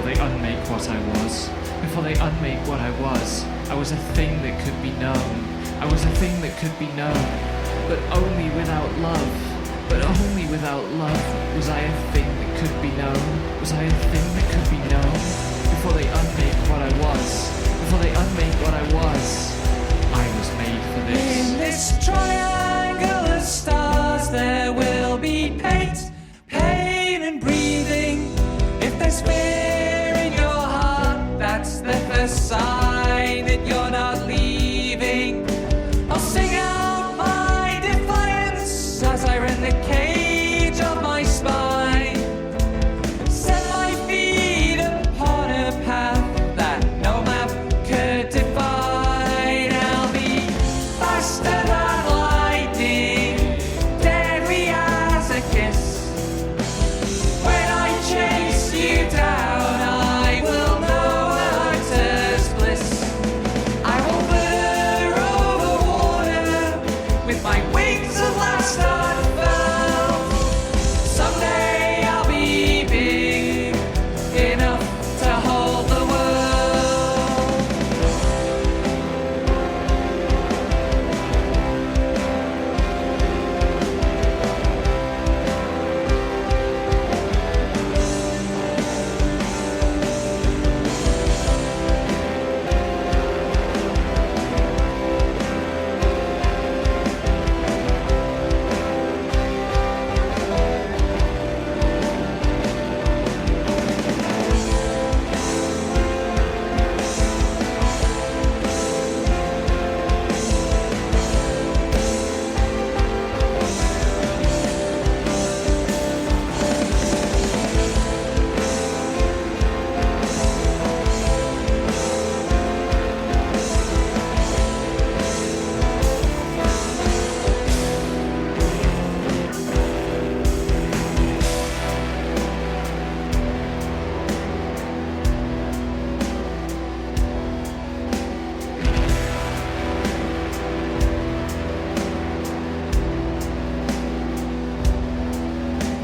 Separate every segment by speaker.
Speaker 1: they unmake what I was, before they unmake what I was a thing that could be known. I was a thing that could be known, but only without love. But only without love was I a thing that could be known. Was I a thing that could be known? Before they unmake what I was, before they unmake what I was made for this.
Speaker 2: In this triangle of stars there will be pain and breathing. If there's fear in your heart, that's the first sign that you're not leaving. I'll sing out my defiance as I rend the cage of my spine. Set my feet upon a path that no map could define. I'll be faster than lightning, deadly as a kiss. When I chase you down, I will know utter bliss. I will flutter over water with my wings at last unfurled. Someday I'll be big enough to hold the world.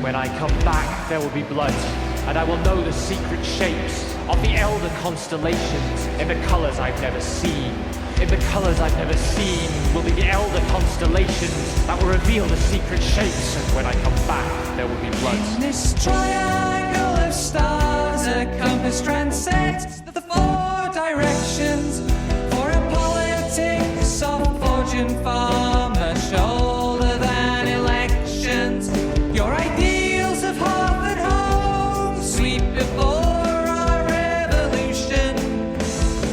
Speaker 3: When I come back, there will be blood, and I will know the secret shapes of the elder constellations in the colors I've never seen. In the colors I've never seen will be the elder constellations that will reveal the secret shapes, and when I come back, there will be blood.
Speaker 2: In this triangle of stars, a compass transcends the four directions. For a politics of fortune far much older than elections. Your ideals of half at home sweep before our revolution.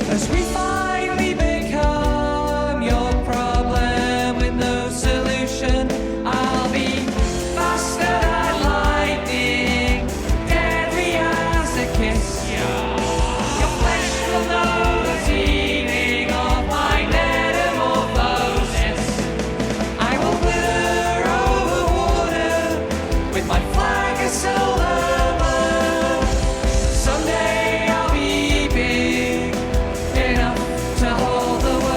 Speaker 2: As we finally become your problem with no solution, I'll be faster than lightning, deadly as a kiss. Your flesh will know the teeming of my metamorphosis. I will wither over water with my flag a silver bird. Someday I'll be big enough to hold the world.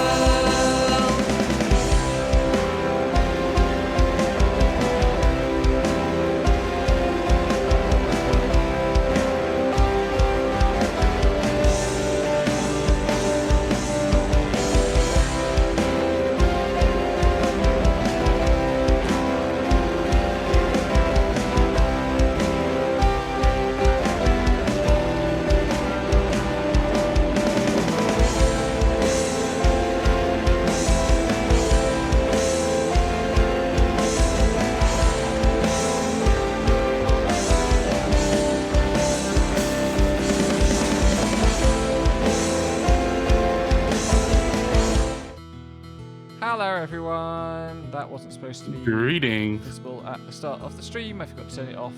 Speaker 2: Hello everyone. That wasn't supposed to be
Speaker 4: Greetings.
Speaker 2: visible at the start of the stream. I forgot to turn it off.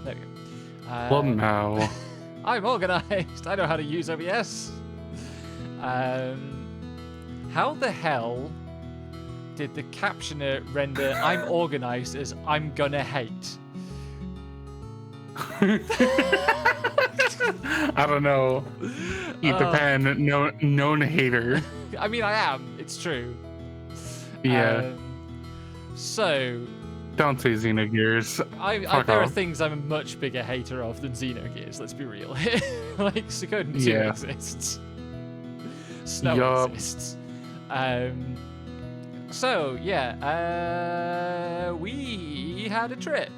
Speaker 2: There we go.
Speaker 4: Well, now.
Speaker 2: I'm organized. I know how to use OBS. How the hell did the captioner render "I'm organized" as "I'm gonna hate"?
Speaker 4: I don't know. Eat the pen, known hater.
Speaker 2: I mean, I am. It's true.
Speaker 4: Yeah.
Speaker 2: So,
Speaker 4: Don't say Xenogears.
Speaker 3: There are
Speaker 4: off.
Speaker 3: things I'm a much bigger hater of than Xenogears, let's be real. Like, Suikoden 2
Speaker 4: Yeah.
Speaker 3: exists. Snow
Speaker 4: Yup.
Speaker 3: exists. So, yeah, we had a trip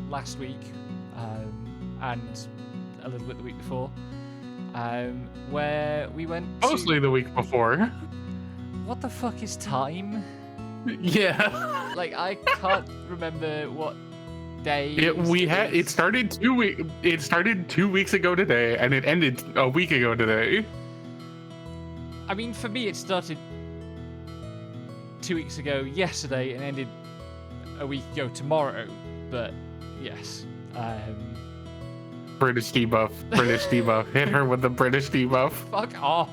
Speaker 3: last week and a little bit the week before, where we went
Speaker 4: Mostly the week before.
Speaker 3: What the fuck is time?
Speaker 4: Yeah.
Speaker 3: Like, I can't remember what day.
Speaker 4: It started 2 weeks. It started 2 weeks ago today, and it ended a week ago today.
Speaker 3: I mean, for me, it started 2 weeks ago yesterday and ended a week ago tomorrow. But yes,
Speaker 4: British debuff. British debuff. Hit her with the British debuff.
Speaker 3: fuck off.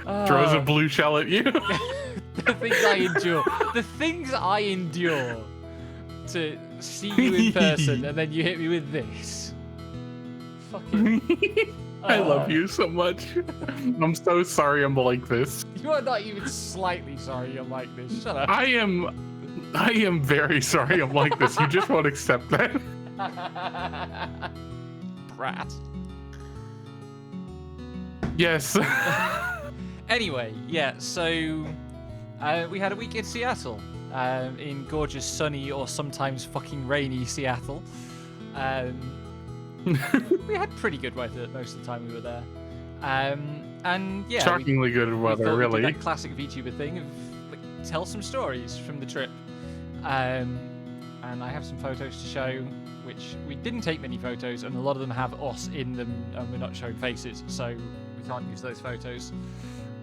Speaker 4: Throws a blue shell at you.
Speaker 3: The things I endure. The things I endure to see you in person, and then you hit me with this. Fucking.
Speaker 4: I love you so much. I'm so sorry I'm like this.
Speaker 3: You are not even slightly sorry you're like this. Shut up.
Speaker 4: I am very sorry I'm like this. You just won't accept that.
Speaker 3: Brat.
Speaker 4: Yes.
Speaker 3: Anyway, yeah, so we had a week in Seattle, in gorgeous sunny or sometimes fucking rainy Seattle. We had pretty good weather most of the time we were there. And yeah,
Speaker 4: Shockingly good
Speaker 3: we
Speaker 4: weather,
Speaker 3: thought we'd do
Speaker 4: really.
Speaker 3: that classic VTuber thing of like, tell some stories from the trip. And I have some photos to show, which we didn't take many photos, and a lot of them have us in them, and we're not showing faces, so we can't use those photos.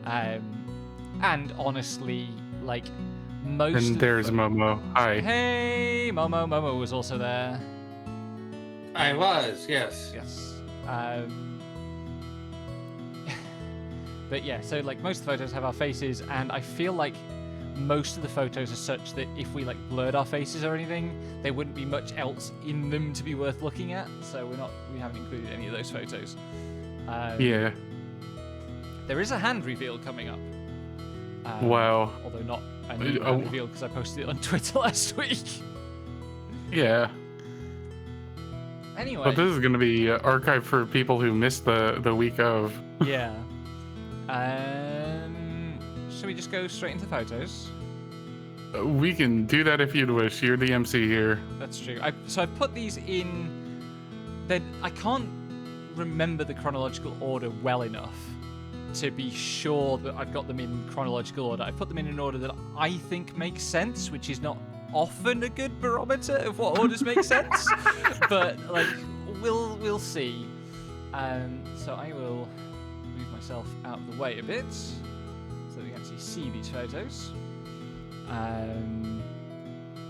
Speaker 3: And honestly, like most.
Speaker 4: And there's Momo. Hi.
Speaker 3: Hey, Momo. Momo was also there.
Speaker 5: I was, yes.
Speaker 3: Yes. But yeah, so like most of the photos have our faces, and I feel like most of the photos are such that if we like blurred our faces or anything, there wouldn't be much else in them to be worth looking at. So we haven't included any of those photos.
Speaker 4: Yeah.
Speaker 3: There is a hand reveal coming up.
Speaker 4: Wow.
Speaker 3: Although not a new hand reveal because I posted it on Twitter last week.
Speaker 4: Yeah.
Speaker 3: Anyway.
Speaker 4: But this is going to be archived for people who missed the week of.
Speaker 3: Yeah. Should we just go straight into photos?
Speaker 4: We can do that if you'd wish. You're the MC here.
Speaker 3: That's true. So I've put these in. I can't remember the chronological order well enough to be sure that I've got them in chronological order. I put them in an order that I think makes sense, which is not often a good barometer of what orders make sense. But like, we'll see. So I will move myself out of the way a bit so that we can actually see these photos.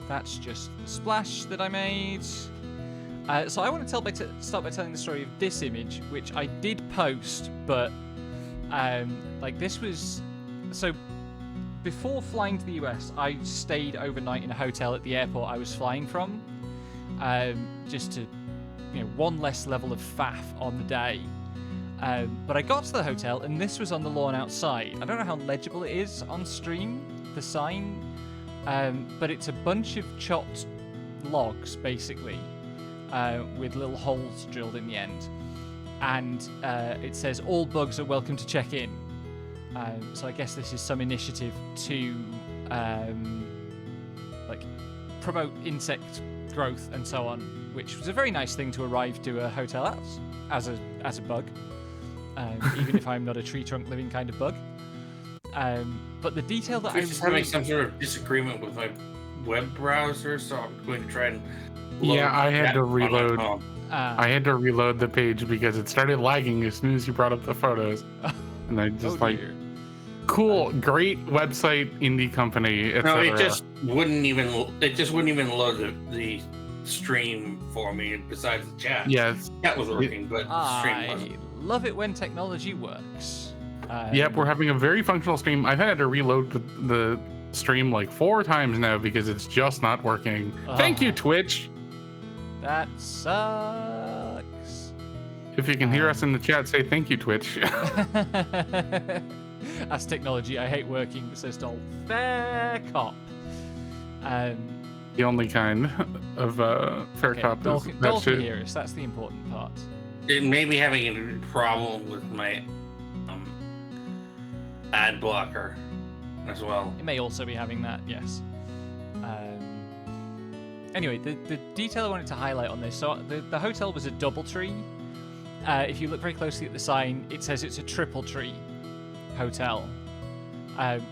Speaker 3: That's just the splash that I made. So I want to start by telling the story of this image, which I did post, but like this was so. Before flying to the US, I stayed overnight in a hotel at the airport I was flying from, just to, one less level of faff on the day. But I got to the hotel, and this was on the lawn outside. I don't know how legible it is on stream, the sign, but it's a bunch of chopped logs, basically, with little holes drilled in the end. And it says, all bugs are welcome to check in. So I guess this is some initiative to like promote insect growth and so on, which was a very nice thing to arrive to a hotel as a bug, even if I'm not a tree trunk living kind of bug. But the detail that
Speaker 5: I'm just having some sort of disagreement with my web browser, so I'm going to try and
Speaker 4: I had to reload.
Speaker 5: on my phone.
Speaker 4: I had to reload the page because it started lagging as soon as you brought up the photos, and I just
Speaker 3: dear.
Speaker 4: Cool, great website, indie company, etc.
Speaker 5: No, it just wouldn't even load the stream for me. Besides the chat,
Speaker 4: Yes.
Speaker 5: that was working, but the stream
Speaker 3: I
Speaker 5: wasn't.
Speaker 3: love it when technology works.
Speaker 4: Yep, we're having a very functional stream. I've had to reload the stream like 4 times now because it's just not working. Thank you, Twitch.
Speaker 3: That sucks.
Speaker 4: If you can hear us in the chat, say thank you, Twitch.
Speaker 3: That's technology. I hate working, says Doll. Fair cop.
Speaker 4: The only kind of fair
Speaker 3: Okay,
Speaker 4: cop
Speaker 3: Doll
Speaker 4: is
Speaker 3: can
Speaker 4: that shit.
Speaker 3: hear us. That's the important part.
Speaker 5: It may be having a problem with my ad blocker as well.
Speaker 3: It may also be having that, yes. Anyway, the detail I wanted to highlight on this, so the hotel was a DoubleTree. If you look very closely at the sign, it says it's a TripleTree hotel,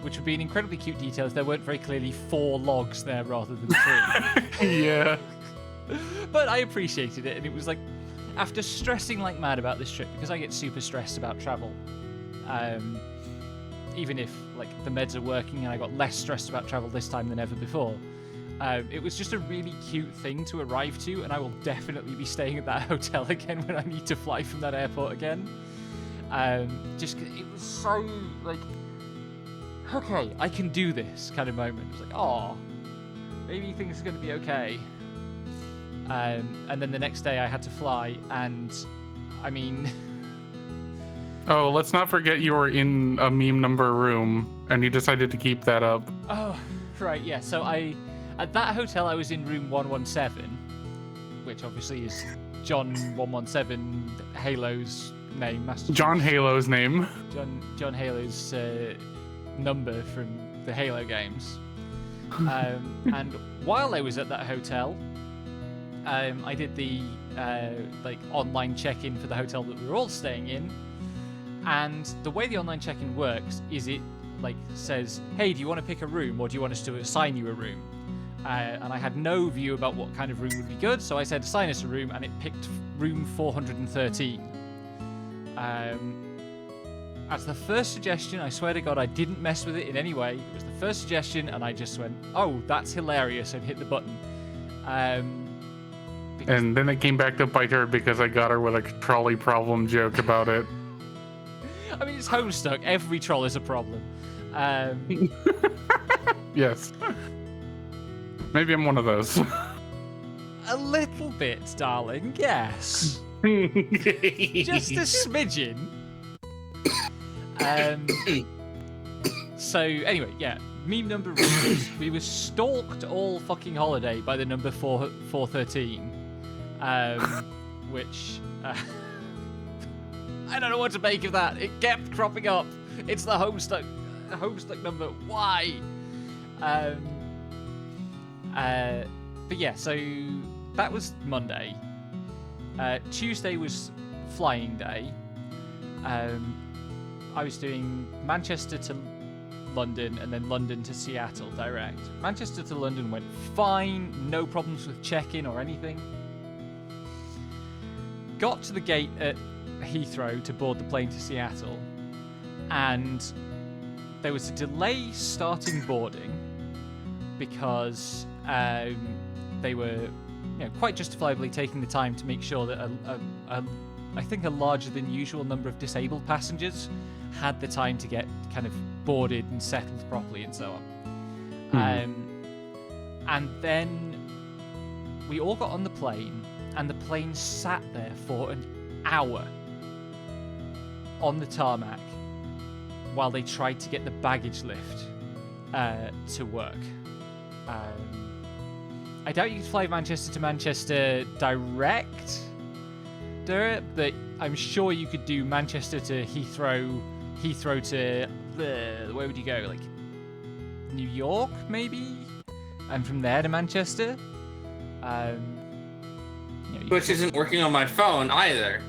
Speaker 3: which would be an incredibly cute detail if there weren't very clearly 4 logs there rather than 3.
Speaker 4: Yeah.
Speaker 3: But I appreciated it, and it was like, after stressing like mad about this trip, because I get super stressed about travel, even if like the meds are working and I got less stressed about travel this time than ever before, it was just a really cute thing to arrive to, and I will definitely be staying at that hotel again when I need to fly from that airport again. Just 'cause it was so like, okay, I can do this kind of moment. It was like, oh, maybe things are going to be okay. And then the next day I had to fly, and I mean...
Speaker 4: Oh, let's not forget you were in a meme number room, and you decided to keep that up.
Speaker 3: Oh, right, yeah. So at that hotel, I was in room 117, which obviously is John 117, Halo's name. Master
Speaker 4: John Halo's name.
Speaker 3: John Halo's number from the Halo games. And while I was at that hotel, I did the like online check-in for the hotel that we were all staying in. And the way the online check-in works is it like says, hey, do you want to pick a room, or do you want us to assign you a room? And I had no view about what kind of room would be good, so I said assign us a room, and it picked room 413. As the first suggestion, I swear to God, I didn't mess with it in any way. It was the first suggestion, and I just went, oh, that's hilarious, and hit the button.
Speaker 4: And then it came back to bite her because I got her with a trolley problem joke about it.
Speaker 3: I mean, it's Homestuck. Every troll is a problem.
Speaker 4: Yes. Maybe I'm one of those.
Speaker 3: A little bit, darling, yes. Just a smidgen. So, anyway, yeah. Meme number readers. We were stalked all fucking holiday by the number 413. Which... I don't know what to make of that. It kept cropping up. It's the Homestuck number. Why? But yeah, so that was Monday. Tuesday was flying day. I was doing Manchester to London and then London to Seattle direct. Manchester to London went fine, no problems with check-in or anything. Got to the gate at Heathrow to board the plane to Seattle, and there was a delay starting boarding because they were, quite justifiably taking the time to make sure that I think a larger than usual number of disabled passengers had the time to get kind of boarded and settled properly and so on. And then we all got on the plane, and the plane sat there for an hour on the tarmac while they tried to get the baggage lift to work. I doubt you could fly Manchester to Manchester direct, but I'm sure you could do Manchester to Heathrow to where would you go? Like New York, maybe, and from there to Manchester.
Speaker 5: Which isn't working on my phone either.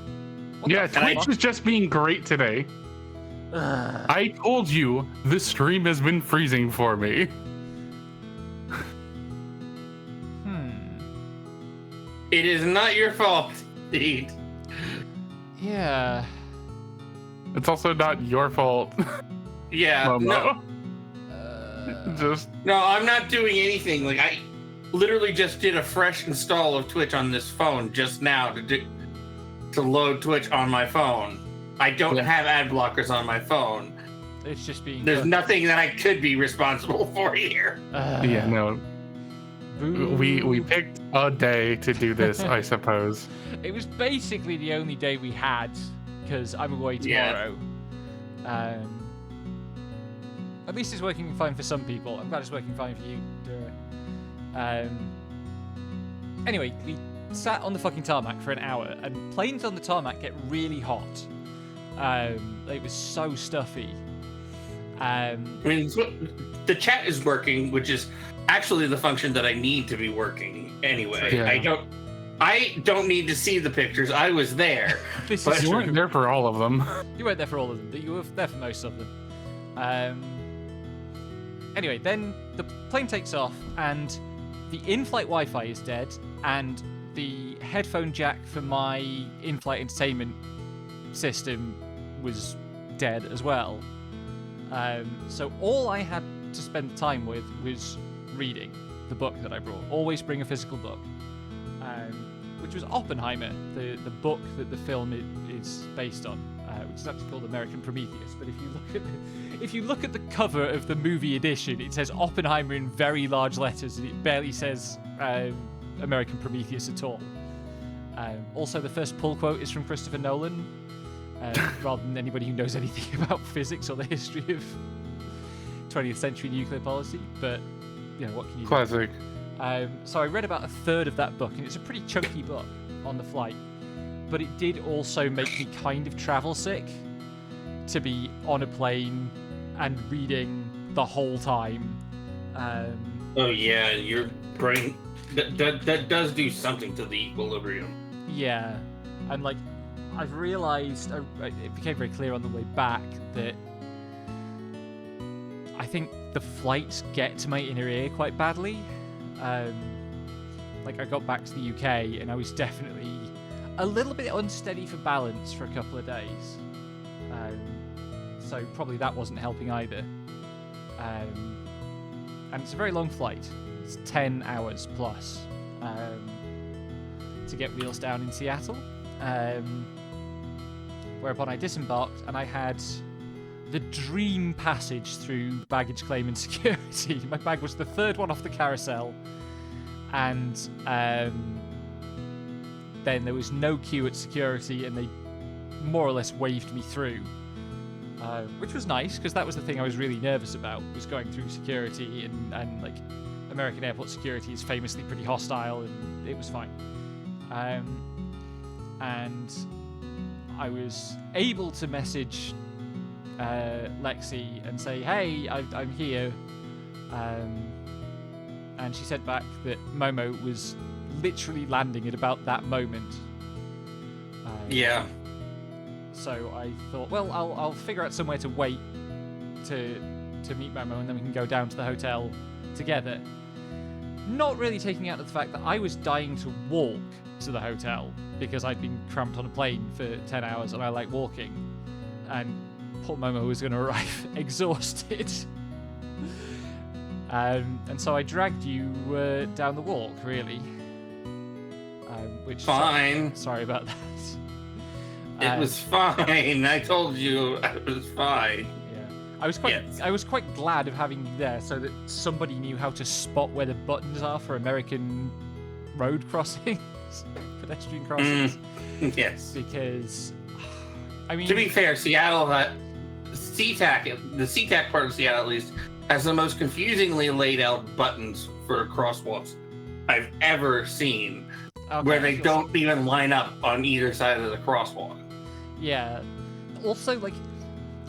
Speaker 4: Yeah, Twitch is just being great today. I told you the stream has been freezing for me.
Speaker 5: It is not your fault, indeed.
Speaker 3: Yeah.
Speaker 4: It's also not your fault.
Speaker 5: Yeah,
Speaker 4: Momo.
Speaker 5: No, I'm not doing anything. Like, I literally just did a fresh install of Twitch on this phone just now to load Twitch on my phone. I don't have ad blockers on my phone.
Speaker 3: It's just being...
Speaker 5: There's nothing that I could be responsible for here.
Speaker 4: Yeah, no. We picked a day to do this, I suppose.
Speaker 3: It was basically the only day we had, because I'm away tomorrow.
Speaker 6: At least it's working fine for some people. I'm glad it's working fine for you, Dura. Anyway, we sat on the fucking tarmac for an hour, and planes on the tarmac get really hot. It was so stuffy.
Speaker 5: I mean, the chat is working, which is actually the function that I need to be working anyway.
Speaker 4: Yeah.
Speaker 5: I don't need to see the pictures. I was there.
Speaker 6: This
Speaker 5: But
Speaker 6: is
Speaker 4: You
Speaker 6: true.
Speaker 4: weren't there for all of them.
Speaker 6: You weren't there for all of them, but you were there for most of them. Anyway, then the plane takes off, and the in-flight Wi-Fi is dead, and the headphone jack for my in-flight entertainment system was dead as well. So all I had to spend time with was reading the book that I brought. Always bring a physical book. Which was Oppenheimer, the book that the film is based on, which is actually called American Prometheus. But if you look at the cover of the movie edition, it says Oppenheimer in very large letters, and it barely says American Prometheus at all. Also, the first pull quote is from Christopher Nolan, rather than anybody who knows anything about physics or the history of 20th century nuclear policy. But what can you do?
Speaker 4: Classic.
Speaker 6: So I read about a third of that book, and it's a pretty chunky book on the flight. But it did also make me kind of travel sick to be on a plane and reading the whole time.
Speaker 5: Oh yeah, your brain that does do something to the equilibrium.
Speaker 6: Yeah, and I've realised, it became very clear on the way back that I think the flights get to my inner ear quite badly. I got back to the UK and I was definitely a little bit unsteady for balance for a couple of days. So probably that wasn't helping either. And it's a very long flight. It's 10 hours plus to get wheels down in Seattle. Whereupon I disembarked and I had the dream passage through baggage claim and security. My bag was the third one off the carousel, and then there was no queue at security, and they more or less waved me through, which was nice because that was the thing I was really nervous about, was going through security, and American airport security is famously pretty hostile, and it was fine. And I was able to message Lexi and say, hey, I'm here, and she said back that Momo was literally landing at about that moment.
Speaker 5: Yeah.
Speaker 6: So I thought, well, I'll figure out somewhere to wait to meet Momo, and then we can go down to the hotel together. Not really taking out of the fact that I was dying to walk to the hotel because I'd been cramped on a plane for 10 hours and I like walking, and poor Momo was going to arrive exhausted. And so I dragged you down the walk, really. Which
Speaker 5: Fine.
Speaker 6: Sorry about that.
Speaker 5: It was fine. I told you it was fine.
Speaker 6: Yeah, I was quite glad of having you there, so that somebody knew how to spot where the buttons are for American road crossings, pedestrian crossings.
Speaker 5: Yes.
Speaker 6: Because, I mean,
Speaker 5: To be fair, Seattle, SeaTac, the SeaTac part of Seattle at least, has the most confusingly laid out buttons for crosswalks I've ever seen, where they don't even line up on either side of the crosswalk.
Speaker 6: Yeah. Also,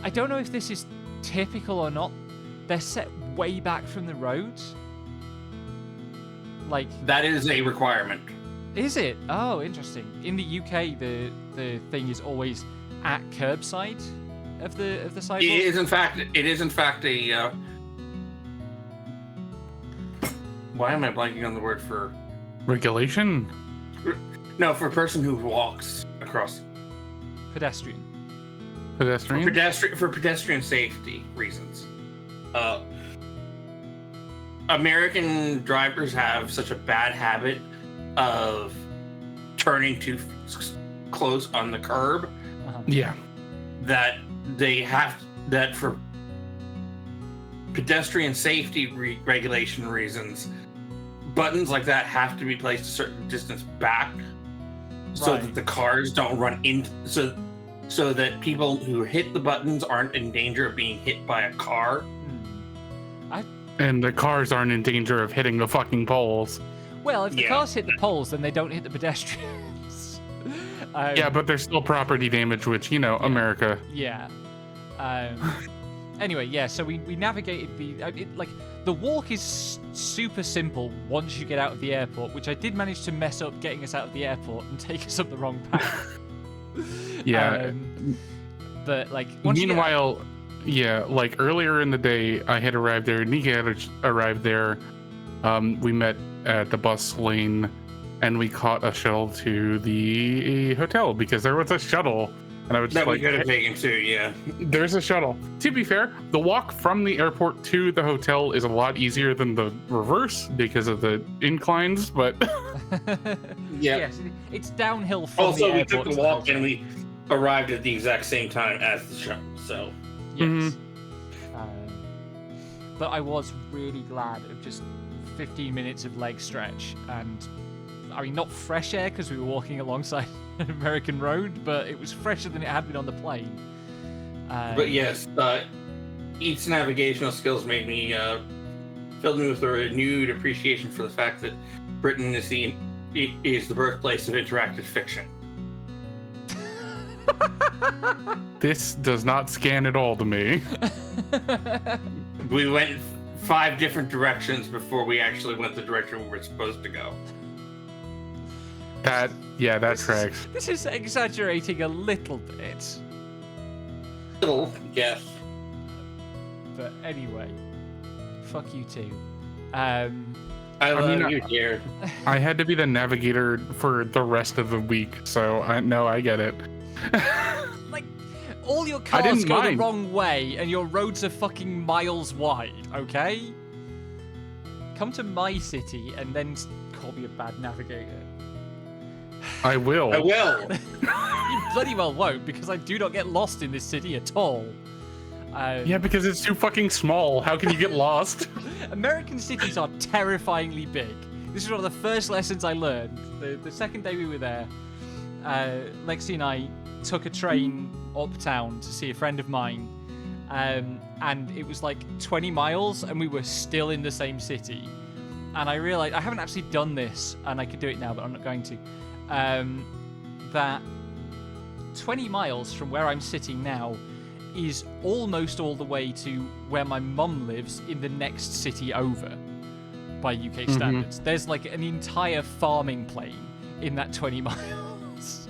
Speaker 6: I don't know if this is typical or not. They're set way back from the road.
Speaker 5: That is a requirement.
Speaker 6: Is it? Oh, interesting. In the UK, the thing is always at curbside of the sidewalk.
Speaker 5: It is in fact a. Why am I blanking on the word for
Speaker 4: Regulation?
Speaker 5: No, for a person who walks across.
Speaker 6: Pedestrian.
Speaker 4: Pedestrian?
Speaker 5: For pedestrian safety reasons. American drivers have such a bad habit of turning too close on the curb
Speaker 4: Yeah.
Speaker 5: that for pedestrian safety regulation reasons, buttons like that have to be placed a certain distance back so that the cars don't run into, so that people who hit the buttons aren't in danger of being hit by a car.
Speaker 4: And the cars aren't in danger of hitting the fucking poles.
Speaker 6: Well, if the
Speaker 5: Yeah.
Speaker 6: cars hit the poles, then they don't hit the pedestrians.
Speaker 4: Yeah, but there's still property damage, which, America.
Speaker 6: Yeah. Anyway, yeah, so we navigated the walk is super simple once you get out of the airport, which I did manage to mess up getting us out of the airport and take us up the wrong path.
Speaker 4: Yeah.
Speaker 6: But, like, once you get out-
Speaker 4: Meanwhile, yeah, like earlier in the day, I had arrived there. Nika had arrived there. We met at the bus lane, and we caught a shuttle to the hotel because there was a shuttle. And I was just
Speaker 5: That we
Speaker 4: like,
Speaker 5: could have taken too, yeah.
Speaker 4: there's a shuttle. To be fair, the walk from the airport to the hotel is a lot easier than the reverse because of the inclines, but
Speaker 5: Yeah.
Speaker 6: Yes, it's downhill from the
Speaker 5: Also, we
Speaker 6: airport
Speaker 5: took
Speaker 6: to
Speaker 5: the
Speaker 6: the
Speaker 5: walk
Speaker 6: hotel.
Speaker 5: and we arrived at the exact same time as the shuttle. So
Speaker 6: Yes. But I was really glad of just 15 minutes of leg stretch and, I mean, not fresh air because we were walking alongside an American road, but it was fresher than it had been on the plane.
Speaker 5: but yes, Eats navigational skills made me filled me with a renewed appreciation for the fact that Britain is the birthplace of interactive fiction.
Speaker 4: this does not scan at all to me.
Speaker 5: We went 5 different directions before we actually went the direction we were supposed to go.
Speaker 4: That tracks.
Speaker 6: This is exaggerating a little bit.
Speaker 5: Little, yes.
Speaker 6: But anyway, fuck you too.
Speaker 5: I love
Speaker 4: mean,
Speaker 5: you, dear.
Speaker 4: I had to be the navigator for the rest of the week, so I get it.
Speaker 6: Like, all your
Speaker 4: I
Speaker 6: cars
Speaker 4: didn't
Speaker 6: go
Speaker 4: mind.
Speaker 6: the wrong way and your roads are fucking miles wide, okay? Come to my city and then call me a bad navigator.
Speaker 4: I will.
Speaker 5: I will.
Speaker 6: You bloody well won't, because I do not get lost in this city at all.
Speaker 4: Yeah, because it's too fucking small. How can you get lost?
Speaker 6: American cities are terrifyingly big. This is one of the first lessons I learned. The second day we were there, Lexi and I took a train uptown to see a friend of mine, and it was like 20 miles, and we were still in the same city. And I realized I haven't actually done this, and I could do it now, but I'm not going to. That 20 miles from where I'm sitting now is almost all the way to where my mum lives in the next city over by UK standards. There's like an entire farming plain in that 20 miles.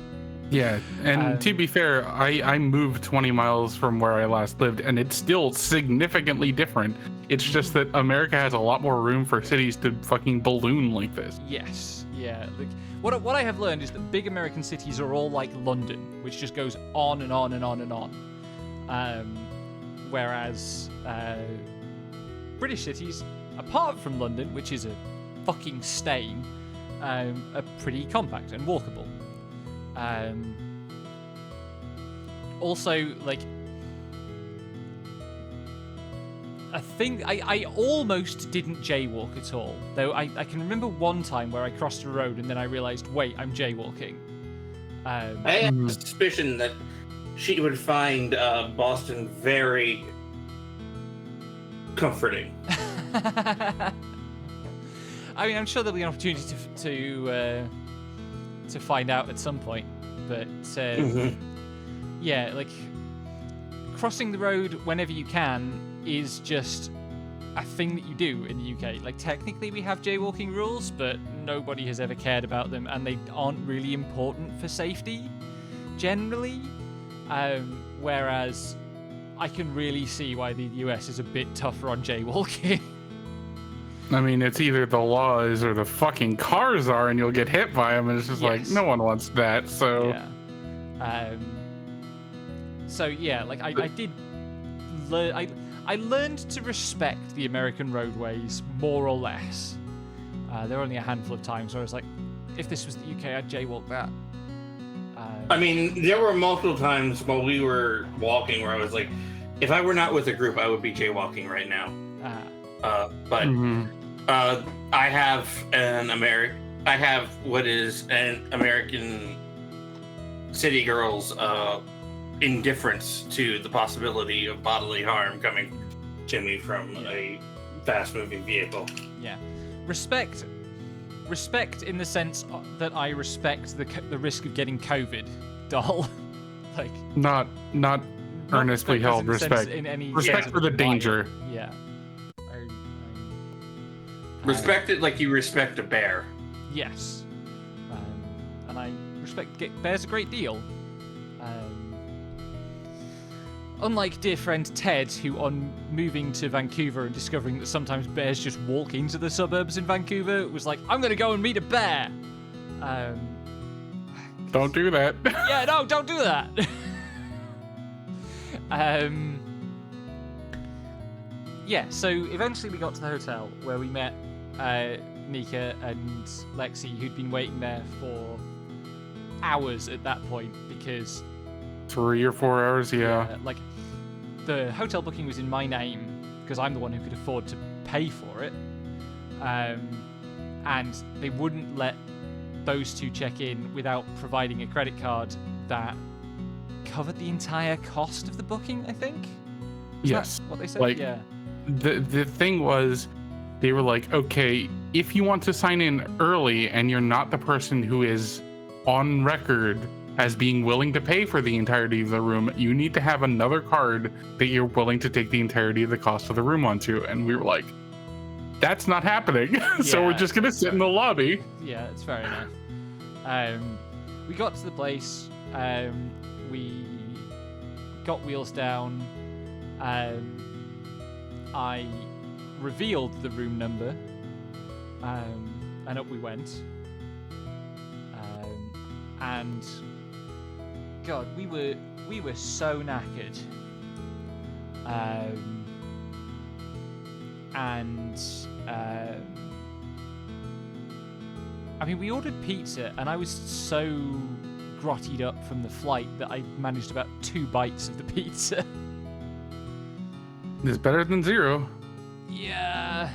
Speaker 4: Yeah, and to be fair, I moved 20 miles from where I last lived, and it's still significantly different. It's just that America has a lot more room for cities to fucking balloon like this.
Speaker 6: Yes, yeah. Like, what I have learned is that big American cities are all like London, which just goes on and on and on and on. Whereas British cities, apart from London, which is a fucking stain, are pretty compact and walkable. Also, like, I think I almost didn't jaywalk at all. Though I can remember one time where I crossed a road and then I realized, wait, I'm jaywalking.
Speaker 5: I have a suspicion that she would find Boston very comforting.
Speaker 6: I mean, I'm sure there'll be an opportunity to find out at some point. But yeah, like, crossing the road whenever you can is just a thing that you do in the UK. Like, technically we have jaywalking rules, but nobody has ever cared about them, and they aren't really important for safety generally. Whereas I can really see why the US is a bit tougher on jaywalking.
Speaker 4: I mean, it's either the laws or the fucking cars are, and you'll get hit by them, and it's just like,
Speaker 6: Yes.
Speaker 4: no one wants that, so...
Speaker 6: Yeah. So yeah, like I did learn. I learned to respect the American roadways more or less. There were only a handful of times where I was like, if this was the UK, I'd jaywalk that.
Speaker 5: I mean, there were multiple times while we were walking where I was like, if I were not with a group, I would be jaywalking right now. But I have what is an American city girl's indifference to the possibility of bodily harm coming to me from a fast-moving vehicle.
Speaker 6: Yeah. Respect in the sense that I respect the risk of getting COVID, doll. Like
Speaker 4: Not earnestly
Speaker 6: not
Speaker 4: held
Speaker 6: in the sense-
Speaker 4: respect.
Speaker 6: in any
Speaker 4: Respect
Speaker 6: sense
Speaker 4: for
Speaker 6: of
Speaker 4: the
Speaker 6: riot.
Speaker 4: danger.
Speaker 6: Yeah.
Speaker 5: Respect it like you respect a bear.
Speaker 6: Yes. And I respect bears a great deal. Unlike dear friend Ted, who on moving to Vancouver and discovering that sometimes bears just walk into the suburbs in Vancouver, was like, I'm gonna go and meet a bear.
Speaker 4: Don't do that.
Speaker 6: Yeah, no, don't do that. Yeah, so eventually we got to the hotel where we met Nika and Lexi, who'd been waiting there for hours at that point because
Speaker 4: 3 or 4 hours, yeah.
Speaker 6: like the hotel booking was in my name because I'm the one who could afford to pay for it, and they wouldn't let those two check in without providing a credit card that covered the entire cost of the booking, I think. Is
Speaker 4: Yes.
Speaker 6: that what they said?
Speaker 4: Like,
Speaker 6: yeah.
Speaker 4: The thing was, they were like, okay, if you want to sign in early and you're not the person who is on record as being willing to pay for the entirety of the room, you need to have another card that you're willing to take the entirety of the cost of the room onto. And we were like, that's not happening. So we're
Speaker 6: Yeah,
Speaker 4: just gonna sit in the lobby.
Speaker 6: Yeah, it's fair enough. We got to the place. We got wheels down. I revealed the room number, and up we went. And God, we were so knackered. I mean, we ordered pizza, and I was so grottied up from the flight that I managed about 2 bites of the pizza.
Speaker 4: It's better than 0.
Speaker 6: Yeah.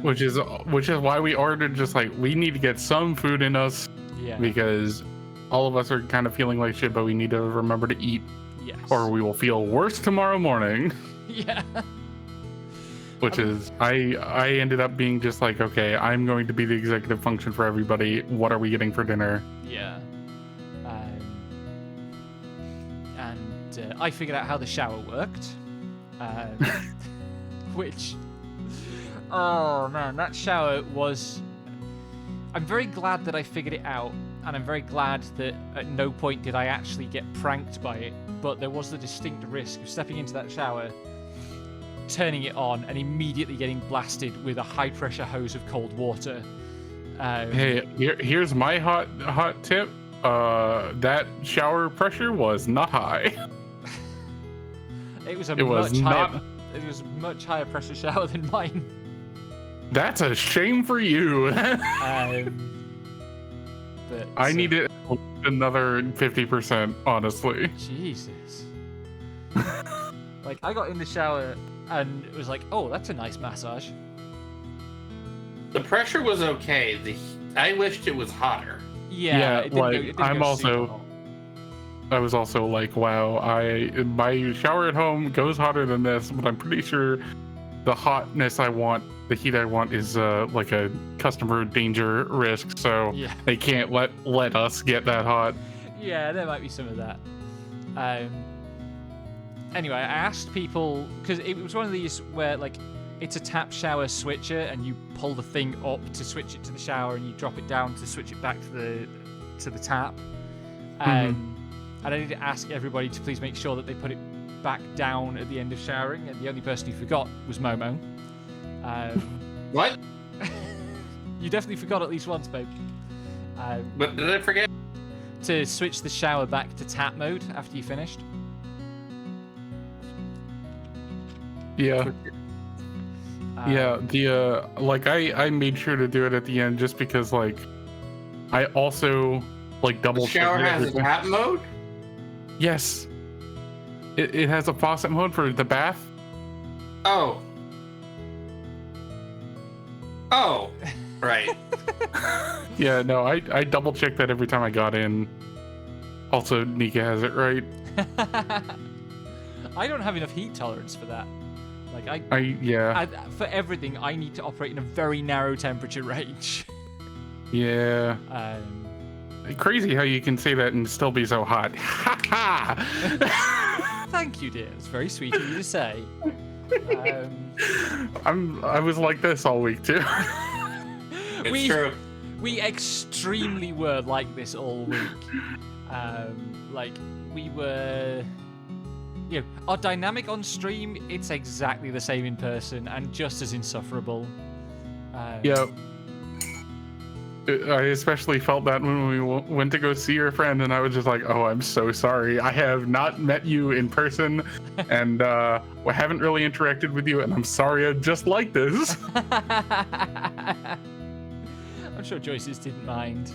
Speaker 4: Which is why we ordered, just like, we need to get some food in us
Speaker 6: Yeah.
Speaker 4: because all of us are kind of feeling like shit, but we need to remember to eat
Speaker 6: Yes.
Speaker 4: or we will feel worse tomorrow morning.
Speaker 6: Yeah.
Speaker 4: Which is, I ended up being just like, okay, I'm going to be the executive function for everybody. What are we getting for dinner?
Speaker 6: Yeah. And I figured out how the shower worked. Which, oh man, that shower was. I'm very glad that I figured it out, and I'm very glad that at no point did I actually get pranked by it. But there was the distinct risk of stepping into that shower, turning it on, and immediately getting blasted with a high-pressure hose of cold water.
Speaker 4: Hey, here's my hot tip. That shower pressure was not high.
Speaker 6: It was
Speaker 4: It was not.
Speaker 6: It was a much higher pressure shower than mine.
Speaker 4: That's a shame for you.
Speaker 6: But
Speaker 4: I need it another 50%, honestly.
Speaker 6: Jesus. Like, I got in the shower and it was like, oh, that's a nice massage.
Speaker 5: The pressure was okay. I wished it was hotter.
Speaker 6: Yeah, it didn't
Speaker 4: like,
Speaker 6: go, it didn't
Speaker 4: I'm
Speaker 6: go
Speaker 4: also-
Speaker 6: super hot.
Speaker 4: I was also like, wow, my shower at home goes hotter than this, but I'm pretty sure the hotness I want, the heat I want, is like a customer danger risk, so
Speaker 6: Yeah.
Speaker 4: they can't let us get that hot.
Speaker 6: Yeah, there might be some of that. Anyway, I asked people, because it was one of these where, like, it's a tap shower switcher, and you pull the thing up to switch it to the shower, and you drop it down to switch it back to the tap. And I need to ask everybody to please make sure that they put it back down at the end of showering, and the only person who forgot was Momo.
Speaker 5: What?
Speaker 6: You definitely forgot at least once, babe.
Speaker 5: What did I forget?
Speaker 6: To switch the shower back to tap mode after you finished.
Speaker 4: Yeah. Yeah, the like I made sure to do it at the end just because, like, I also like double
Speaker 5: The shower
Speaker 4: checked
Speaker 5: has a
Speaker 4: everything.
Speaker 5: tap mode?
Speaker 4: Yes. It has a faucet mode for the bath.
Speaker 5: Oh. Oh. Right.
Speaker 4: Yeah, no, I double checked that every time I got in. Also, Nika has it right.
Speaker 6: I don't have enough heat tolerance for that. Like
Speaker 4: yeah.
Speaker 6: for everything, I need to operate in a very narrow temperature range.
Speaker 4: Yeah. Crazy how you can say that and still be so hot. Ha ha!
Speaker 6: Thank you, dear. It's very sweet of you to say.
Speaker 4: I was like this all week too.
Speaker 5: It's true.
Speaker 6: We extremely were like this all week. Like we were, our dynamic on stream, it's exactly the same in person and just as insufferable.
Speaker 4: Yeah. I especially felt that when we went to go see your friend, and I was just like, "Oh, I'm so sorry. I have not met you in person, and we haven't really interacted with you, and I'm sorry. I'm just like this."
Speaker 6: I'm sure Joyce's didn't mind.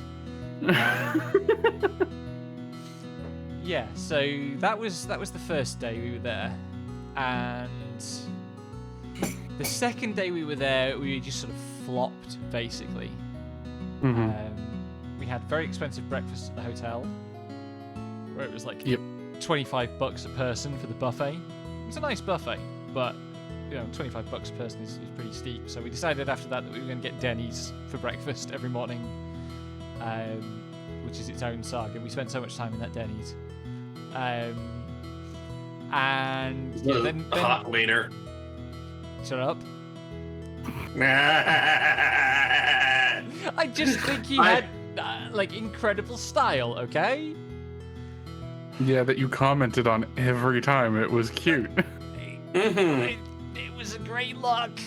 Speaker 6: Yeah, so that was the first day we were there, and the second day we were there, we just sort of flopped basically.
Speaker 4: Mm-hmm.
Speaker 6: We had very expensive breakfast at the hotel, where it was like
Speaker 4: Yep.
Speaker 6: $25 a person for the buffet. It's a nice buffet, but $25 a person is pretty steep. So we decided after that we were going to get Denny's for breakfast every morning, which is its own saga. We spent so much time in that Denny's, and then
Speaker 5: hot waiter.
Speaker 6: Shut up. I just think he had incredible style. Okay.
Speaker 4: Yeah, that you commented on every time. It was cute.
Speaker 6: It was a great look.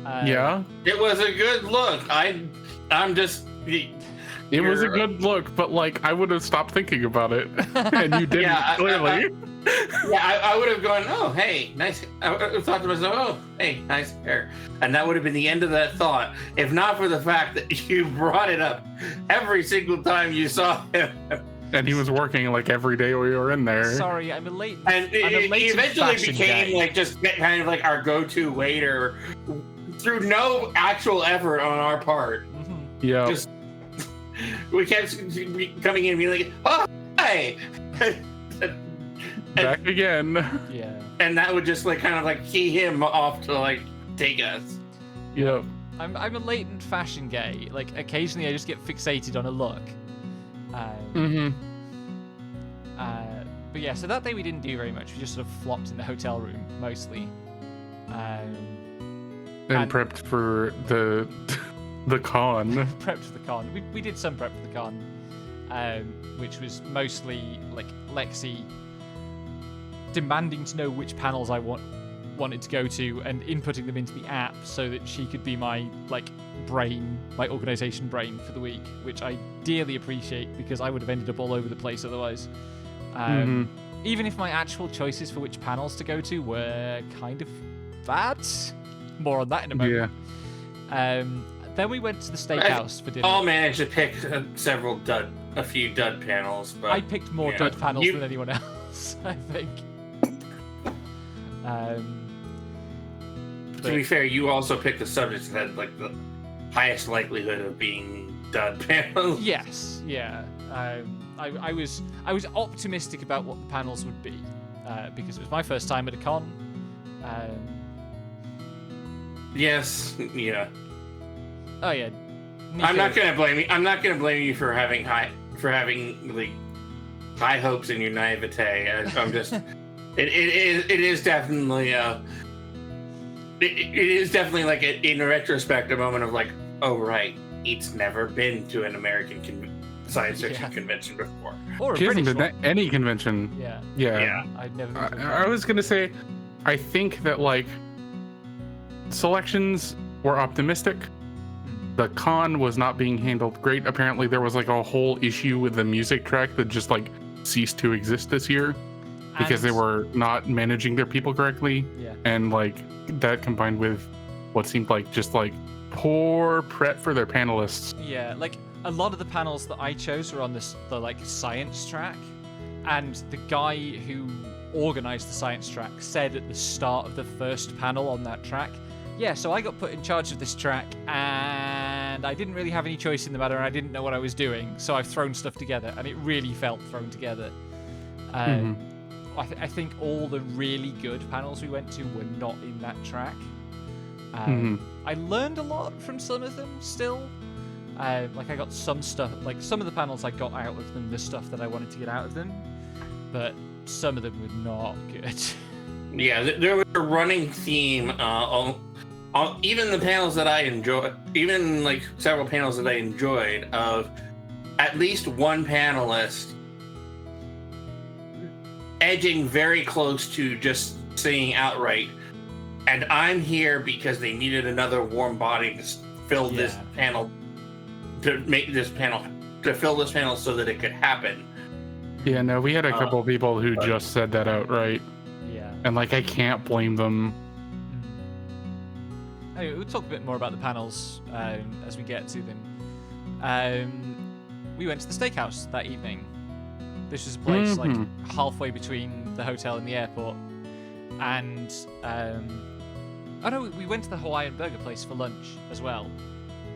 Speaker 4: Yeah.
Speaker 5: It was a good look. I'm just.
Speaker 4: It was a good look, but I would have stopped thinking about it, and you didn't clearly.
Speaker 5: I would have gone, oh, hey, nice. I would have thought to myself, oh, hey, nice hair. And that would have been the end of that thought, if not for the fact that you brought it up every single time you saw him.
Speaker 4: And he was working every day we were in there.
Speaker 6: Sorry, I'm a late.
Speaker 5: And he eventually became
Speaker 6: guy.
Speaker 5: just kind of our go-to waiter through no actual effort on our part.
Speaker 6: Mm-hmm.
Speaker 4: Yeah.
Speaker 5: Just we kept coming in and being like, oh, hey.
Speaker 4: Back again.
Speaker 6: Yeah.
Speaker 5: And that would just key him off to take us.
Speaker 4: Yep.
Speaker 6: I'm a latent fashion gay. Occasionally I just get fixated on a look. But yeah, so that day we didn't do very much. We just sort of flopped in the hotel room mostly.
Speaker 4: And prepped for the con.
Speaker 6: Prepped for the con. We did some prep for the con, which was mostly Lexi demanding to know which panels I wanted to go to and inputting them into the app so that she could be my brain, my organization brain for the week, which I dearly appreciate because I would have ended up all over the place otherwise. Even if my actual choices for which panels to go to were kind of bad. More on that in a moment.
Speaker 4: Yeah.
Speaker 6: Then we went to the steakhouse for dinner.
Speaker 5: All managed to pick a few dud panels, but
Speaker 6: I picked more dud panels than anyone else, I think.
Speaker 5: To be fair, you also picked the subjects that had the highest likelihood of being dud panels.
Speaker 6: Yes, yeah. I was optimistic about what the panels would be because it was my first time at a con.
Speaker 5: Yes, yeah.
Speaker 6: Oh yeah.
Speaker 5: I'm not gonna blame you. I'm not gonna blame you for having high hopes in your naivete. I'm just. It is definitely it is definitely in retrospect a moment of oh right, it's never been to an American science fiction convention before.
Speaker 6: Or a
Speaker 4: She hasn't
Speaker 6: British
Speaker 4: been
Speaker 6: one.
Speaker 4: to any convention.
Speaker 6: Yeah. I've never been to
Speaker 4: I was gonna say, I think that selections were optimistic. The con was not being handled great. Apparently, there was a whole issue with the music track that just ceased to exist this year because they were not managing their people correctly.
Speaker 6: Yeah.
Speaker 4: And that combined with what seemed just poor prep for their panelists.
Speaker 6: Yeah, a lot of the panels that I chose were on the science track, and the guy who organized the science track said at the start of the first panel on that track, yeah, so I got put in charge of this track and I didn't really have any choice in the matter and I didn't know what I was doing, so I've thrown stuff together, and it really felt thrown together. I think all the really good panels we went to were not in that track. I learned a lot from some of them still. Like I got some stuff, like some of the panels I got out of them, the stuff that I wanted to get out of them, but some of them were not good.
Speaker 5: Yeah, there was a running theme on even the panels that I enjoyed, even like several panels that I enjoyed, of at least one panelist edging very close to just saying outright, and I'm here because they needed another warm body to fill this panel, to make this panel, to fill this panel so that it could happen.
Speaker 4: Yeah, no, we had a couple of people who just said that outright.
Speaker 6: Yeah.
Speaker 4: And like, I can't blame them.
Speaker 6: Anyway, we'll talk a bit more about the panels as we get to them. We went to the steakhouse that evening. This was a place like halfway between the hotel and the airport. And we went to the Hawaiian burger place for lunch as well.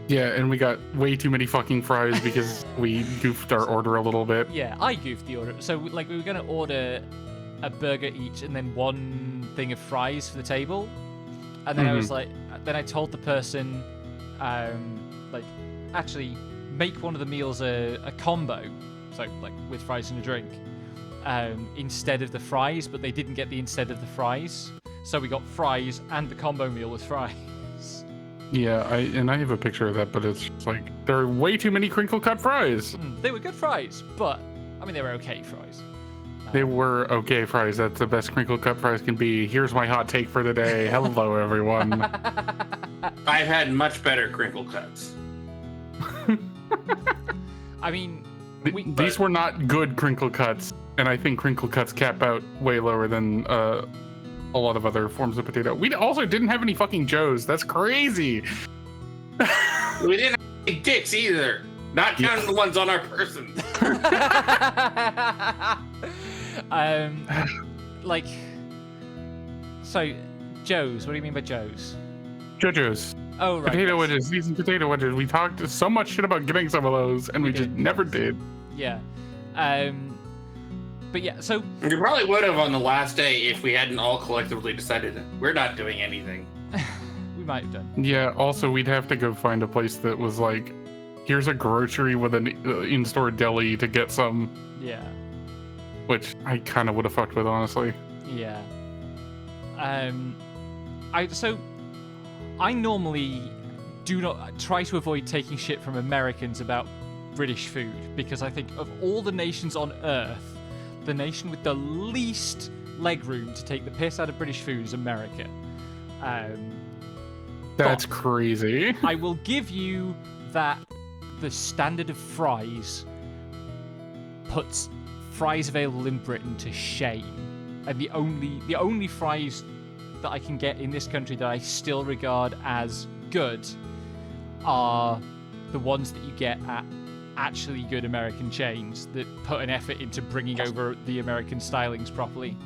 Speaker 4: Yeah, and we got way too many fucking fries because we goofed our order a little bit.
Speaker 6: Yeah, I goofed the order. So like we were gonna order a burger each and then one thing of fries for the table. And then I was like, then I told the person, like, actually make one of the meals a combo, so like with fries and a drink, instead of the fries, but they didn't get the instead of the fries. So we got fries and the combo meal with fries.
Speaker 4: Yeah, I have a picture of that, but it's just like, there are way too many crinkle cut fries.
Speaker 6: They were good fries, but I mean, they were okay fries.
Speaker 4: They were okay fries. That's the best crinkle cut fries can be. Here's my hot take for the day. Hello, everyone.
Speaker 5: I've had much better crinkle cuts.
Speaker 6: I mean,
Speaker 4: these were not good crinkle cuts, and I think crinkle cuts cap out way lower than a lot of other forms of potato. We also didn't have any fucking Joes. That's crazy.
Speaker 5: We didn't have any dicks either. Not counting the ones on our person.
Speaker 6: Like, so, Joe's. What do you mean by Joe's?
Speaker 4: JoJo's.
Speaker 6: Oh, right.
Speaker 4: Potato
Speaker 6: yes.
Speaker 4: wedges. Seasoned potato wedges. We talked so much shit about getting some of those, and we just never did.
Speaker 6: Yeah. But yeah, so...
Speaker 5: We probably would have on the last day if we hadn't all collectively decided that we're not doing anything.
Speaker 6: We might have done.
Speaker 4: Yeah, also, we'd have to go find a place that was like, here's a grocery with an in-store deli to get some.
Speaker 6: Yeah.
Speaker 4: Which I kind of would have fucked with, honestly.
Speaker 6: Yeah. I normally do not try to avoid taking shit from Americans about British food, because I think of all the nations on Earth, the nation with the least legroom to take the piss out of British food is America.
Speaker 4: That's crazy.
Speaker 6: I will give you that the standard of fries puts fries available in Britain to shame. And the only fries that I can get in this country that I still regard as good are the ones that you get at actually good American chains that put an effort into bringing over the American stylings properly.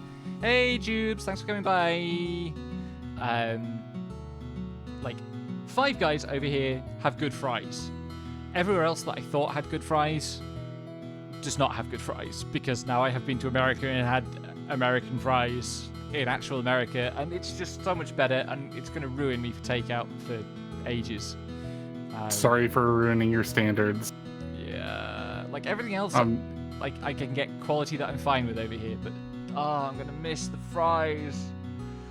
Speaker 6: Hey Jubes, thanks for coming by. Like, Five Guys over here have good fries. Everywhere else that I thought had good fries does not have good fries, because now I have been to America and had American fries in actual America, and it's just so much better, and it's going to ruin me for takeout for ages.
Speaker 4: Sorry for ruining your standards.
Speaker 6: Yeah, like everything else, like I can get quality that I'm fine with over here, but I'm going to miss the fries.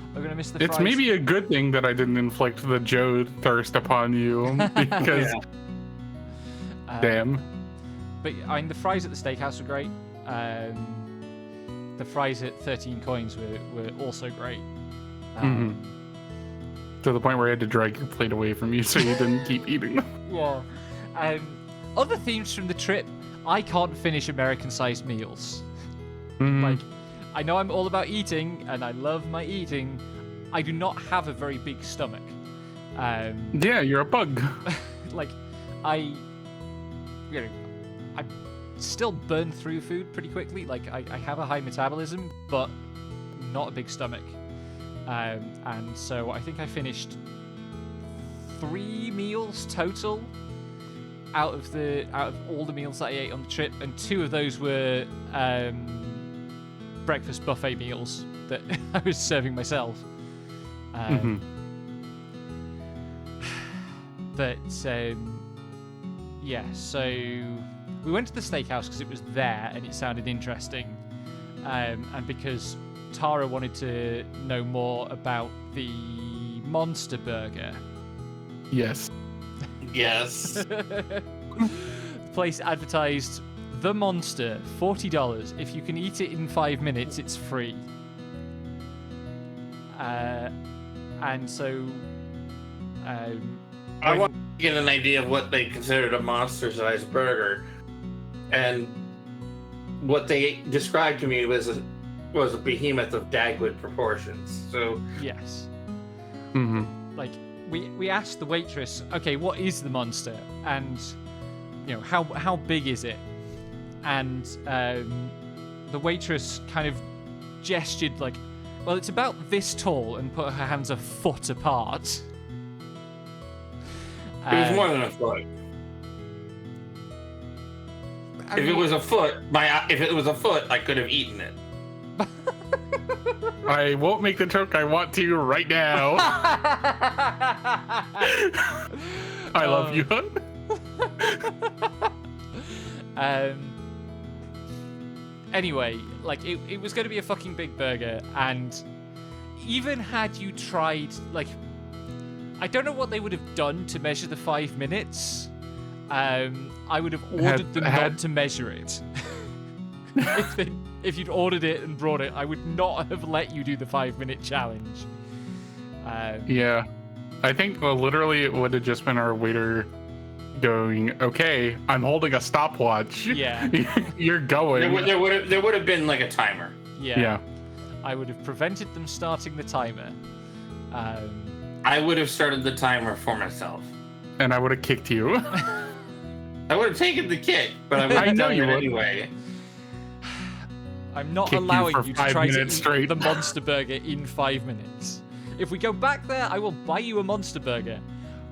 Speaker 6: I'm going to miss the fries.
Speaker 4: It's maybe a good thing that I didn't inflict the Joe thirst upon you, because damn.
Speaker 6: But I mean, the fries at the steakhouse were great. The fries at 13 Coins were also great.
Speaker 4: To the point where I had to drag your plate away from you so you didn't keep eating them.
Speaker 6: Yeah. Other themes from the trip, I can't finish American-sized meals. Like, I know I'm all about eating, and I love my eating. I do not have a very big stomach.
Speaker 4: Yeah, you're a bug.
Speaker 6: Like, I still burn through food pretty quickly. Like, I have a high metabolism, but not a big stomach. And so I think I finished 3 meals total out of all the meals that I ate on the trip, and 2 of those were breakfast buffet meals that I was serving myself. But yeah, so we went to the steakhouse because it was there and it sounded interesting, and because Tara wanted to know more about the Monster Burger.
Speaker 4: Yes.
Speaker 5: Yes.
Speaker 6: The place advertised the Monster, $40. If you can eat it in 5 minutes, it's free. And so,
Speaker 5: I want to get an idea of what they considered a monster-sized burger, and what they described to me was a behemoth of Dagwood proportions. So
Speaker 6: yes,
Speaker 4: Mm-hmm.
Speaker 6: like we asked the waitress, okay, what is the monster, and how big is it? And the waitress kind of gestured like, well, it's about this tall, and put her hands a foot apart.
Speaker 5: it was more than a foot. If it was a foot, I could have eaten it.
Speaker 4: I won't make the joke I want to right now. I love you, hun.
Speaker 6: Anyway, like it was going to be a fucking big burger, and even had you tried, like, I don't know what they would have done to measure the 5 minutes. I would have ordered them not to measure it. If you'd ordered it and brought it, I would not have let you do the 5-minute challenge.
Speaker 4: Yeah. I think literally it would have just been our waiter going, okay, I'm holding a stopwatch.
Speaker 6: Yeah.
Speaker 4: You're going.
Speaker 5: There would have been like a timer.
Speaker 4: Yeah.
Speaker 6: I would have prevented them starting the timer.
Speaker 5: I would have started the timer for myself.
Speaker 4: And I would have kicked you.
Speaker 5: I would have taken the kick, but I would have done it anyway.
Speaker 6: I'm not
Speaker 4: Kick you
Speaker 6: allowing
Speaker 4: for
Speaker 6: you to
Speaker 4: 5
Speaker 6: try to
Speaker 4: minutes
Speaker 6: eat
Speaker 4: straight.
Speaker 6: the Monster Burger in 5 minutes. If we go back there, I will buy you a Monster Burger,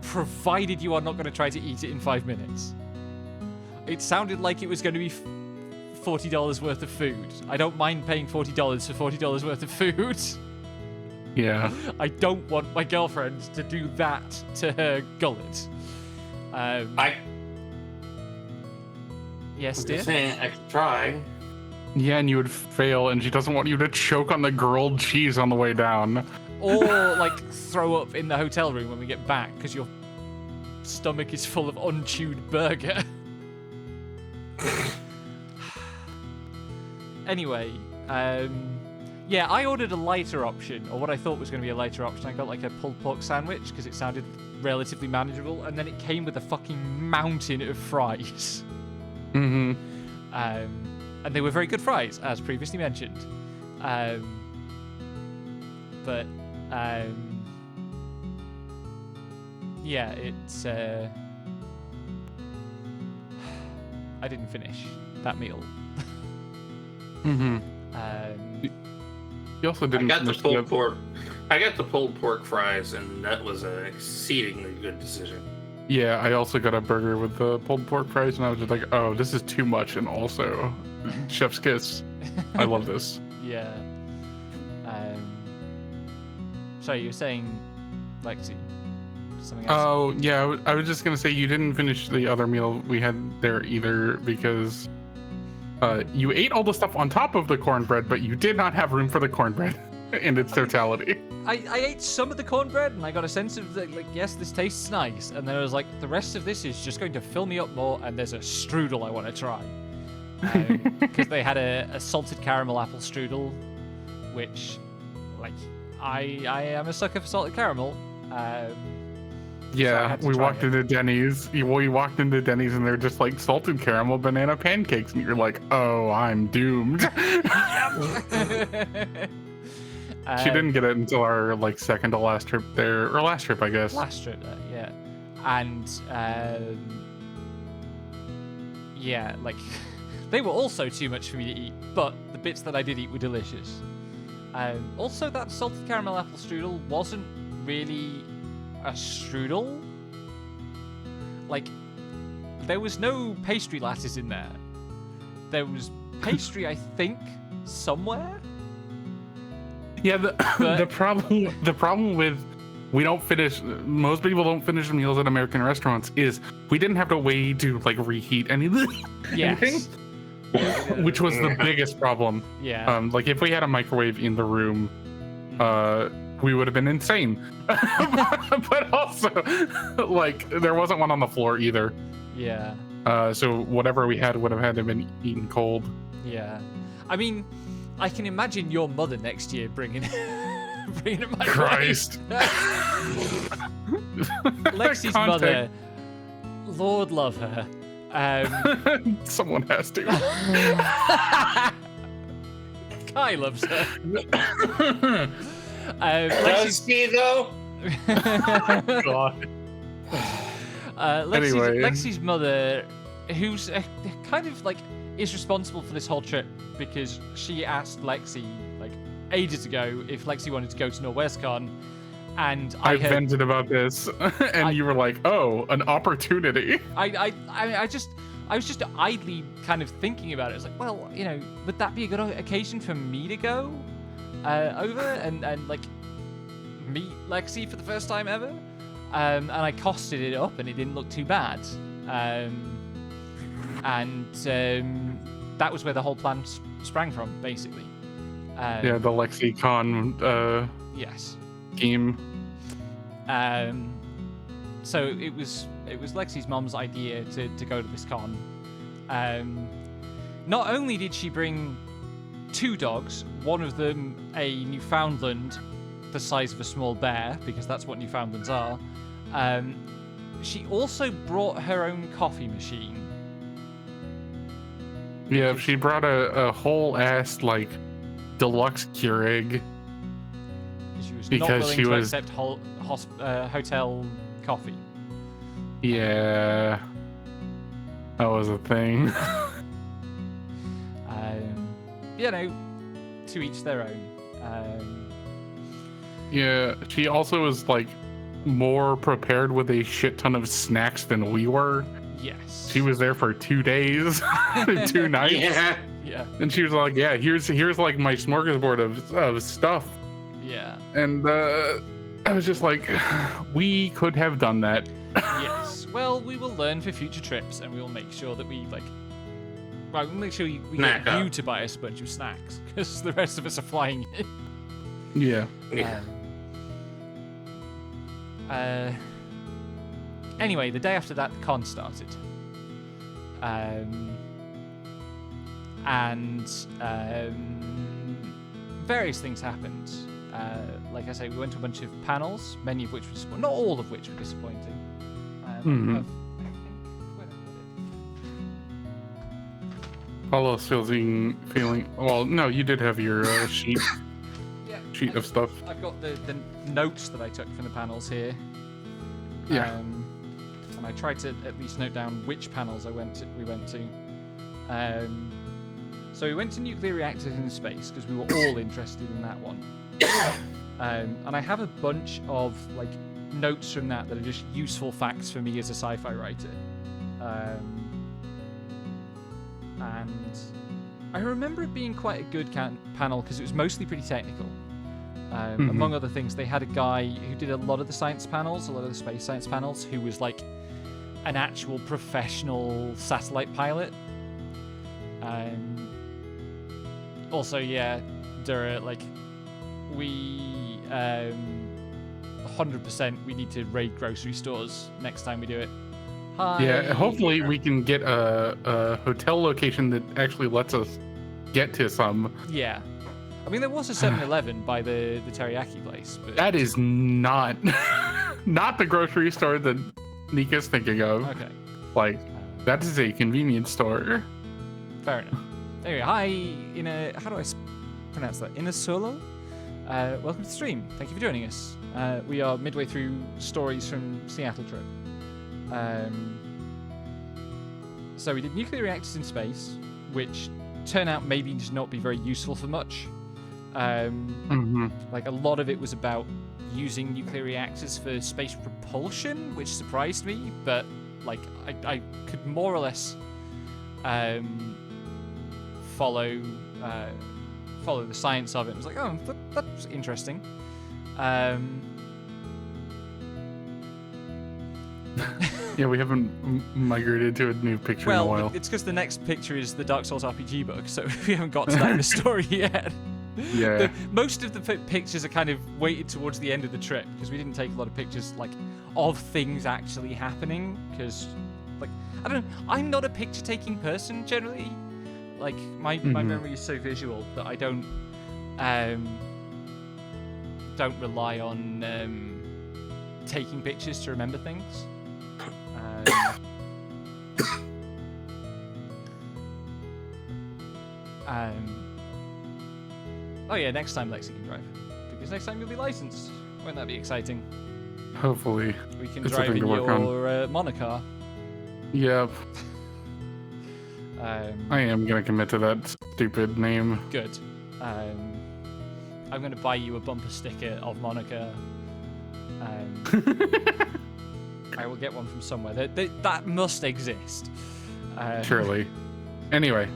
Speaker 6: provided you are not going to try to eat it in 5 minutes. It sounded like it was going to be $40 worth of food. I don't mind paying $40 for $40 worth of food.
Speaker 4: Yeah.
Speaker 6: I don't want my girlfriend to do that to her gullet. Yes, dear?
Speaker 5: Just saying, I could try.
Speaker 4: Yeah, and you would fail, and she doesn't want you to choke on the grilled cheese on the way down.
Speaker 6: Or, like, throw up in the hotel room when we get back because your stomach is full of unchewed burger. Anyway, yeah, I ordered a lighter option, or what I thought was going to be a lighter option. I got, like, a pulled pork sandwich because it sounded relatively manageable, and then it came with a fucking mountain of fries.
Speaker 4: Mm-hmm.
Speaker 6: And they were very good fries, as previously mentioned. But yeah, it's I didn't finish that meal.
Speaker 4: Mm-hmm. You also didn't.
Speaker 5: I got the pulled pork. I got the pulled pork fries, and that was an exceedingly good decision.
Speaker 4: Yeah, I also got a burger with the pulled pork fries, and I was just like, oh, this is too much, and also chef's kiss. I love this.
Speaker 6: Yeah. Sorry, you were saying, Lexi, something else?
Speaker 4: Oh, yeah, I was just gonna say you didn't finish the other meal we had there either, because you ate all the stuff on top of the cornbread, but you did not have room for the cornbread in its totality.
Speaker 6: I ate some of the cornbread, and I got a sense of, like, yes, this tastes nice. And then I was like, the rest of this is just going to fill me up more, and there's a strudel I want to try. Because they had a salted caramel apple strudel, which, like, I am a sucker for salted caramel.
Speaker 4: Yeah, we walked into Denny's. We walked into Denny's, and they're just like salted caramel banana pancakes, and you're like, "Oh, I'm doomed." She didn't get it until our like second to last trip there, or last trip, I guess.
Speaker 6: Last trip there, yeah. And yeah, like they were also too much for me to eat, but the bits that I did eat were delicious. Also, that salted caramel apple strudel wasn't really a strudel. Like, there was no pastry lattice in there. There was pastry, I think, somewhere.
Speaker 4: Yeah, the
Speaker 6: But-
Speaker 4: the problem with most people don't finish meals at American restaurants is we didn't have to wait to like reheat anything,
Speaker 6: Yes.
Speaker 4: which was the biggest problem.
Speaker 6: Yeah.
Speaker 4: Like if we had a microwave in the room, we would have been insane. But also, like there wasn't one on the floor either.
Speaker 6: Yeah.
Speaker 4: So whatever we had would have had to been eaten cold.
Speaker 6: Yeah. I mean, I can imagine your mother next year bringing bringing a microwave.
Speaker 4: Christ.
Speaker 6: Lexi's mother, Lord love her.
Speaker 4: Someone has to.
Speaker 6: Kai loves her.
Speaker 5: Does he though?
Speaker 4: God.
Speaker 6: Lexi's,
Speaker 4: Anyway.
Speaker 6: Lexi's mother, who's kind of like is responsible for this whole trip because she asked Lexi like ages ago if Lexi wanted to go to NorwestCon, and
Speaker 4: I
Speaker 6: I heard,
Speaker 4: vented about this, and you were like, "Oh, an opportunity."
Speaker 6: I was just idly kind of thinking about it. I was like, well, you know, would that be a good occasion for me to go over and like meet Lexi for the first time ever? And I costed it up, and it didn't look too bad. That was where the whole plan sprang from, basically.
Speaker 4: Yeah, the lexicon
Speaker 6: Yes.
Speaker 4: scheme.
Speaker 6: So it was Lexi's mom's idea to go to this con. Not only did she bring 2 dogs, one of them a Newfoundland the size of a small bear, because that's what Newfoundlands are, she also brought her own coffee machine.
Speaker 4: Yeah, she brought a whole ass like deluxe Keurig.
Speaker 6: She was not
Speaker 4: Because
Speaker 6: willing
Speaker 4: she
Speaker 6: to
Speaker 4: was-
Speaker 6: accept hotel coffee.
Speaker 4: Yeah, that was a thing.
Speaker 6: You know, to each their own.
Speaker 4: Yeah, she also was like more prepared with a shit ton of snacks than we were.
Speaker 6: Yes.
Speaker 4: She was there for 2 days, 2 nights,
Speaker 5: Yeah.
Speaker 6: Yeah.
Speaker 4: and she was like, "Yeah, here's like my smorgasbord of stuff."
Speaker 6: Yeah.
Speaker 4: And I was just like, we could have done that.
Speaker 6: Yes. Well, we will learn for future trips, and we will make sure that we like. Well, we'll make sure we
Speaker 5: Snack
Speaker 6: get you
Speaker 5: up.
Speaker 6: to buy us a bunch of snacks, because the rest of us are flying in.
Speaker 4: Yeah.
Speaker 5: Yeah.
Speaker 6: Anyway, the day after that, the con started. Various things happened. Like I say, we went to a bunch of panels, many of which were not all of which were disappointing.
Speaker 4: Mhm.
Speaker 6: Where did I put it?
Speaker 4: Paulo's feeling. Well, no, you did have your sheet
Speaker 6: Yeah,
Speaker 4: of stuff.
Speaker 6: I've got the notes that I took from the panels here.
Speaker 4: Yeah.
Speaker 6: And I tried to at least note down which panels we went to. So we went to nuclear reactors in space because we were all interested in that one. And I have a bunch of like notes from that are just useful facts for me as a sci-fi writer. And I remember it being quite a good panel because it was mostly pretty technical. Among other things, they had a guy who did a lot of the science panels, a lot of the space science panels, who was like an actual professional satellite pilot. Also, yeah, Dura, like, we 100% we need to raid grocery stores next time we do it. Hi.
Speaker 4: Yeah, hopefully we can get a hotel location that actually lets us get to some.
Speaker 6: Yeah. I mean, there was a 7-Eleven by the teriyaki place, but
Speaker 4: That is not not the grocery store that Nika's thinking of.
Speaker 6: okay,
Speaker 4: Like, that is a convenience store.
Speaker 6: fair enough. Anyway, hi, how do I pronounce that? Inasolo? Welcome to the stream. Thank you for joining us. We are midway through stories from Seattle trip. So we did nuclear reactors in space, which turn out maybe just not be very useful for much. Like a lot of it was about using nuclear reactors for space propulsion, which surprised me, but like I could more or less follow follow the science of it. I was like, oh, that's interesting.
Speaker 4: Yeah, we haven't migrated to a new picture in a while.
Speaker 6: Well, it's because the next picture is the Dark Souls RPG book, so we haven't got to that in the story yet.
Speaker 4: Yeah.
Speaker 6: Most of the pictures are kind of weighted towards the end of the trip, because we didn't take a lot of pictures, like, of things actually happening, because, like, I don't know, I'm not a picture-taking person, generally. Like, my memory is so visual that I don't rely on taking pictures to remember things. Oh yeah, next time Lexi can drive. Because next time you'll be licensed. Won't that be exciting?
Speaker 4: Hopefully.
Speaker 6: We can
Speaker 4: It's
Speaker 6: drive
Speaker 4: something
Speaker 6: in
Speaker 4: to work on.
Speaker 6: your monocar.
Speaker 4: Yep. I am gonna commit to that stupid name.
Speaker 6: Good. I'm going to buy you a bumper sticker of Monica. I will get one from somewhere. That must exist.
Speaker 4: Surely. Anyway,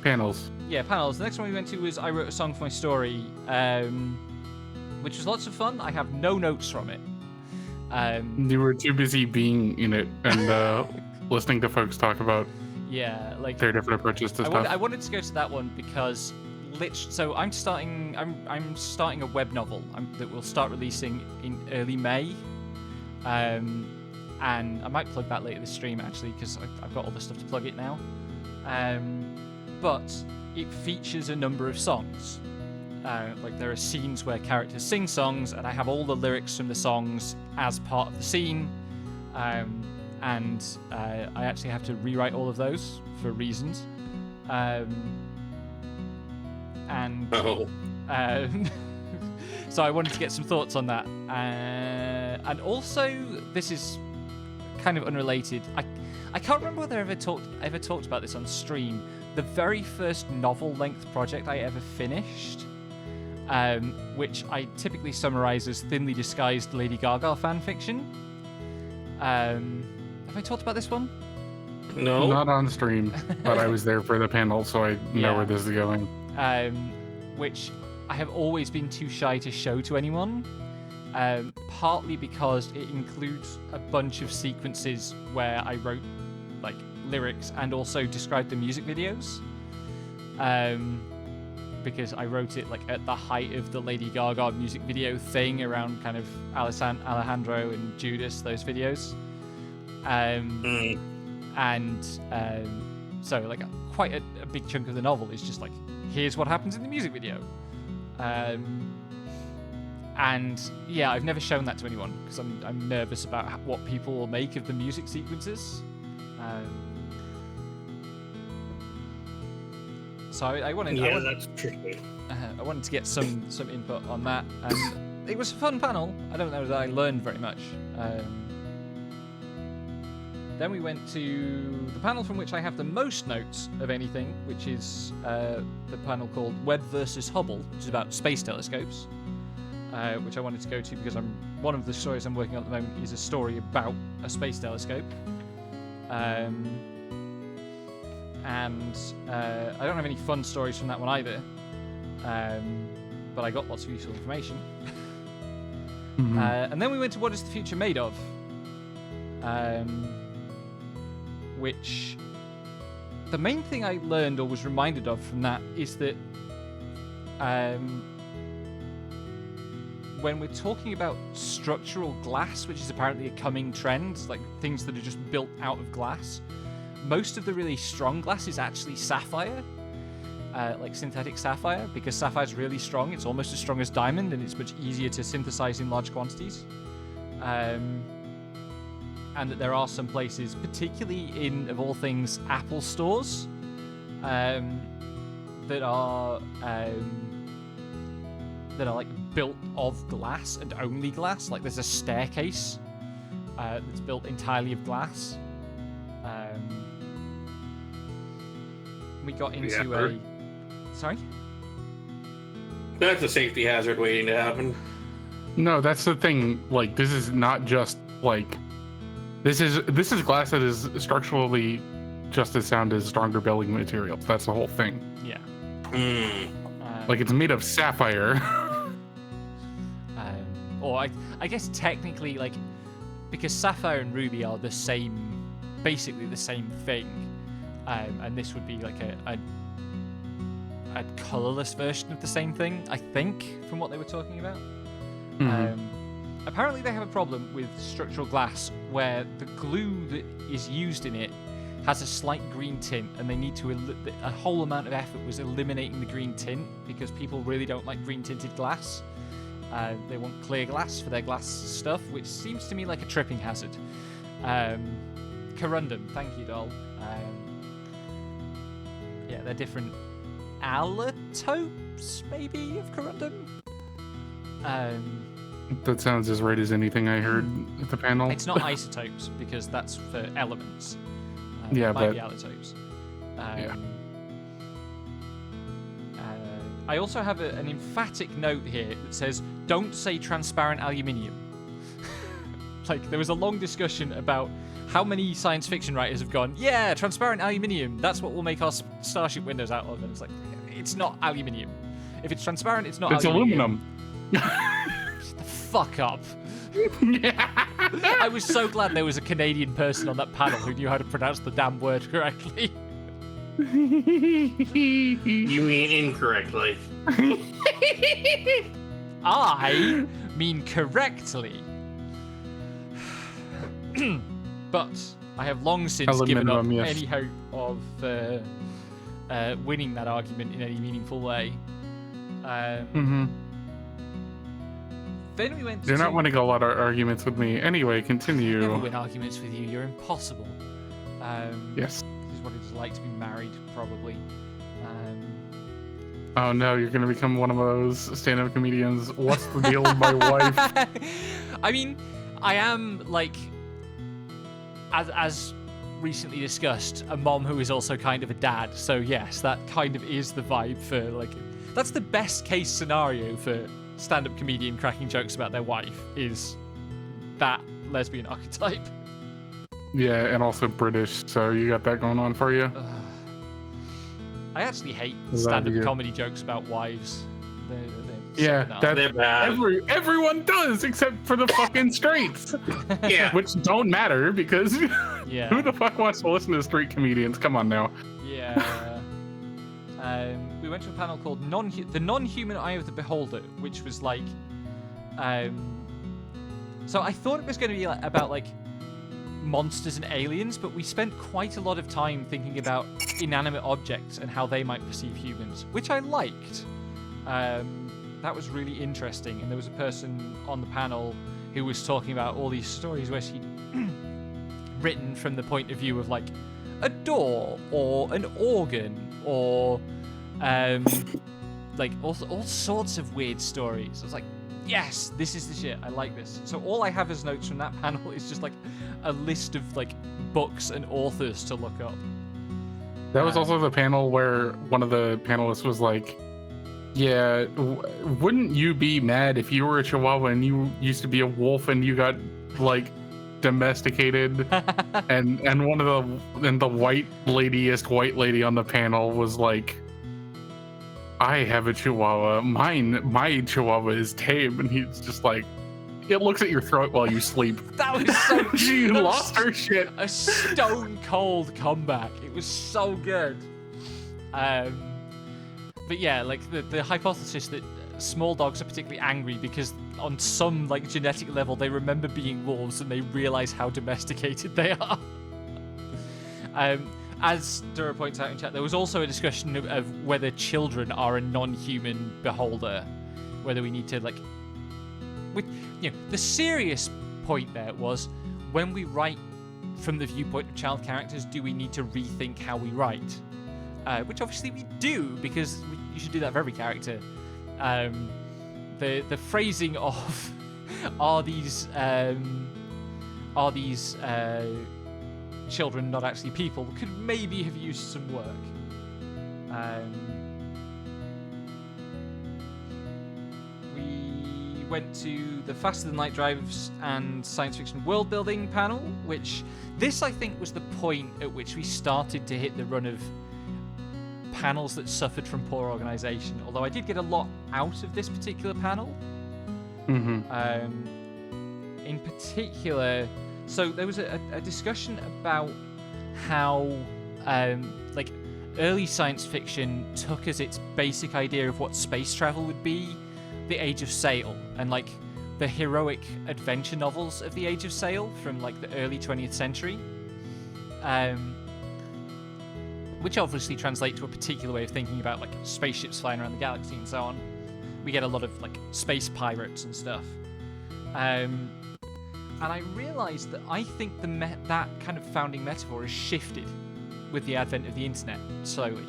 Speaker 4: panels.
Speaker 6: Yeah, panels. The next one we went to was I Wrote a Song for My Story, which was lots of fun. I have no notes from it.
Speaker 4: You were too busy being in it and listening to folks talk about their different approaches to stuff.
Speaker 6: I wanted to go to that one because so I'm starting a web novel that will start releasing in early May. And I might plug that later this stream actually because I've got all the stuff to plug it now. But it features a number of songs. Like there are scenes where characters sing songs, and I have all the lyrics from the songs as part of the scene. And I actually have to rewrite all of those for reasons. So I wanted to get some thoughts on that. And also, this is kind of unrelated. I can't remember whether I ever talked about this on stream. The very first novel-length project I ever finished, which I typically summarize as thinly disguised Lady Gaga fanfiction. Have I talked about this one?
Speaker 5: No.
Speaker 4: Not on stream, but I was there for the panel, so I know where this is going.
Speaker 6: Which I have always been too shy to show to anyone, partly because it includes a bunch of sequences where I wrote like lyrics and also described the music videos. Because I wrote it like at the height of the Lady Gaga music video thing around kind of Alejandro and Judas, those videos. So like quite a big chunk of the novel is just like, here's what happens in the music video. And yeah, I've never shown that to anyone because I'm nervous about what people will make of the music sequences. So I wanted to get some input on that, and it was a fun panel. I don't know that I learned very much. Then we went to the panel from which I have the most notes of anything, which is the panel called Webb versus Hubble, which is about space telescopes, which I wanted to go to because one of the stories I'm working on at the moment is a story about a space telescope. And I don't have any fun stories from that one either, but I got lots of useful information.
Speaker 4: Mm-hmm.
Speaker 6: And then we went to What is the Future Made Of? Which the main thing I learned or was reminded of from that is that when we're talking about structural glass, which is apparently a coming trend, like things that are just built out of glass, most of the really strong glass is actually sapphire, like synthetic sapphire, because sapphire is really strong. It's almost as strong as diamond, and it's much easier to synthesize in large quantities. And that there are some places, particularly in, of all things, Apple stores, that are like built of glass and only glass. Like there's a staircase that's built entirely of glass. We got into Sorry?
Speaker 5: That's a safety hazard waiting to happen.
Speaker 4: No, that's the thing. Like, this is not just like this is glass that is structurally just as sound as stronger building materials. That's the whole thing.
Speaker 6: Yeah.
Speaker 4: Like it's made of sapphire.
Speaker 6: Or I guess technically, like, because sapphire and ruby are the same, basically the same thing, and this would be like a colorless version of the same thing, I think, from what they were talking about. Apparently they have a problem with structural glass where the glue that is used in it has a slight green tint, and they need to a whole amount of effort was eliminating the green tint because people really don't like green tinted glass. They want clear glass for their glass stuff, which seems to me like a tripping hazard. Corundum, thank you, doll. Yeah, they're different allotopes, maybe, of corundum.
Speaker 4: That sounds as right as anything I heard at the panel.
Speaker 6: It's not isotopes because that's for elements.
Speaker 4: Yeah,
Speaker 6: it might
Speaker 4: but
Speaker 6: be allotopes.
Speaker 4: yeah.
Speaker 6: I also have an emphatic note here that says, "Don't say transparent aluminium." Like, there was a long discussion about how many science fiction writers have gone, "Yeah, transparent aluminium. That's what we'll make our starship windows out of." And it's like, it's not aluminium. If it's transparent, it's not.
Speaker 4: It's
Speaker 6: aluminium.
Speaker 4: aluminum.
Speaker 6: Shut the fuck up.
Speaker 4: Yeah.
Speaker 6: I was so glad there was a Canadian person on that panel who knew how to pronounce the damn word correctly.
Speaker 5: You mean incorrectly.
Speaker 6: I mean correctly. But I have long since given up
Speaker 4: Aluminum, yes.
Speaker 6: any hope of winning that argument in any meaningful way. Then we went
Speaker 4: You're
Speaker 6: to...
Speaker 4: not winning a lot of arguments with me. Anyway, continue.
Speaker 6: Never win arguments with you. You're impossible.
Speaker 4: Yes.
Speaker 6: This is what it is like to be married, probably.
Speaker 4: Oh no, you're gonna become one of those stand-up comedians. What's the deal with my wife?
Speaker 6: I mean, I am, like, as recently discussed, a mom who is also kind of a dad. So yes, that kind of is the vibe for, like, that's the best case scenario for stand-up comedian cracking jokes about their wife, is that lesbian archetype.
Speaker 4: Yeah, and also British, so you got that going on for you.
Speaker 6: I actually hate
Speaker 4: Love
Speaker 6: stand-up
Speaker 4: you.
Speaker 6: comedy jokes about wives. They're
Speaker 4: Yeah,
Speaker 6: so
Speaker 4: that
Speaker 5: They're bad.
Speaker 4: everyone does except for the fucking straights,
Speaker 5: Yeah.
Speaker 4: which don't matter because
Speaker 6: yeah.
Speaker 4: who the fuck wants to listen to straight comedians? Come on now.
Speaker 6: Yeah. We went to a panel called The Non-Human Eye of the Beholder, which was like, so I thought it was going to be like, about like monsters and aliens, but we spent quite a lot of time thinking about inanimate objects and how they might perceive humans, which I liked. That was really interesting, and there was a person on the panel who was talking about all these stories where she'd written from the point of view of like a door or an organ or like all sorts of weird stories. I was like, yes, this is the shit. I like this. So all I have as notes from that panel is just like a list of like books and authors to look up.
Speaker 4: That was also the panel where one of the panelists was like, yeah, wouldn't you be mad if you were a Chihuahua and you used to be a wolf and you got like domesticated? and one of the white lady on the panel was like, I have a Chihuahua. My Chihuahua is tame, and he's just like, it looks at your throat while you sleep.
Speaker 6: That was so
Speaker 4: She lost her shit.
Speaker 6: A stone cold comeback. It was so good. But yeah, like the hypothesis that small dogs are particularly angry because on some like genetic level they remember being wolves and they realize how domesticated they are. As Dura points out in chat, there was also a discussion of whether children are a non-human beholder, whether we need to like, the serious point there was when we write from the viewpoint of child characters, do we need to rethink how we write? Which obviously we do, because you should do that for every character. The phrasing of are these children not actually people could maybe have used some work. We went to the Faster Than Light Drives and Science Fiction World Building panel, which this I think was the point at which we started to hit the run of panels that suffered from poor organization. Although I did get a lot out of this particular panel. In particular, so there was a discussion about how like early science fiction took as its basic idea of what space travel would be the Age of Sail, and like the heroic adventure novels of the Age of Sail from like the early 20th century, which obviously translate to a particular way of thinking about like spaceships flying around the galaxy and so on. We get a lot of like space pirates and stuff. And I realized that I think that kind of founding metaphor has shifted with the advent of the internet slowly.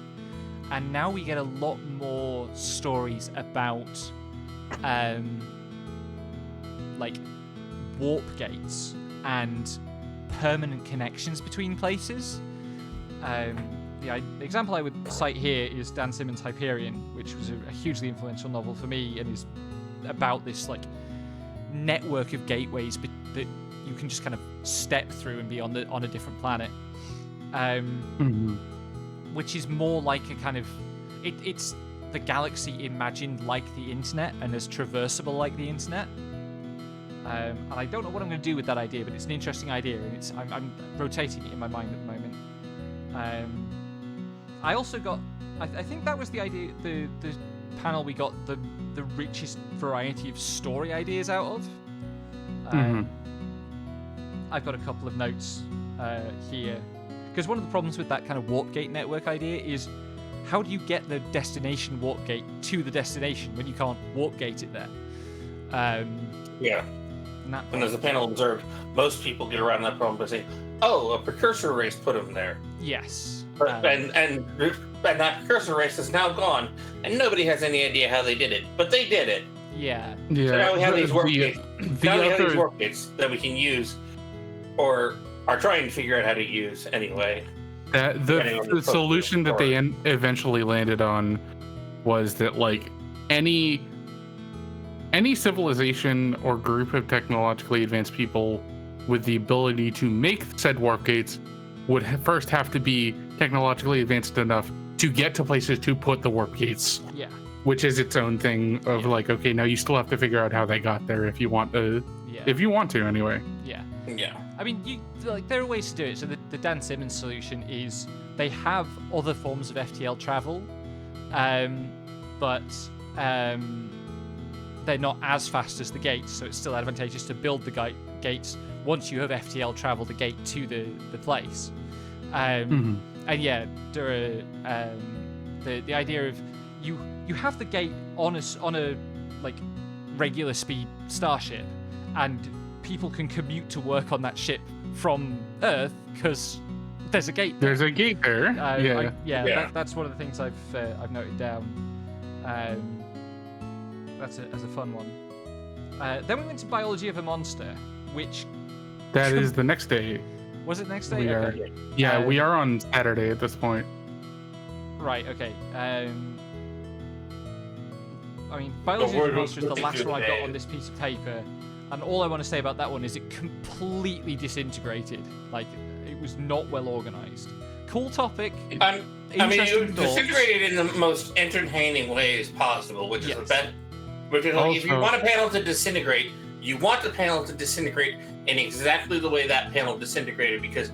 Speaker 6: And now we get a lot more stories about like warp gates and permanent connections between places. The example I would cite here is Dan Simmons' Hyperion, which was a hugely influential novel for me, and is about this like network of gateways that you can just kind of step through and be on a different planet, which is more like a kind of it's the galaxy imagined like the internet and as traversable like the internet. And I don't know what I'm going to do with that idea, but it's an interesting idea, and I'm rotating it in my mind at the moment. I also got, I think that was the idea, the panel we got the richest variety of story ideas out of. I've got a couple of notes here, because one of the problems with that kind of warp gate network idea is how do you get the destination warp gate to the destination when you can't warp gate it there?
Speaker 5: Yeah. And as the panel observed, most people get around that problem by saying, "Oh, a precursor race put them there."
Speaker 6: Yes.
Speaker 5: And that precursor race is now gone, and nobody has any idea how they did it, but they did it.
Speaker 6: Yeah.
Speaker 4: Yeah.
Speaker 5: So now we have these warp gates. Now we have these warp gates that we can use, or are trying to figure out how to use anyway.
Speaker 4: The solution that they eventually landed on was that like any civilization or group of technologically advanced people with the ability to make said warp gates would first have to be technologically advanced enough to get to places to put the warp gates.
Speaker 6: Yeah.
Speaker 4: Which is its own thing of like, okay, now you still have to figure out how they got there if you want to.
Speaker 6: Yeah.
Speaker 4: If you want to, anyway.
Speaker 6: Yeah.
Speaker 5: Yeah.
Speaker 6: I mean, there are ways to do it. So the Dan Simmons solution is they have other forms of FTL travel, but they're not as fast as the gates, so it's still advantageous to build the gates once you have FTL travel the gate to the place. And yeah, there are the idea of you have the gate on a like regular speed starship, and people can commute to work on that ship from Earth because there's a gate there.
Speaker 4: There's a gate there.
Speaker 6: That's one of the things I've noted down. That's as a fun one. Then we went to Biology of a Monster, which
Speaker 4: that is the next day.
Speaker 6: Was it next day?
Speaker 4: We are.
Speaker 6: Okay.
Speaker 4: Yeah, we are on Saturday at this point.
Speaker 6: Right. Okay. I mean, Biology of a Monster is the last one I got on this piece of paper, and all I want to say about that one is it completely disintegrated. Like, it was not well organized. Cool topic.
Speaker 5: I mean, it disintegrated in the most entertaining ways possible, which is the best. Because if you want a panel to disintegrate, you want the panel to disintegrate in exactly the way that panel disintegrated, because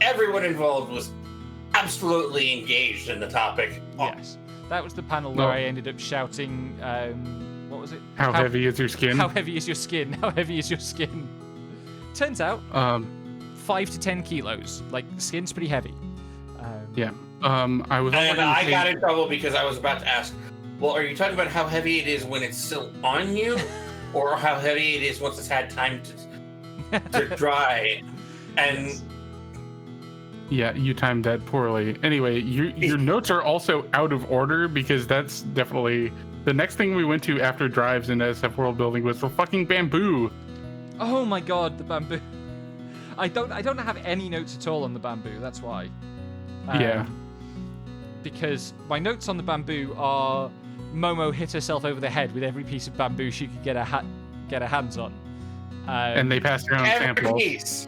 Speaker 5: everyone involved was absolutely engaged in the topic.
Speaker 6: Yes. That was the panel where I ended up shouting, what was it?
Speaker 4: How heavy is your skin?
Speaker 6: How heavy is your skin? How heavy is your skin? Turns out, 5 to 10 kilos. Like, the skin's pretty heavy.
Speaker 4: Yeah. I
Speaker 5: got in trouble because I was about to ask, well, are you talking about how heavy it is when it's still on you, or how heavy it is once it's had time to dry? And
Speaker 4: yeah, you timed that poorly. Anyway, your notes are also out of order, because that's definitely the next thing we went to after drives in SF World Building was the fucking bamboo.
Speaker 6: Oh my god, the bamboo. I don't have any notes at all on the bamboo. That's why.
Speaker 4: Yeah.
Speaker 6: Because my notes on the bamboo are Momo hit herself over the head with every piece of bamboo she could get her hands on.
Speaker 4: And they passed around samples.
Speaker 5: Piece.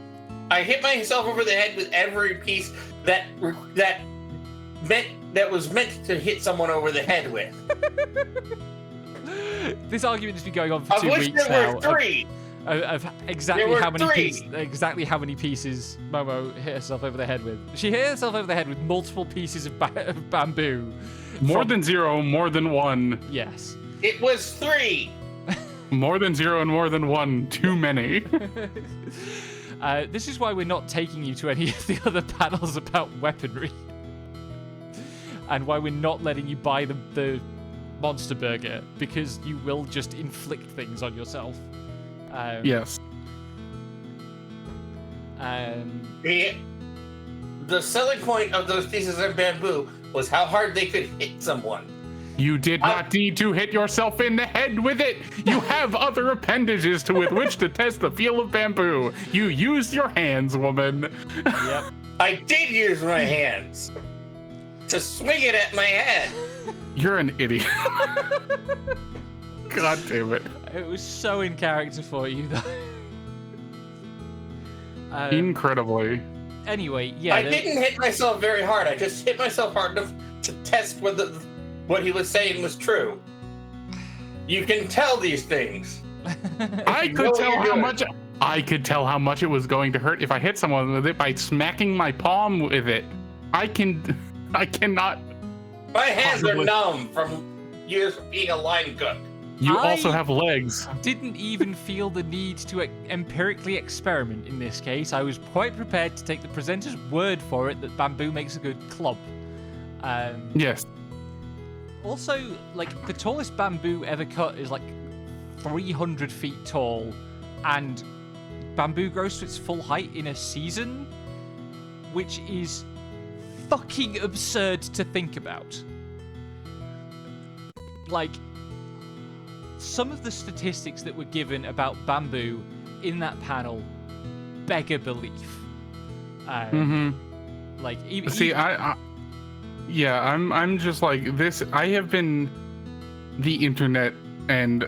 Speaker 5: I hit myself over the head with every piece that was meant to hit someone over the head with.
Speaker 6: This argument has been going on for
Speaker 5: Of
Speaker 6: 2
Speaker 5: which
Speaker 6: weeks
Speaker 5: there
Speaker 6: now.
Speaker 5: were 3.
Speaker 6: Of exactly
Speaker 5: There were
Speaker 6: how many
Speaker 5: 3.
Speaker 6: exactly how many pieces Momo hit herself over the head with. She hit herself over the head with multiple pieces of bamboo.
Speaker 4: More than 0, more than 1.
Speaker 6: Yes.
Speaker 5: It was 3.
Speaker 4: More than 0 and more than 1. Too many.
Speaker 6: This is why we're not taking you to any of the other panels about weaponry. And why we're not letting you buy the Monster Burger, because you will just inflict things on yourself.
Speaker 4: Yes.
Speaker 5: The selling point of those pieces of bamboo was how hard they could hit someone.
Speaker 4: You did not need to hit yourself in the head with it. You have other appendages with which to test the feel of bamboo. You used your hands, woman.
Speaker 6: Yep.
Speaker 5: I did use my hands to swing it at my head.
Speaker 4: You're an idiot. God damn it.
Speaker 6: It was so in character for you, though.
Speaker 4: Incredibly.
Speaker 6: Anyway, yeah.
Speaker 5: I didn't hit myself very hard. I just hit myself hard enough to test what he was saying was true. You can tell these things.
Speaker 4: I could tell how much it was going to hurt if I hit someone with it by smacking my palm with it. I cannot.
Speaker 5: My hands
Speaker 4: possibly.
Speaker 5: are numb from years of being a line cook.
Speaker 4: You
Speaker 6: I
Speaker 4: also have legs.
Speaker 6: Didn't even feel the need to empirically experiment in this case. I was quite prepared to take the presenter's word for it that bamboo makes a good club.
Speaker 4: Yes.
Speaker 6: Also, like, the tallest bamboo ever cut is like 300 feet tall, and bamboo grows to its full height in a season, which is fucking absurd to think about. Like, some of the statistics that were given about bamboo in that panel beggar belief. Like, even,
Speaker 4: See, I'm just like this. I have been the internet and,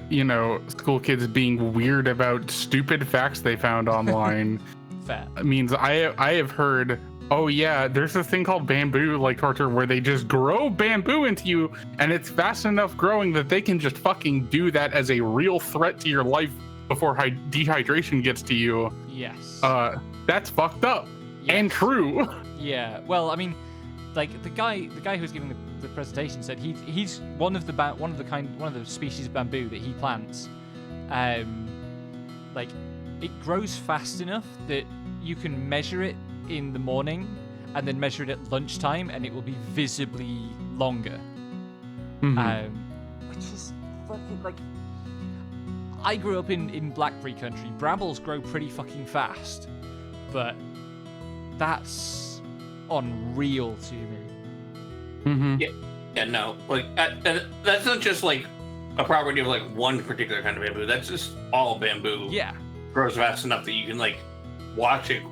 Speaker 4: school kids being weird about stupid facts they found online.
Speaker 6: fair.
Speaker 4: Means I have heard, oh yeah, there's this thing called bamboo like torture where they just grow bamboo into you, and it's fast enough growing that they can just fucking do that as a real threat to your life before dehydration gets to you.
Speaker 6: Yes.
Speaker 4: That's fucked up and true.
Speaker 6: Yeah. Well, I mean, like the guy who was giving the presentation said he's one of the species of bamboo that he plants. Like, it grows fast enough that you can measure it in the morning and then measure it at lunchtime, and it will be visibly longer. Which is fucking, like, I grew up in blackberry country. Brambles grow pretty fucking fast, but that's unreal to me.
Speaker 5: Yeah, no, like that's not just like a property of like one particular kind of bamboo. That's just all bamboo.
Speaker 6: Yeah.
Speaker 5: Grows fast enough that you can like watch it.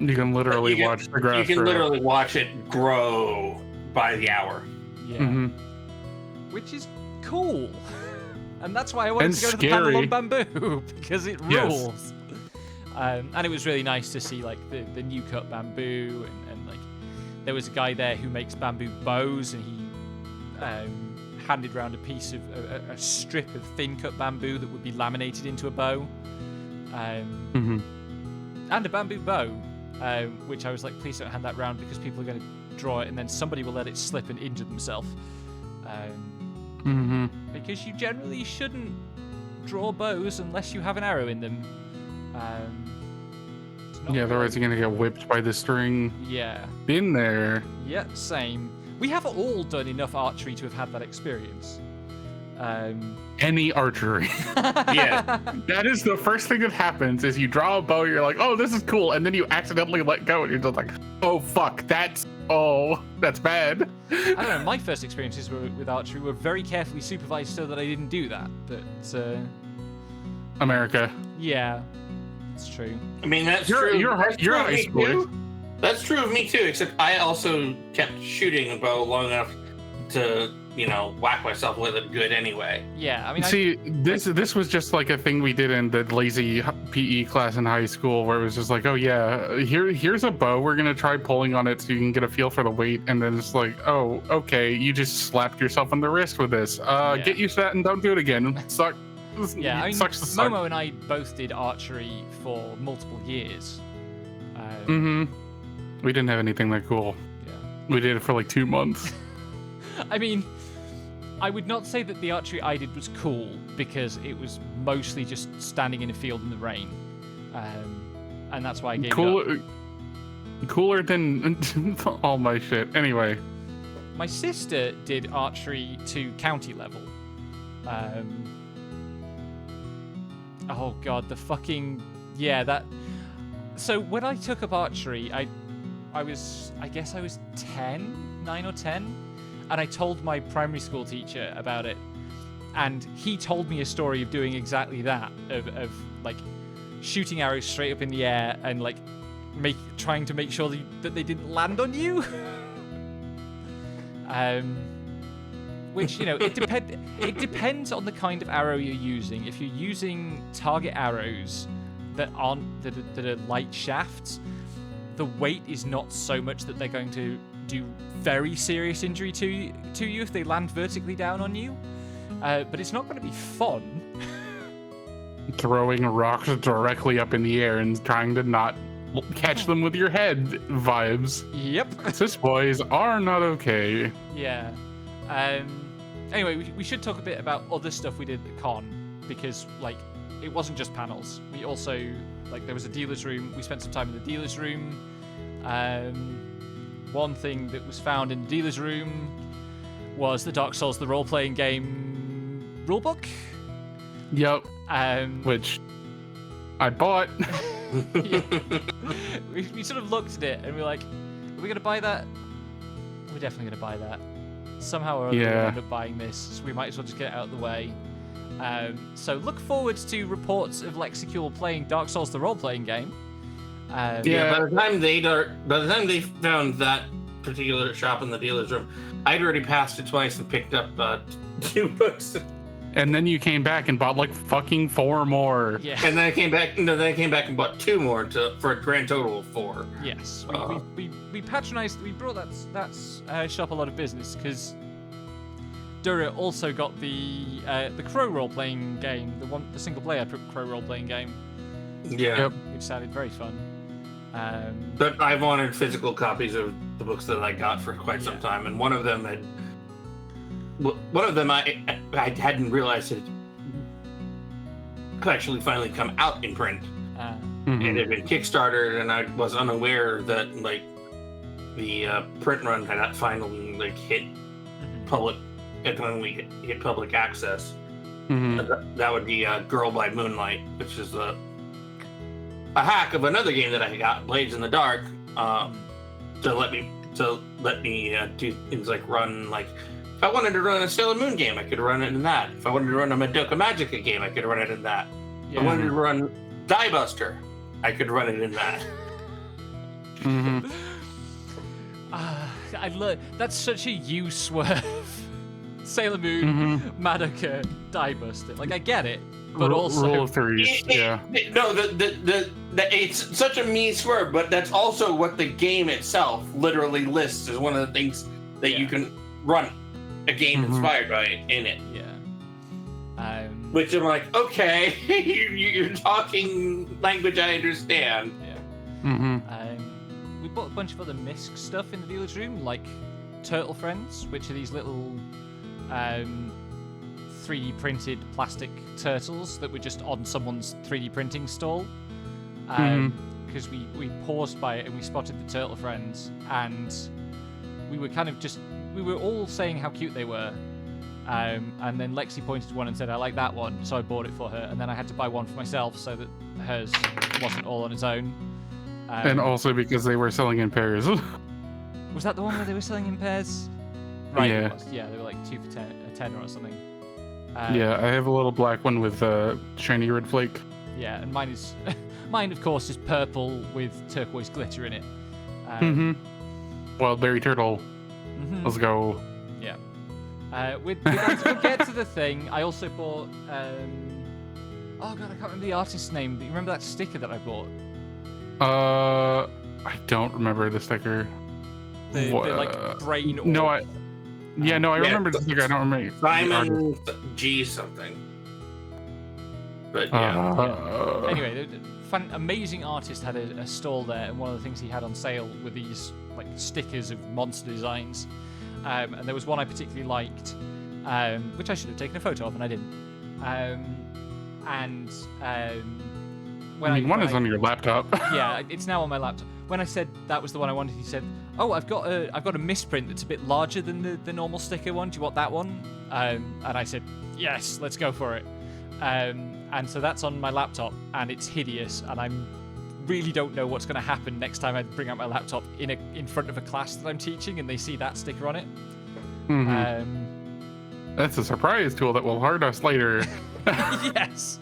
Speaker 4: You can literally watch the grass.
Speaker 5: You can literally watch it grow by the hour.
Speaker 6: Yeah. Which is cool. And that's why I wanted
Speaker 4: And
Speaker 6: to go to the panel
Speaker 4: scary.
Speaker 6: on bamboo, because it rules. And it was really nice to see like the new cut bamboo, and like there was a guy there who makes bamboo bows, and he handed around a piece of a strip of thin cut bamboo that would be laminated into a bow, and a bamboo bow, which I was like, please don't hand that round because people are going to draw it and then somebody will let it slip and injure themselves. Because you generally shouldn't draw bows unless you have an arrow in them.
Speaker 4: Yeah, otherwise you're gonna get whipped by the string.
Speaker 6: Yeah.
Speaker 4: Been there.
Speaker 6: Yeah, same. We have all done enough archery to have had that experience.
Speaker 4: Any archery.
Speaker 5: Yeah.
Speaker 4: That is the first thing that happens is you draw a bow, you're like, oh, this is cool, and then you accidentally let go, and you're just like, oh, fuck, that's bad.
Speaker 6: I don't know, my first experiences with archery were very carefully supervised so that I didn't do that, but...
Speaker 4: America.
Speaker 6: Yeah, it's true.
Speaker 5: I mean, that's true.
Speaker 4: You're
Speaker 5: That's true of
Speaker 4: high
Speaker 5: me
Speaker 4: school.
Speaker 5: too. That's true of me too, except I also kept shooting a bow long enough to whack myself with it good anyway.
Speaker 6: Yeah, I mean,
Speaker 4: See, this was just like a thing we did in the lazy PE class in high school, where it was just like, oh yeah, here's a bow. We're gonna try pulling on it so you can get a feel for the weight, and then it's like, oh, okay, you just slapped yourself on the wrist with this. Get used to that and don't do it again. Suck.
Speaker 6: Yeah, I mean,
Speaker 4: sucks to suck.
Speaker 6: Momo and I both did archery for multiple years.
Speaker 4: We didn't have anything that cool.
Speaker 6: Yeah.
Speaker 4: We did it for like 2 months.
Speaker 6: I mean, I would not say that the archery I did was cool, because it was mostly just standing in a field in the rain. And that's why I gave it up.
Speaker 4: Cooler than all my shit. Anyway.
Speaker 6: My sister did archery to county level. Oh god, the fucking... Yeah, that... So when I took up archery, I guess I was 10, 9 or 10, and I told my primary school teacher about it, and he told me a story of doing exactly that, of like shooting arrows straight up in the air and like trying to make sure that they didn't land on you. Which, it depends on the kind of arrow you're using. If you're using target arrows that are light shafts, the weight is not so much that they're going to do very serious injury to you if they land vertically down on you. But it's not going to be fun.
Speaker 4: Throwing rocks directly up in the air and trying to not catch them with your head vibes.
Speaker 6: Yep.
Speaker 4: Cis boys are not okay.
Speaker 6: Yeah. Anyway, we should talk a bit about other stuff we did at the con, because it wasn't just panels. We also there was a dealer's room. We spent some time in the dealer's room. One thing that was found in the dealer's room was the Dark Souls, the role-playing game rulebook.
Speaker 4: Yep. Which I bought.
Speaker 6: We sort of looked at it and we were like, are we going to buy that? We're definitely going to buy that. Somehow or other we'll end up buying this, so we might as well just get it out of the way. So look forward to reports of Lexicule playing Dark Souls, the role-playing game.
Speaker 5: By the time they found that particular shop in the dealer's room, I'd already passed it twice and picked up 2 books.
Speaker 4: And then you came back and bought like fucking 4 more.
Speaker 6: Yeah.
Speaker 5: And then I came back. No, then I came back and bought 2 more for a grand total of 4.
Speaker 6: Yes, we patronized. We brought that shop a lot of business, because Dura also got the Crow role-playing game, the single-player Crow role-playing game.
Speaker 5: Yeah.
Speaker 4: Yep.
Speaker 6: Which sounded very fun.
Speaker 5: But I wanted physical copies of the books that I got for quite some time, and one of them I hadn't realized it could actually finally come out in print.
Speaker 4: Mm-hmm.
Speaker 5: It had been Kickstarted, and I was unaware that the print run had finally hit public. It finally hit public access.
Speaker 4: Mm-hmm.
Speaker 5: That would be Girl by Moonlight, which is a hack of another game that I got, Blades in the Dark, to let me do things like run if I wanted to run a Sailor Moon game, I could run it in that. If I wanted to run a Madoka Magica game, I could run it in that.
Speaker 6: Yeah.
Speaker 5: If I wanted to run Die Buster, I could run it in that.
Speaker 4: Mm-hmm.
Speaker 6: I love that's such a you swerve. Sailor Moon, Madoka, Die Buster. I get it, but also
Speaker 4: Rule of Threes. Yeah.
Speaker 5: No, it's such a me swerve, but that's also what the game itself literally lists as one of the things that you can run a game inspired by it in it.
Speaker 6: Yeah.
Speaker 5: Which I'm like, okay, you're talking language I understand.
Speaker 6: Yeah.
Speaker 4: Mm-hmm.
Speaker 6: We bought a bunch of other MISC stuff in the dealer's room, like Turtle Friends, which are these little 3D printed plastic turtles that were just on someone's 3D printing stall. Because we paused by it and we spotted the Turtle Friends, and we were we were all saying how cute they were. And then Lexi pointed to one and said, I like that one, so I bought it for her, and then I had to buy one for myself so that hers wasn't all on its own.
Speaker 4: And also because they were selling in pairs.
Speaker 6: Was that the one where they were selling in pairs? Right.
Speaker 4: Yeah.
Speaker 6: It was. Yeah, they were like 2 for 10 or something.
Speaker 4: Yeah, I have a little black one with shiny red flake.
Speaker 6: Yeah, and mine of course is purple with turquoise glitter in it.
Speaker 4: Wild berry turtle. Let's go.
Speaker 6: Yeah. We'll get to the thing. I also bought. Oh god, I can't remember the artist's name. But you remember that sticker that I bought?
Speaker 4: I don't remember the sticker.
Speaker 6: The like brain.
Speaker 4: No,
Speaker 6: orb.
Speaker 4: I remember the sticker. I don't remember.
Speaker 5: Simon G something. But yeah.
Speaker 6: Anyway, amazing artist had a stall there, and one of the things he had on sale were these like stickers of monster designs, and there was one I particularly liked, which I should have taken a photo of, and I didn't.
Speaker 4: One is on your laptop.
Speaker 6: Yeah, it's now on my laptop. When I said that was the one I wanted, he said, "Oh, I've got a misprint that's a bit larger than the normal sticker one. Do you want that one?" And I said, "Yes, let's go for it." And so that's on my laptop, and it's hideous, and I really don't know what's going to happen next time I bring out my laptop in front of a class that I'm teaching, and they see that sticker on it.
Speaker 4: That's a surprise tool that will hurt us later.
Speaker 6: Yes.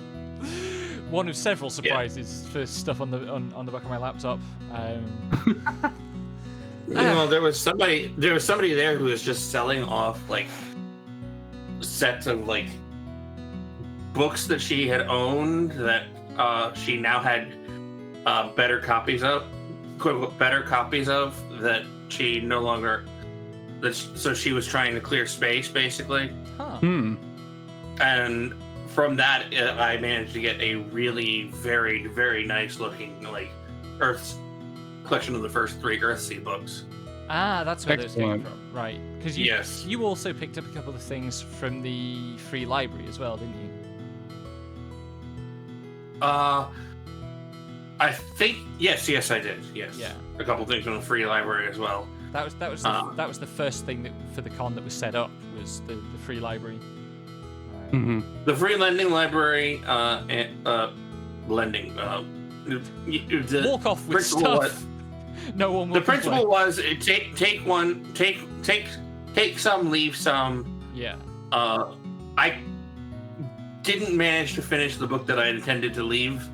Speaker 6: One of several surprises for stuff on the back of my laptop.
Speaker 5: There was somebody there who was just selling off like sets of like books that she had owned that she now had better copies of that she no longer. So she was trying to clear space, basically.
Speaker 6: Huh.
Speaker 5: And from that, I managed to get a really very, very nice looking like Earth's collection of the first 3 Earthsea books.
Speaker 6: Ah, that's where those came
Speaker 4: Excellent.
Speaker 6: from, right? Because
Speaker 5: Yes.
Speaker 6: you also picked up a couple of things from the free library as well, didn't you?
Speaker 5: I think yes, I did. Yes.
Speaker 6: Yeah.
Speaker 5: A couple things from the free library as well.
Speaker 6: That was the first thing that for the con that was set up was the free library.
Speaker 5: The free lending library and lending. The
Speaker 6: Walk off with
Speaker 5: principle
Speaker 6: stuff. No one will.
Speaker 5: The principle
Speaker 6: complain.
Speaker 5: was take one, take some, leave some.
Speaker 6: Yeah.
Speaker 5: I didn't manage to finish the book that I intended to leave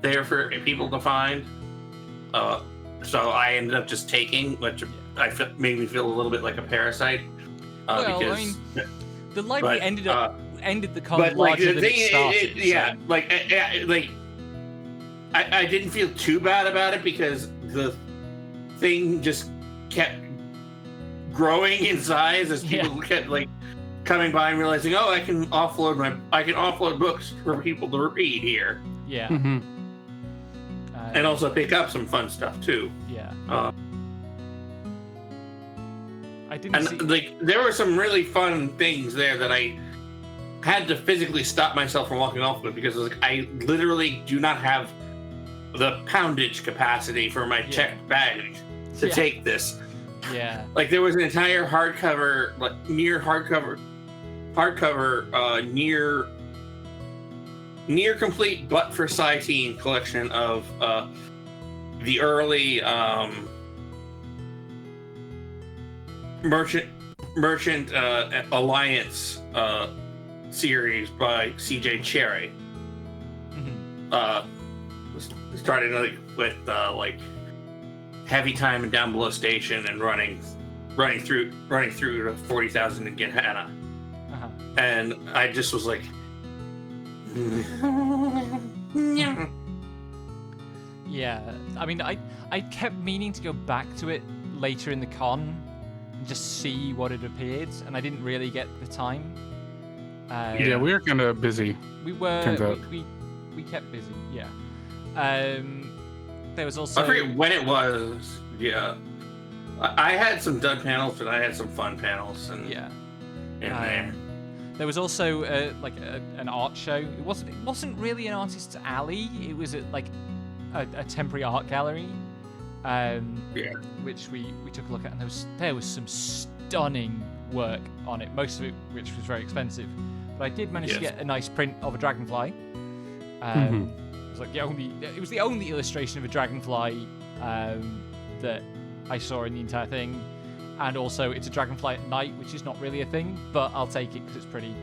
Speaker 5: there for people to find. So I ended up just taking, which made me feel a little bit like a parasite.
Speaker 6: Well,
Speaker 5: because,
Speaker 6: I mean, the library ended the con
Speaker 5: but like
Speaker 6: larger
Speaker 5: the
Speaker 6: than
Speaker 5: thing,
Speaker 6: it started.
Speaker 5: I didn't feel too bad about it because the thing just kept growing in size as people kept like coming by and realizing, oh, I can offload books for people to read here.
Speaker 6: Yeah.
Speaker 5: And also pick up some fun stuff too.
Speaker 6: Yeah. I didn't
Speaker 5: And
Speaker 6: see.
Speaker 5: like there were some really fun things there that I had to physically stop myself from walking off with because I literally do not have the poundage capacity for my checked bag to take this.
Speaker 6: Yeah.
Speaker 5: Like there was an entire hardcover, like near complete but for Cytine collection of the early Merchant Alliance series by C.J. Cherry. Starting with like Heavy Time and Down Below Station and running through to 40,000 in Gehenna. And I just was like,
Speaker 6: yeah. I mean, I kept meaning to go back to it later in the con and just see what had appeared, and I didn't really get the time.
Speaker 4: Yeah, we were kind of busy.
Speaker 6: We were.
Speaker 4: Turns out.
Speaker 6: We kept busy. Yeah. There was also.
Speaker 5: I forget when it was. Yeah. I had some dud panels, but I had some fun panels, and
Speaker 6: yeah.
Speaker 5: In there.
Speaker 6: There was also an art show. It wasn't really an artist's alley. It was like a temporary art gallery, which we took a look at, and there was some stunning work on it. Most of it, which was very expensive, but I did manage to get a nice print of a dragonfly. It was like the only illustration of a dragonfly that I saw in the entire thing. And also, it's a dragonfly at night, which is not really a thing, but I'll take it because it's pretty.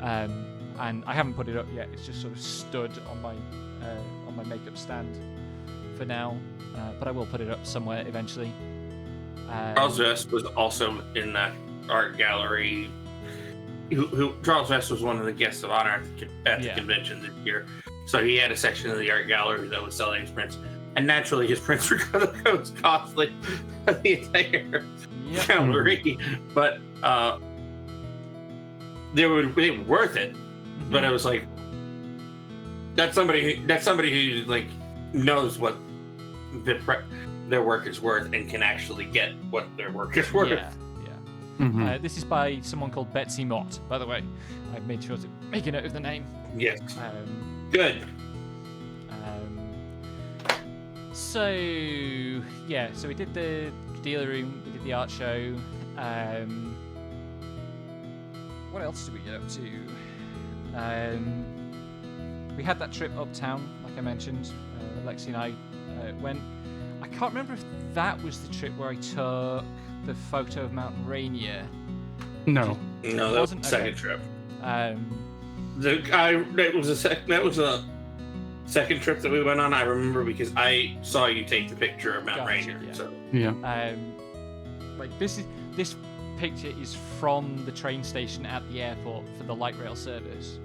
Speaker 6: And I haven't put it up yet. It's just sort of stood on my makeup stand for now, but I will put it up somewhere eventually.
Speaker 5: Charles Vest was also in that art gallery. Charles Vest was one of the guests of honor at the
Speaker 6: Yeah.
Speaker 5: convention this year. So he had a section of the art gallery that was selling his prints. And naturally, his prints were going to go costly the entire
Speaker 6: Yep.
Speaker 5: gallery. But they were worth it. But it was like, that's somebody who like knows what their work is worth and can actually get what their work is worth.
Speaker 6: Yeah.
Speaker 4: Mhm.
Speaker 6: This is by someone called Betsy Mott, by the way. I've made sure to make a note of the name.
Speaker 5: Yes.
Speaker 6: Um,
Speaker 5: Good.
Speaker 6: so we did the dealer room, we did the art show. What else did we get up to? We had that trip uptown, like I mentioned. Lexi and I went. I can't remember if that was the trip where I took the photo of Mount Rainier.
Speaker 4: No.
Speaker 5: No, that was the
Speaker 6: Wasn't?
Speaker 5: second
Speaker 6: Okay.
Speaker 5: trip.
Speaker 6: Um,
Speaker 5: That was a second trip that we went on. I remember because I saw you take the picture of Mount
Speaker 6: Gotcha,
Speaker 5: Rainier.
Speaker 6: yeah.
Speaker 5: So
Speaker 4: Yeah.
Speaker 6: like this picture is from the train station at the airport for the light rail service.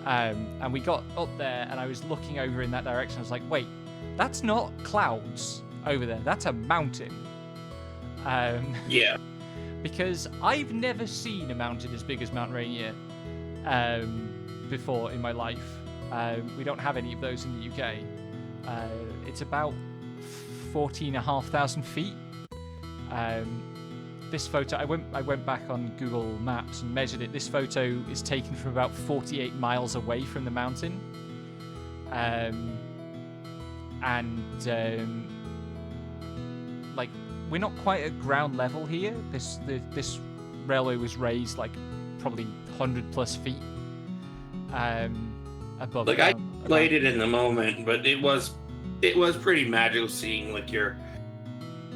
Speaker 6: And we got up there, and I was looking over in that direction. I was like, wait, that's not clouds over there. That's a mountain.
Speaker 5: yeah,
Speaker 6: Because I've never seen a mountain as big as Mount Rainier before in my life. We don't have any of those in the UK. It's about 14,500 feet. This photo, I went back on Google Maps and measured it. This photo is taken from about 48 miles away from the mountain. Like, we're not quite at ground level here. This railway was raised like probably 100 plus feet above.
Speaker 5: like I played it in the moment, but it was pretty magical seeing like your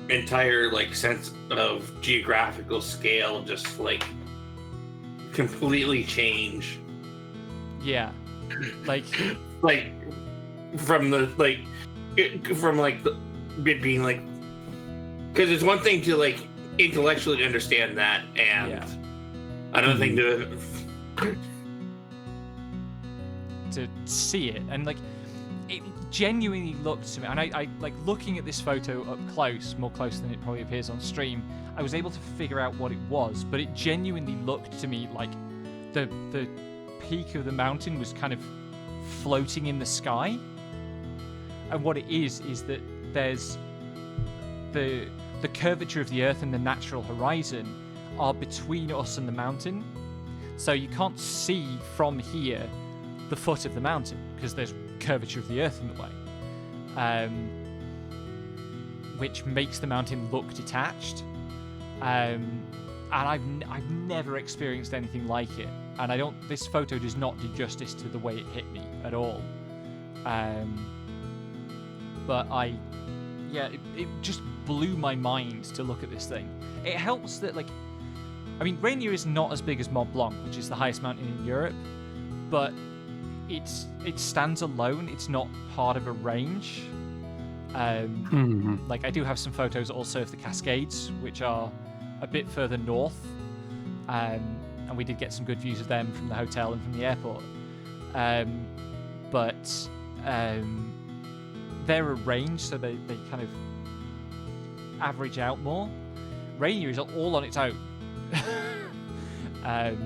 Speaker 5: entire like sense of geographical scale just like completely change.
Speaker 6: Yeah, like
Speaker 5: from the it being like, because it's one thing to like intellectually understand that, and
Speaker 6: Yeah.
Speaker 5: another thing
Speaker 6: to see it, and like it genuinely looked to me, and I like looking at this photo up close, more close than it probably appears on stream. I was able to figure out what it was, but it genuinely looked to me like the peak of the mountain was kind of floating in the sky. And what it is that there's the curvature of the earth and the natural horizon are between us and the mountain. So you can't see from here the foot of the mountain because there's curvature of the earth in the way, which makes the mountain look detached. And I've never experienced anything like it. And this photo does not do justice to the way it hit me at all. But it just blew my mind to look at this thing. It helps that, like, I mean, Rainier is not as big as Mont Blanc, which is the highest mountain in Europe, but it stands alone. It's not part of a range. Like, I do have some photos also of the Cascades, which are a bit further north, and we did get some good views of them from the hotel and from the airport. But they're a range, so they kind of average out more. Rainier is all on its own. I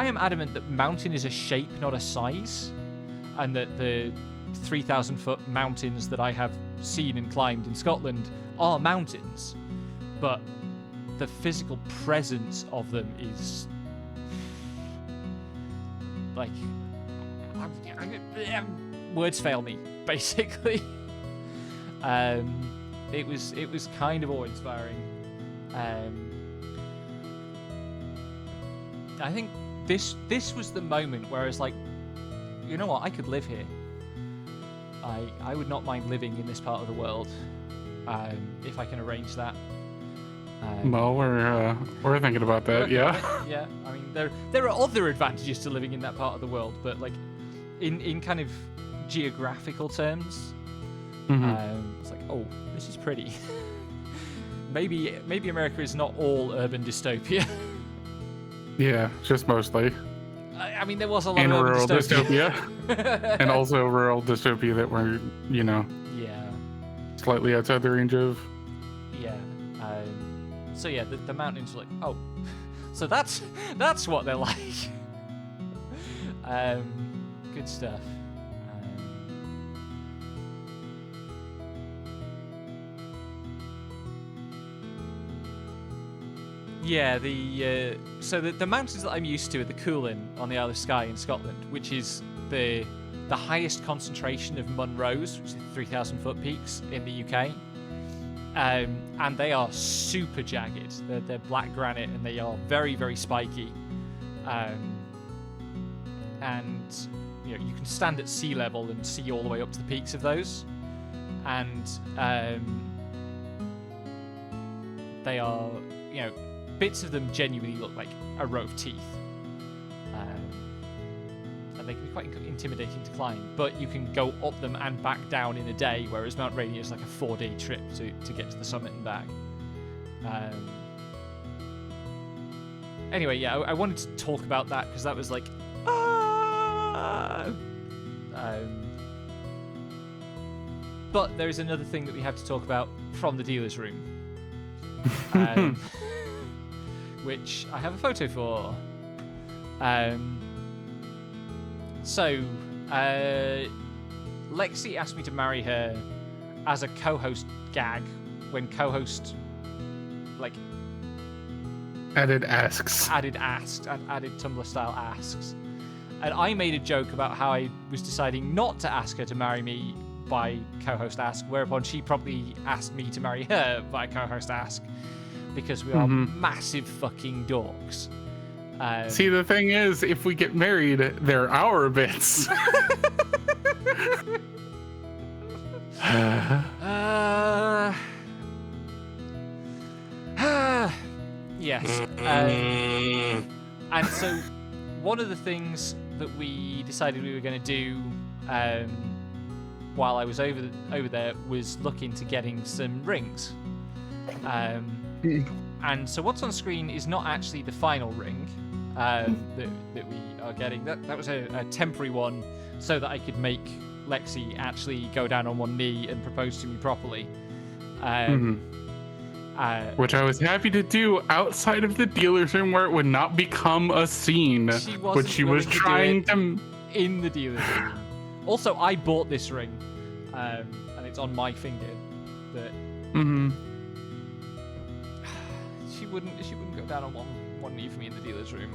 Speaker 6: am adamant that mountain is a shape, not a size, and that the 3,000 foot mountains that I have seen and climbed in Scotland are mountains, but the physical presence of them is like words fail me, basically. It was kind of awe-inspiring. I think this was the moment where I was like, you know what, I could live here. I would not mind living in this part of the world, if I can arrange that.
Speaker 4: Well, we're thinking about that. Yeah.
Speaker 6: Yeah. I mean, there are other advantages to living in that part of the world, but like, in kind of geographical terms, it's like, oh, this is pretty. Maybe America is not all urban dystopia.
Speaker 4: Yeah, just mostly.
Speaker 6: I mean, there was a lot
Speaker 4: And
Speaker 6: of urban
Speaker 4: rural
Speaker 6: dystopia.
Speaker 4: dystopia. And also rural dystopia that were,
Speaker 6: Yeah.
Speaker 4: slightly outside the range of.
Speaker 6: Yeah. So yeah, the mountains were like, oh, so that's what they're like. Good stuff. Yeah, so the mountains that I'm used to are the Coolin on the Isle of Skye in Scotland, which is the highest concentration of Munros, which is 3,000-foot peaks in the UK. And they are super jagged. They're black granite and they are very, very spiky. And you can stand at sea level and see all the way up to the peaks of those. And they are, bits of them genuinely look like a row of teeth. And they can be quite intimidating to climb, but you can go up them and back down in a day, whereas Mount Rainier is like a 4-day trip to get to the summit and back. Anyway, yeah, I wanted to talk about that because that was like, but there is another thing that we have to talk about from the dealer's room, which I have a photo for. So, Lexi asked me to marry her as a co-host gag when co-host,
Speaker 4: Added asks.
Speaker 6: added Tumblr style asks. And I made a joke about how I was deciding not to ask her to marry me by co-host ask, whereupon she probably asked me to marry her by co-host ask, because we are massive fucking dorks.
Speaker 4: See, the thing is, if we get married, they're our bits.
Speaker 6: Yes. And so, one of the things that we decided we were going to do while I was over there was look into getting some rings. And so what's on screen is not actually the final ring that we are getting. That was a temporary one so that I could make Lexi actually go down on one knee and propose to me properly.
Speaker 4: Which I was happy to do outside of the dealer's room where it would not become a scene, which she was trying to...
Speaker 6: In the dealer's room. Also, I bought this ring, and it's on my finger, but... She wouldn't go down on one knee for me in the dealer's room.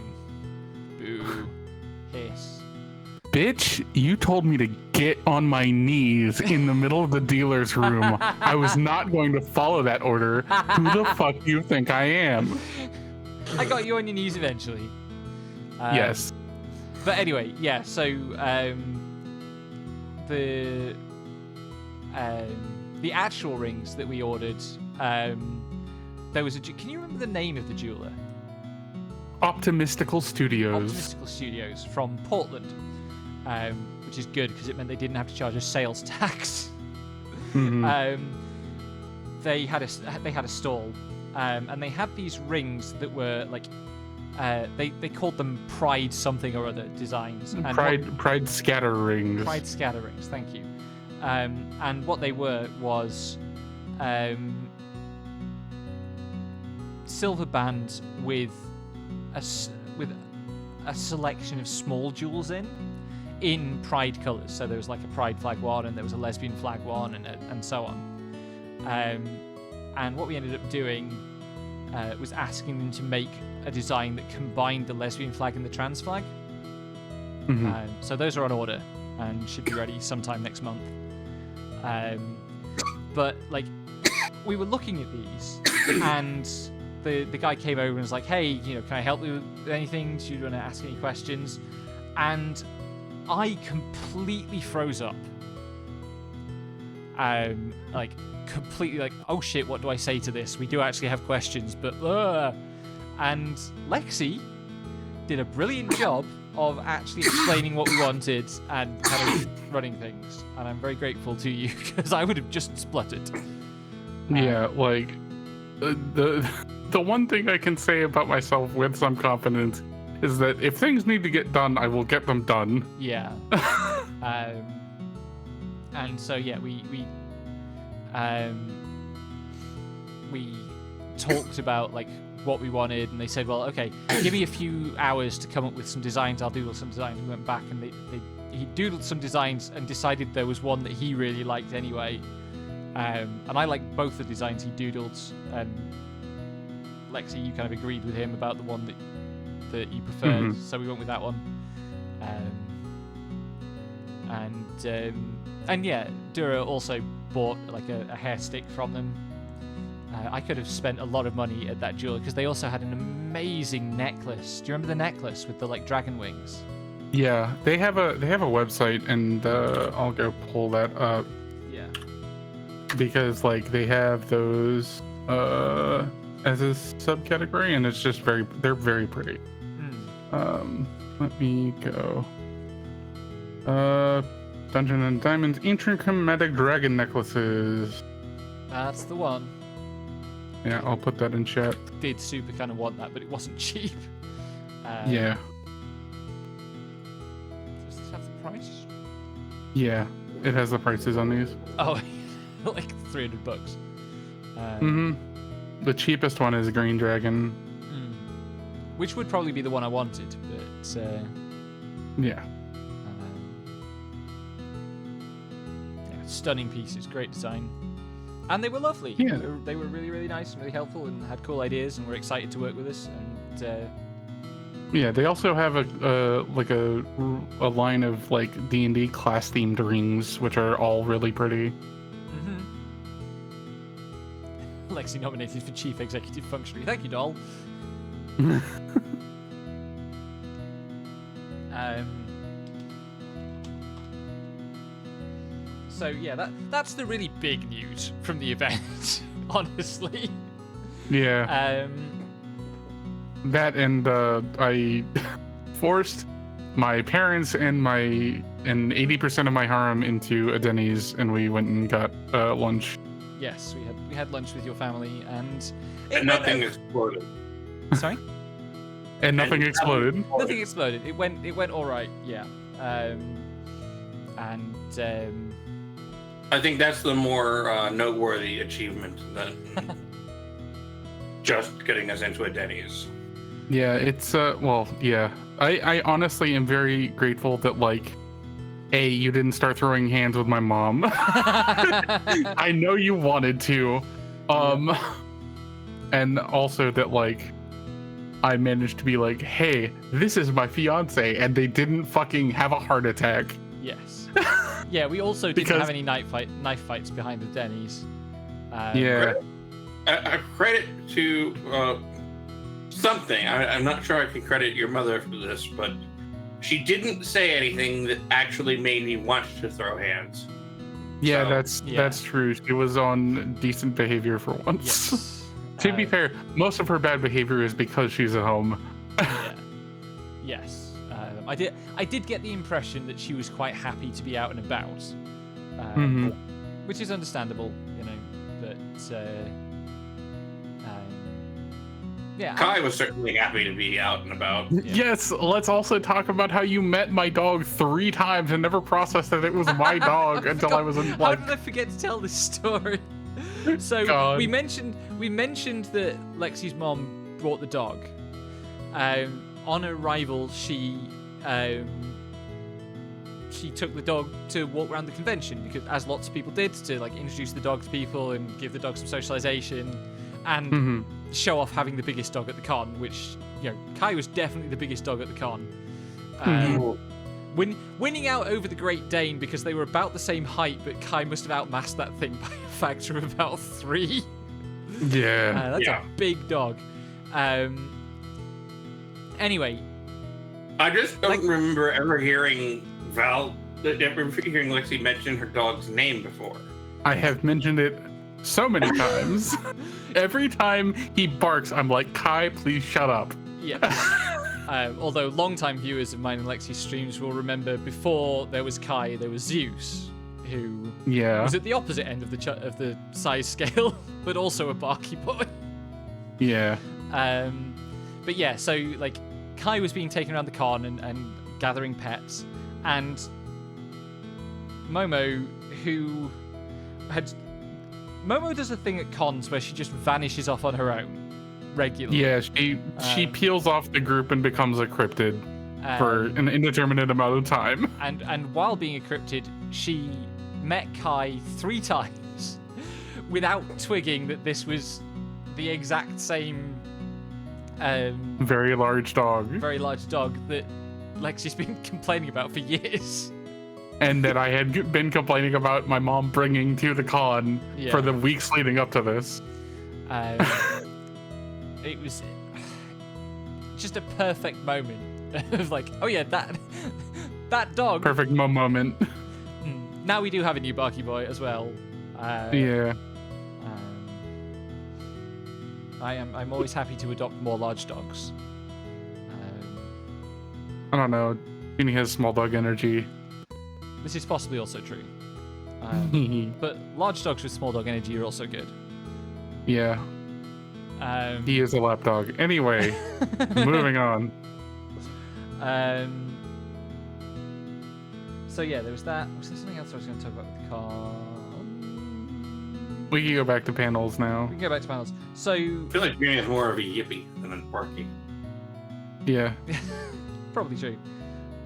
Speaker 6: Boo. Hiss.
Speaker 4: Bitch, you told me to get on my knees in the middle of the dealer's room. I was not going to follow that order. Who the fuck do you think I am?
Speaker 6: I got you on your knees eventually.
Speaker 4: Yes.
Speaker 6: But anyway, yeah, so the actual rings that we ordered, there was can you remember the name of the jeweler?
Speaker 4: Optimistical Studios.
Speaker 6: Optimistical Studios from Portland, which is good because it meant they didn't have to charge us sales tax. They had a stall, and they had these rings that were like, they called them Pride something or other designs. And
Speaker 4: Pride scatter rings.
Speaker 6: Pride scatter rings. Thank you. And what they were was silver bands with a selection of small jewels in Pride colours. So there was like a Pride flag one, and there was a lesbian flag one, and so on. And what we ended up doing was asking them to make a design that combined the lesbian flag and the trans flag. So those are on order and should be ready sometime next month. But like, we were looking at these, and the guy came over and was like, "Hey, can I help you with anything? Do you want to ask any questions?" And I completely froze up. Like completely like, oh shit, what do I say to this? We do actually have questions, but and Lexi did a brilliant job of actually explaining what we wanted and kind of running things, and I'm very grateful to you because I would have just spluttered.
Speaker 4: Yeah, like the one thing I can say about myself with some confidence is that if things need to get done, I will get them done.
Speaker 6: Yeah. And so yeah, we talked about like what we wanted, and they said, well, okay, give me a few hours to come up with some designs. I'll doodle some designs. We went back and he doodled some designs and decided there was one that he really liked anyway. And I liked both the designs he doodled. And Lexi, you kind of agreed with him about the one that you preferred, so we went with that one. And yeah, Dura also bought like a hair stick from them. I could have spent a lot of money at that jeweler because they also had an amazing necklace. Do you remember the necklace with the like dragon wings?
Speaker 4: Yeah, they have a website, and I'll go pull that up.
Speaker 6: Yeah.
Speaker 4: Because like they have those as a subcategory, and it's just they're very pretty. Let me go. Dungeon and Diamonds Ancient Chromatic Dragon Necklaces.
Speaker 6: That's the one.
Speaker 4: Yeah, I'll put that in chat.
Speaker 6: Did super kind of want that, but it wasn't cheap.
Speaker 4: Yeah.
Speaker 6: Does this have the price?
Speaker 4: Yeah, it has the prices on these.
Speaker 6: Oh, like $300.
Speaker 4: The cheapest one is Green Dragon.
Speaker 6: Which would probably be the one I wanted, but
Speaker 4: yeah.
Speaker 6: Yeah, stunning pieces, great design. And they were lovely.
Speaker 4: Yeah.
Speaker 6: They were really, really nice and really helpful and had cool ideas and were excited to work with us. And
Speaker 4: yeah, they also have a line of like D&D class themed rings, which are all really pretty.
Speaker 6: Lexi nominated for Chief Executive Functionary. Thank you, doll. So yeah, that's the really big news from the event, honestly.
Speaker 4: Yeah. That and I forced my parents and 80% of my harem into a Denny's, and we went and got lunch.
Speaker 6: Yes, we had lunch with your family, and
Speaker 5: nothing exploded.
Speaker 6: Sorry.
Speaker 4: And nothing exploded.
Speaker 6: Nothing exploded. It went all right. Yeah.
Speaker 5: I think that's the more noteworthy achievement than just getting us into a Denny's.
Speaker 4: Yeah, it's well, yeah. I honestly am very grateful that like you didn't start throwing hands with my mom. I know you wanted to. And also that like I managed to be like, hey, this is my fiance, and they didn't fucking have a heart attack.
Speaker 6: Yes. Yeah, we also didn't have any knife fights behind the Denny's.
Speaker 4: Yeah.
Speaker 5: A credit to something. I'm not sure I can credit your mother for this, but she didn't say anything that actually made me want to throw hands.
Speaker 4: Yeah,
Speaker 5: So-
Speaker 4: that's true. She was on decent behavior for once.
Speaker 6: Yes.
Speaker 4: To be fair, most of her bad behavior is because she's at home.
Speaker 6: Yeah. Yes. I did get the impression that she was quite happy to be out and about, which is understandable, you know. But yeah.
Speaker 5: Kai was certainly happy to be out and about.
Speaker 6: Yeah.
Speaker 4: Yes, let's also talk about how you met my dog 3 times and never processed that it was my dog until I was in
Speaker 6: How
Speaker 4: like.
Speaker 6: did I forget to tell this story? So
Speaker 4: God.
Speaker 6: we mentioned that Lexi's mom brought the dog. On arrival, she took the dog to walk around the convention because, as lots of people did, to like introduce the dog to people and give the dog some socialization and show off having the biggest dog at the con. Which, you know, Kai was definitely the biggest dog at the con. Winning out over the Great Dane because they were about the same height, but Kai must have outmassed that thing by a factor of about 3.
Speaker 4: Yeah.
Speaker 6: That's a big dog. Anyway,
Speaker 5: I just don't remember ever hearing Lexi mention her dog's name before.
Speaker 4: I have mentioned it so many times. Every time he barks, I'm like, Kai, please shut up.
Speaker 6: yeah. Although long-time viewers of mine and Lexi's streams will remember, before there was Kai, there was Zeus, who was at the opposite end of the size scale, but also a barky boy.
Speaker 4: Yeah.
Speaker 6: But yeah, so like Kai was being taken around the con and gathering pets, and Momo, who had... Momo does a thing at cons where she just vanishes off on her own regularly.
Speaker 4: Yeah, she peels off the group and becomes a cryptid for an indeterminate amount of time.
Speaker 6: And while being a cryptid, she met Kai 3 times without twigging that this was the exact same
Speaker 4: very large dog
Speaker 6: that Lexi's been complaining about for years.
Speaker 4: And that I had been complaining about my mom bringing to the con for the weeks leading up to this.
Speaker 6: It was just a perfect moment of like, oh yeah, that dog.
Speaker 4: Perfect moment.
Speaker 6: Now we do have a new Barky Boy as well.
Speaker 4: Yeah.
Speaker 6: I'm always happy to adopt more large dogs.
Speaker 4: I don't know. Jeannie has small dog energy.
Speaker 6: This is possibly also true. But large dogs with small dog energy are also good.
Speaker 4: Yeah. He is a lap dog. Anyway, moving on.
Speaker 6: So yeah, there was that. Was there something else I was going to talk about with the car?
Speaker 4: We can go back to panels now.
Speaker 6: We can go back to panels. So
Speaker 5: I feel like Junior is more of a yippee than a Barky.
Speaker 4: Yeah.
Speaker 6: Probably true.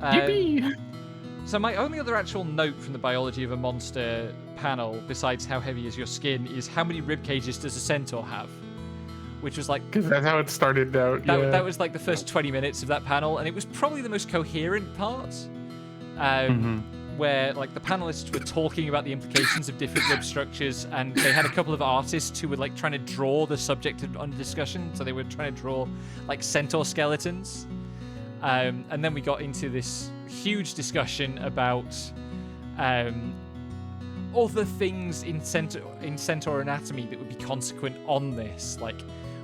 Speaker 4: Yippee!
Speaker 6: So my only other actual note from the biology of a monster panel, besides how heavy is your skin, is how many rib cages does a centaur have? Which was like...
Speaker 4: Because that's how it started out,
Speaker 6: That was like the first 20 minutes of that panel, and it was probably the most coherent part. Where like the panelists were talking about the implications of different rib structures, and they had a couple of artists who were like trying to draw the subject under discussion. So they were trying to draw like centaur skeletons. And then we got into this huge discussion about other things in centaur anatomy that would be consequent on this, like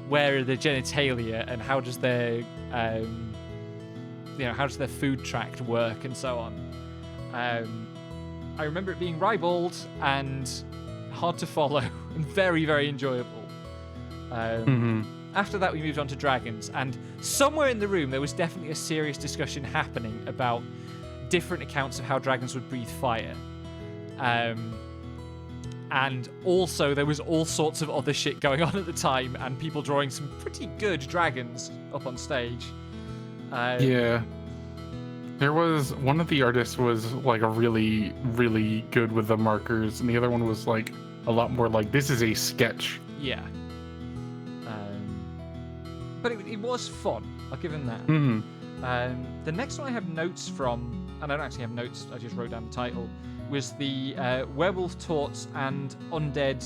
Speaker 6: where are the genitalia and how does their how does their food tract work and so on. I remember it being ribald and hard to follow and very, very enjoyable. After that, we moved on to dragons, and somewhere in the room there was definitely a serious discussion happening about different accounts of how dragons would breathe fire. And also there was all sorts of other shit going on at the time, and people drawing some pretty good dragons up on stage.
Speaker 4: Yeah. There was one of the artists was like a really, really good with the markers, and the other one was like a lot more like this is a sketch.
Speaker 6: Yeah. But it was fun. I'll give him that. The next one I have notes from, and I don't actually have notes, I just wrote down the title, was the Werewolf Torts and Undead...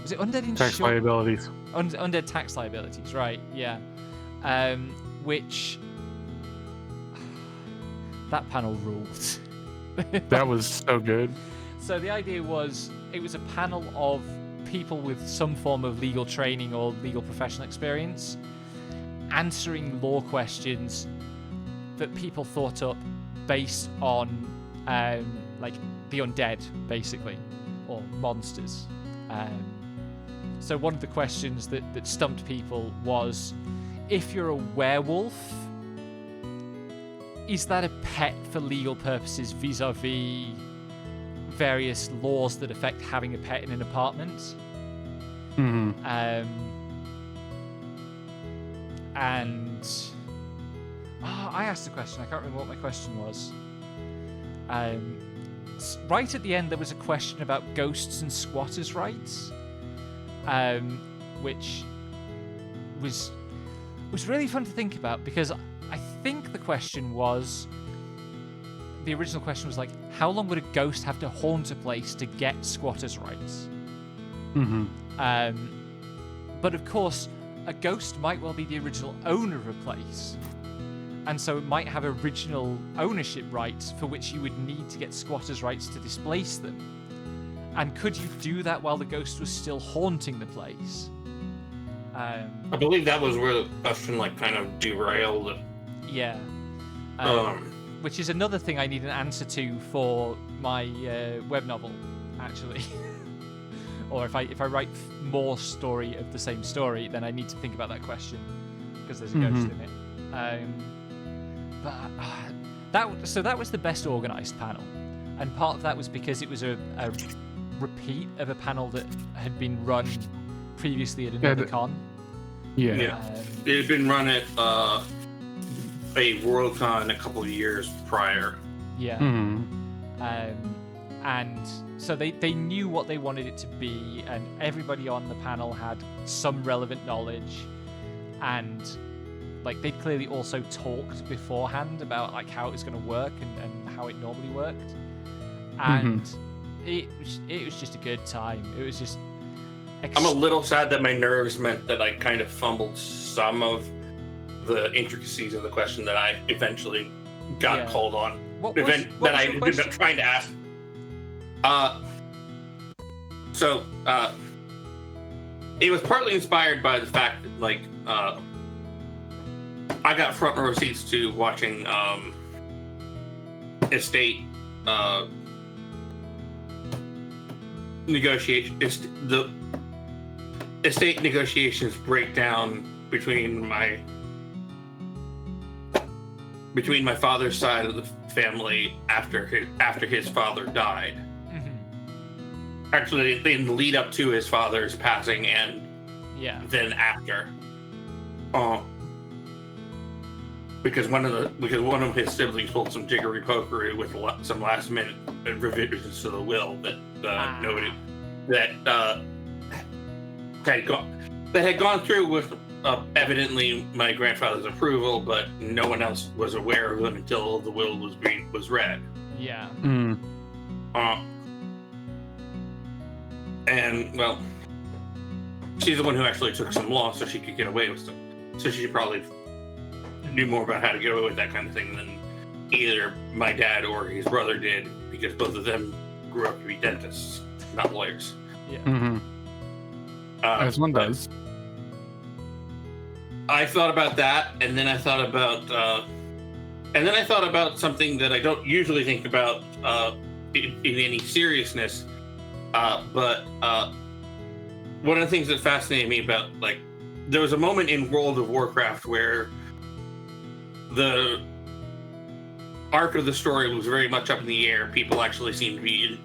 Speaker 6: Was it Undead Insurance?
Speaker 4: Tax liabilities.
Speaker 6: Undead Tax Liabilities, right, yeah. Which... That panel ruled.
Speaker 4: That was so good.
Speaker 6: So the idea was, it was a panel of people with some form of legal training or legal professional experience answering law questions that people thought up based on like the undead, basically, or monsters. So one of the questions that stumped people was, if you're a werewolf, is that a pet for legal purposes vis-a-vis various laws that affect having a pet in an apartment? And I asked the question. I can't remember what my question was. Right at the end, there was a question about ghosts and squatters' rights, which was really fun to think about, because I think the question was, the original question was like, how long would a ghost have to haunt a place to get squatters' rights? But of course, a ghost might well be the original owner of a place, and so it might have original ownership rights for which you would need to get squatters' rights to displace them. And could you do that while the ghost was still haunting the place?
Speaker 5: I believe that was where the question like kind of derailed.
Speaker 6: Yeah. Which is another thing I need an answer to for my web novel, actually. Or if I write more story of the same story, then I need to think about that question, because there's a ghost in it. But that was the best organized panel, and part of that was because it was a repeat of a panel that had been run previously at another con.
Speaker 5: Yeah. It had been run at a Worldcon a couple of years prior.
Speaker 6: Yeah. And so they knew what they wanted it to be, and everybody on the panel had some relevant knowledge, and like they'd clearly also talked beforehand about like how it was going to work and how it normally worked, and it was just a good time. It was just.
Speaker 5: I'm a little sad that my nerves meant that I kind of fumbled some of the intricacies of the question that I eventually got called on.
Speaker 6: What was
Speaker 5: I ended up trying to ask. It was partly inspired by the fact that, like, I got front row seats to watching estate estate negotiations break down between my father's side of the family after his father died. Actually, in the lead up to his father's passing, and then after. Because one of his siblings pulled some jiggery pokery with some last minute revisions to the will that had gone through with evidently my grandfather's approval, but no one else was aware of them until the will was read.
Speaker 6: Yeah.
Speaker 5: And well, she's the one who actually took some law so she could get away with them. So she probably knew more about how to get away with that kind of thing than either my dad or his brother did, because both of them grew up to be dentists, not lawyers.
Speaker 6: Yeah.
Speaker 4: As one does.
Speaker 5: I thought about that, and then I thought about something that I don't usually think about in any seriousness. But one of the things that fascinated me about, like, there was a moment in World of Warcraft where the arc of the story was very much up in the air. People actually seemed to be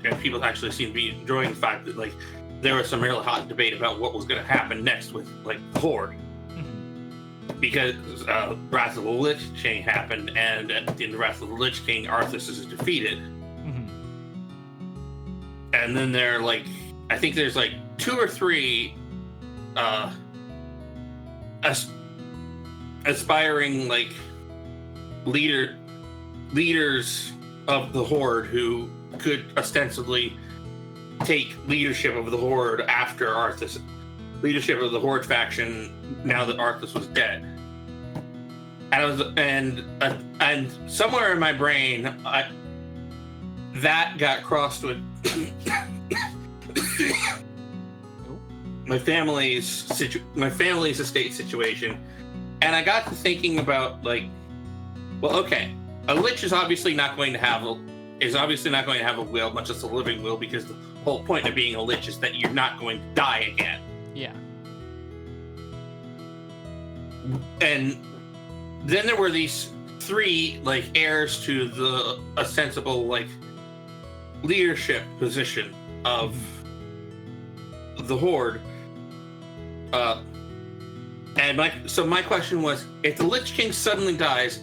Speaker 5: enjoying the fact that, like, there was some really hot debate about what was going to happen next with, like, the Horde. Because Wrath of the Lich King happened, and in the Wrath of the Lich King, Arthas is defeated. And then I think there's like 2 or 3 aspiring, like, leaders of the Horde who could ostensibly take leadership of the Horde after Arthas, leadership of the Horde faction now that Arthas was dead. And somewhere in my brain, that got crossed with my family's estate situation, and I got to thinking about, like, well, okay, a lich is obviously not going to have a will, much less a living will, because the whole point of being a lich is that you're not going to die again.
Speaker 6: Yeah.
Speaker 5: And then there were these 3, like, heirs to a sensible, like, leadership position of the Horde. And my question was, if the Lich King suddenly dies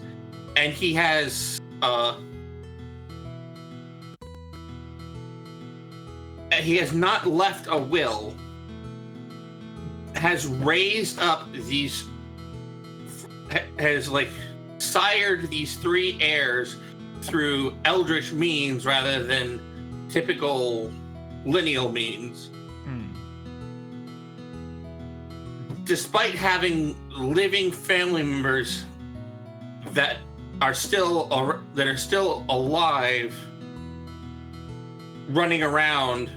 Speaker 5: and he has not left a will, has raised up has like sired these 3 heirs through eldritch means rather than typical lineal means, despite having living family members that are still alive, running around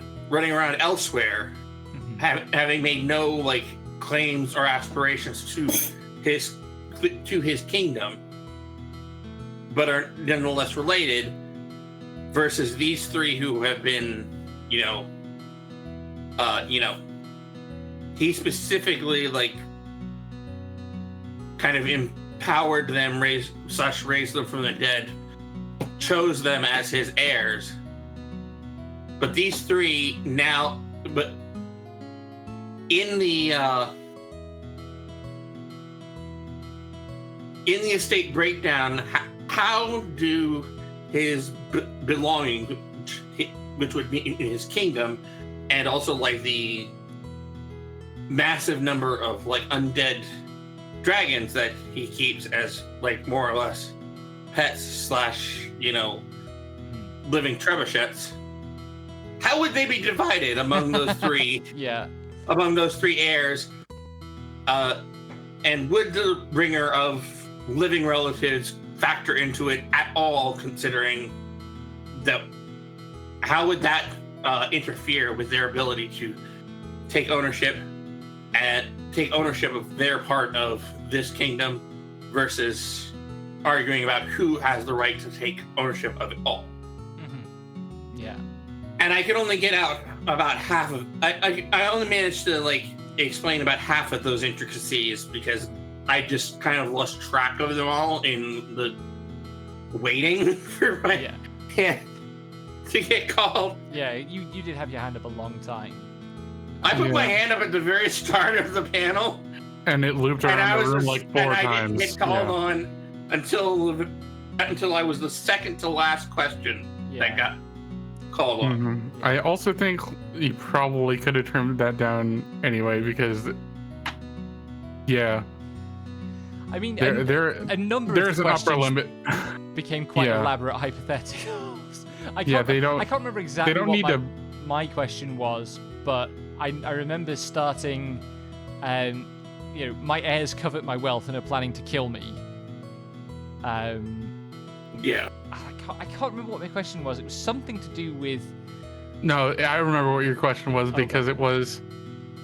Speaker 5: elsewhere, having made no, like, claims or aspirations to his kingdom, but are nonetheless related, versus these 3 who have been, he specifically, like, kind of powered them, raised them from the dead, chose them as his heirs. But these three now, but in the estate breakdown, how do his belongings, which would be in his kingdom, and also like the massive number of like undead dragons that he keeps as like more or less pets / living trebuchets, how would they be divided among those three?
Speaker 6: Yeah.
Speaker 5: Among those three heirs, and would the bringer of living relatives factor into it at all, considering that? How would that interfere with their ability to take ownership of their part of this kingdom versus arguing about who has the right to take ownership of it all?
Speaker 6: Mm-hmm. Yeah.
Speaker 5: And I could only get out about half of. I only managed to like explain about half of those intricacies because I just kind of lost track of them all in the waiting for my hand to get called.
Speaker 6: Yeah, you did have your hand up a long time.
Speaker 5: I put my hand up at the very start of the panel,
Speaker 4: and it looped around the room like 4 times.
Speaker 5: I didn't get called on until I was the second to last question that got called on.
Speaker 4: Mm-hmm. I also think you probably could have trimmed that down anyway because,
Speaker 6: I mean,
Speaker 4: a
Speaker 6: number
Speaker 4: there's
Speaker 6: of
Speaker 4: an
Speaker 6: questions
Speaker 4: upper limit.
Speaker 6: became quite elaborate hypotheticals. I can't remember exactly what my question was, but I remember starting, my heirs covet my wealth and are planning to kill me. I can't remember what my question was. It was something to do with.
Speaker 4: No, I remember what your question was because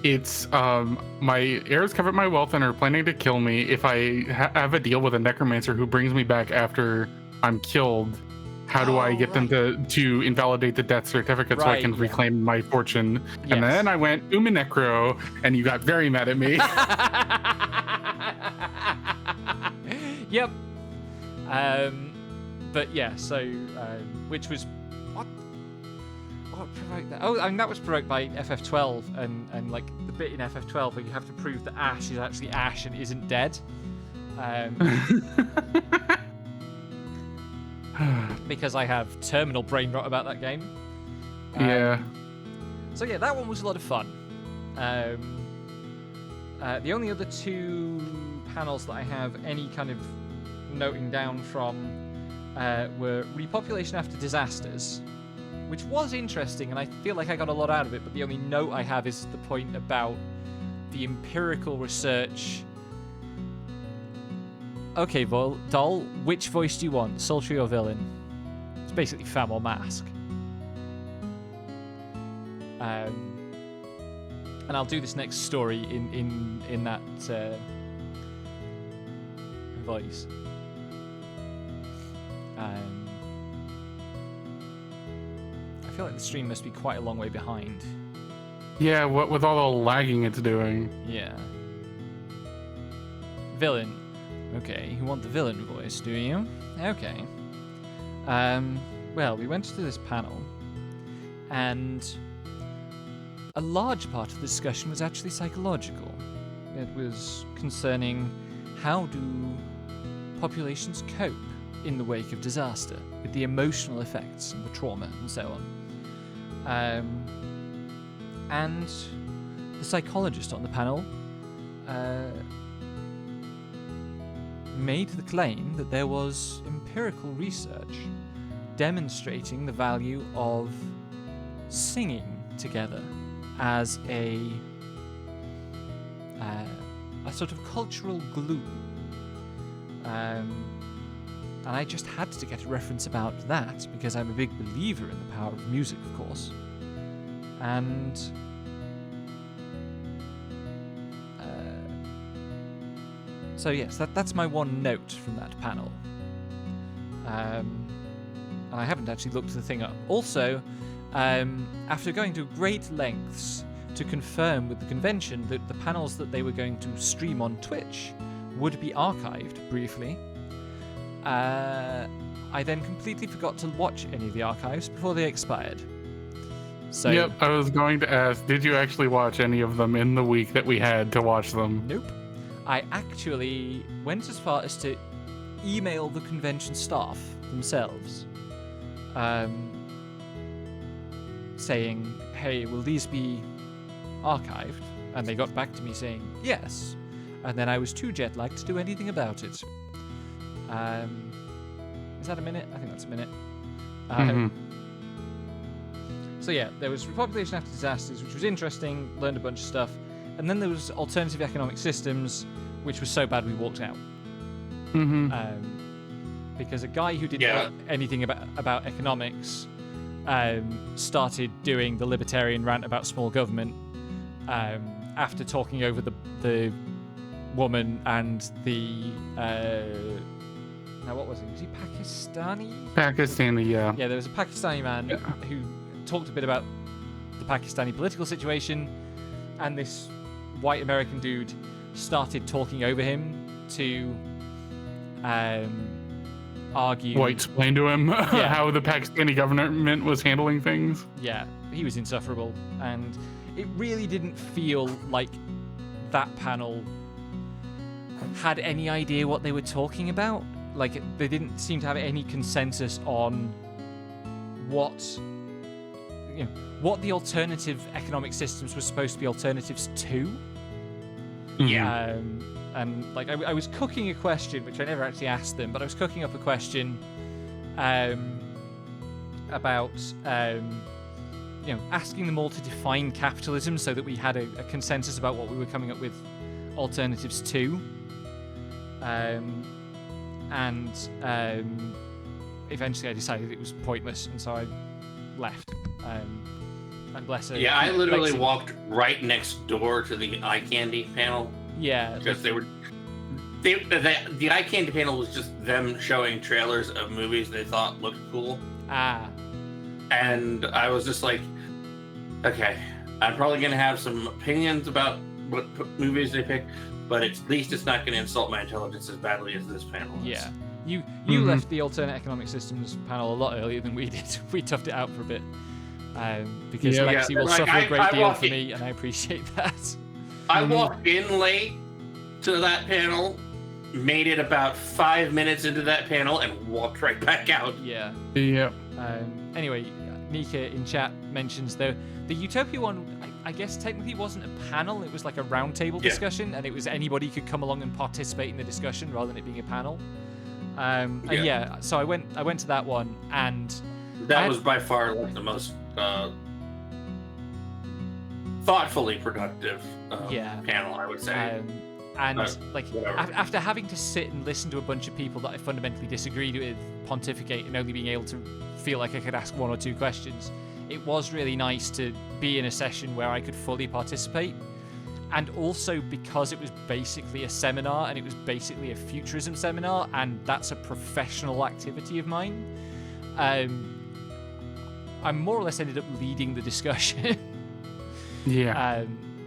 Speaker 4: it's my heirs covet my wealth and are planning to kill me if I have a deal with a necromancer who brings me back after I'm killed. How do I get them to invalidate the death certificate so I can reclaim my fortune? Yes. And then I went Uminecro, and you got very mad at me.
Speaker 6: Yep. But yeah, so which was what provoked that? Oh, I mean that was provoked by FF12 and like the bit in FF12 where you have to prove that Ash is actually Ash and isn't dead. Because I have terminal brain rot about that game. So yeah, that one was a lot of fun. The only other 2 panels that I have any kind of noting down from were repopulation after disasters, which was interesting, and I feel like I got a lot out of it, but the only note I have is the point about the empirical research. Okay, Doll, which voice do you want, sultry or villain? It's basically femme or mask. And I'll do this next story in that voice. I feel like the stream must be quite a long way behind.
Speaker 4: Yeah, what with all the lagging it's doing.
Speaker 6: Yeah. Villain. Okay, you want the villain voice, do you? Okay. Well, we went to this panel, and a large part of the discussion was actually psychological. It was concerning how do populations cope in the wake of disaster, with the emotional effects and the trauma and so on. And the psychologist on the panel made the claim that there was empirical research demonstrating the value of singing together as a sort of cultural glue. And I just had to get a reference about that because I'm a big believer in the power of music, of course. And so yes, that's my one note from that panel. And I haven't actually looked the thing up. Also, after going to great lengths to confirm with the convention that the panels that they were going to stream on Twitch would be archived briefly. I then completely forgot to watch any of the archives before they expired. So,
Speaker 4: Yep, I was going to ask, did you actually watch any of them in the week that we had to watch them?
Speaker 6: nope. I actually went as far as to email the convention staff themselves, saying, hey, will these be archived? And they got back to me saying, yes. And then I was too jet lagged to do anything about it. Is that a minute? I think that's a minute. So yeah, there was Repopulation After Disasters, which was interesting, learned a bunch of stuff. And then there was Alternative Economic Systems, which was so bad we walked out. Because a guy who didn't know anything about economics started doing the libertarian rant about small government after talking over the woman and the... now, what was he? Was he Pakistani?
Speaker 4: Pakistani, yeah.
Speaker 6: Yeah, there was a Pakistani man who talked a bit about the Pakistani political situation, and this white American dude started talking over him to argue.
Speaker 4: White explained to him how the Pakistani government was handling things.
Speaker 6: Yeah, he was insufferable, and it really didn't feel like that panel had any idea what they were talking about. Like, they didn't seem to have any consensus on what the alternative economic systems were supposed to be alternatives to.
Speaker 5: Yeah.
Speaker 6: And like I was cooking a question, which I never actually asked them, but I was cooking up a question about asking them all to define capitalism so that we had a consensus about what we were coming up with alternatives to. And eventually I decided it was pointless, and so I left. And bless her.
Speaker 5: Yeah, I literally
Speaker 6: Lexi.
Speaker 5: walked right next door to the eye candy panel.
Speaker 6: Yeah.
Speaker 5: Because the eye candy panel was just them showing trailers of movies they thought looked cool. And I was just like, okay, I'm probably going to have some opinions about what movies they pick, but at least it's not going to insult my intelligence as badly as this panel is.
Speaker 6: Yeah. You left the alternate economic systems panel a lot earlier than we did. We toughed it out for a bit. Because Lexi will suffer a great deal for me, and I appreciate that.
Speaker 5: I walked in late to that panel, made it about 5 minutes into that panel, and walked right back out.
Speaker 6: Yeah.
Speaker 4: Yep.
Speaker 6: Anyway, Nika in chat mentions the Utopia one, I guess technically wasn't a panel, it was like a roundtable discussion, and it was anybody could come along and participate in the discussion rather than it being a panel. So I went to that one, and
Speaker 5: that was by far like the most thoughtfully productive panel, I would say. After having to sit and listen to a bunch of people that I fundamentally disagreed with pontificate and only being able to feel like I could ask one or two questions, it was really nice to be in a session where I could fully participate. And also because it was basically a seminar, and it was basically a futurism seminar, and that's a professional activity of mine, I more or less ended up leading the discussion.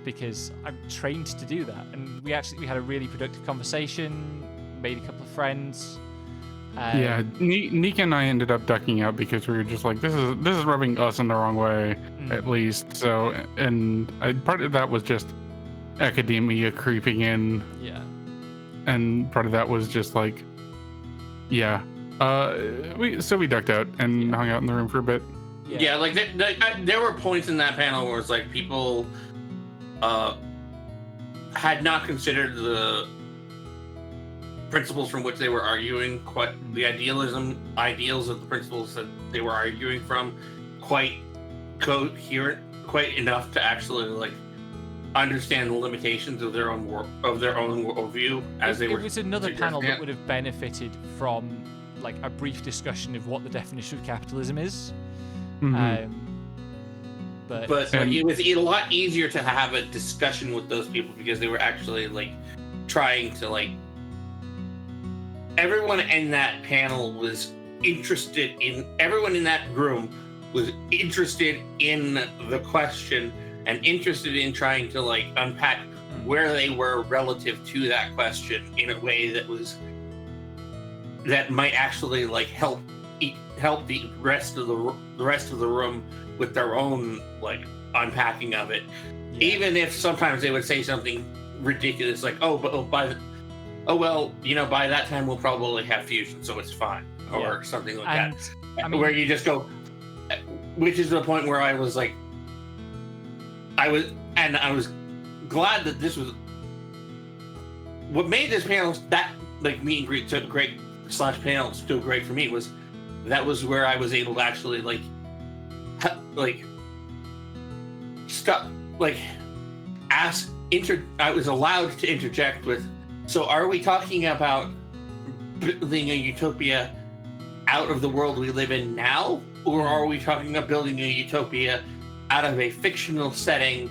Speaker 5: Because I'm trained to do that. And we had a really productive conversation, made a couple of friends.
Speaker 4: Nika and I ended up ducking out because we were just like, this is rubbing us in the wrong way, at least. So, and part of that was just academia creeping in.
Speaker 6: Yeah.
Speaker 4: And part of that was just like, we ducked out and hung out in the room for a bit.
Speaker 5: Yeah, like there were points in that panel where it's like people had not considered the principles from which they were arguing, quite the ideals of the principles that they were arguing from, quite coherent, quite enough to actually like understand the limitations of their own worldview as they were.
Speaker 6: It was another panel that would have benefited from like a brief discussion of what the definition of capitalism is. But
Speaker 5: it was a lot easier to have a discussion with those people because they were actually like trying to like. Everyone in that panel was interested in. Everyone in that room was interested in the question and interested in trying to like unpack where they were relative to that question in a way that might actually like help the rest of the room with their own like unpacking of it.
Speaker 6: Yeah.
Speaker 5: Even if sometimes they would say something ridiculous like, by that time we'll probably have fusion, so it's fine, or something like
Speaker 6: And,
Speaker 5: that.
Speaker 6: I mean,
Speaker 5: Where you just go, which is the point where I was like, I was glad that this was what made this panel that like meet and greet so great / panel still great for me was that was where I was able to actually I was allowed to interject with, so are we talking about building a utopia out of the world we live in now, or are we talking about building a utopia out of a fictional setting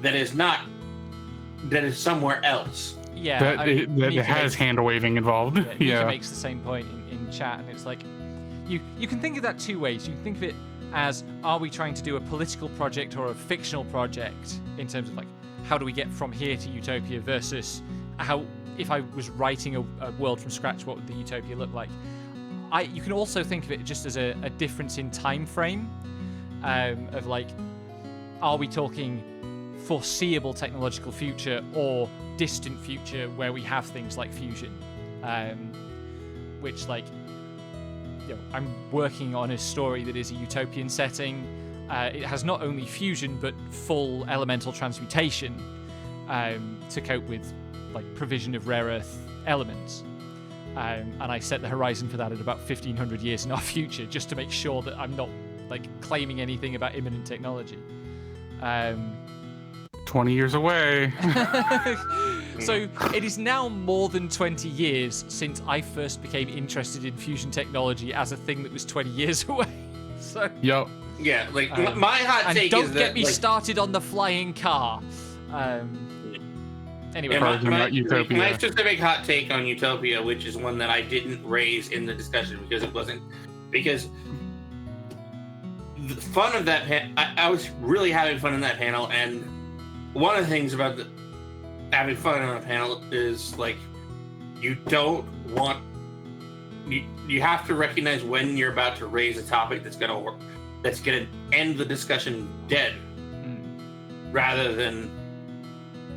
Speaker 5: that is somewhere else?
Speaker 6: Yeah,
Speaker 4: That has hand waving involved.
Speaker 6: Mika makes the same point in chat, and it's like you can think of that two ways. You can think of it as, are we trying to do a political project or a fictional project in terms of like how do we get from here to utopia, versus how, if I was writing a world from scratch, what would the utopia look like? You can also think of it just as a difference in time frame, of like, are we talking foreseeable technological future or distant future where we have things like fusion, which like, I'm working on a story that is a utopian setting. It has not only fusion but full elemental transmutation to cope with like provision of rare earth elements, and I set the horizon for that at about 1500 years in our future, just to make sure that I'm not like claiming anything about imminent technology.
Speaker 4: 20 years away.
Speaker 6: So it is now more than 20 years since I first became interested in fusion technology as a thing that was 20 years away. So
Speaker 4: Yep.
Speaker 5: Yeah, like my hot
Speaker 6: and
Speaker 5: take
Speaker 6: don't
Speaker 5: is
Speaker 6: get
Speaker 5: that
Speaker 6: me
Speaker 5: like,
Speaker 6: started on the flying car. Anyway,
Speaker 5: yeah,
Speaker 4: Not Utopia.
Speaker 5: my specific hot take on Utopia, which is one that I didn't raise in the discussion because the fun of that I was really having fun in that panel, and one of the things about having fun on a panel is like you have to recognize when you're about to raise a topic that's gonna end the discussion dead, rather than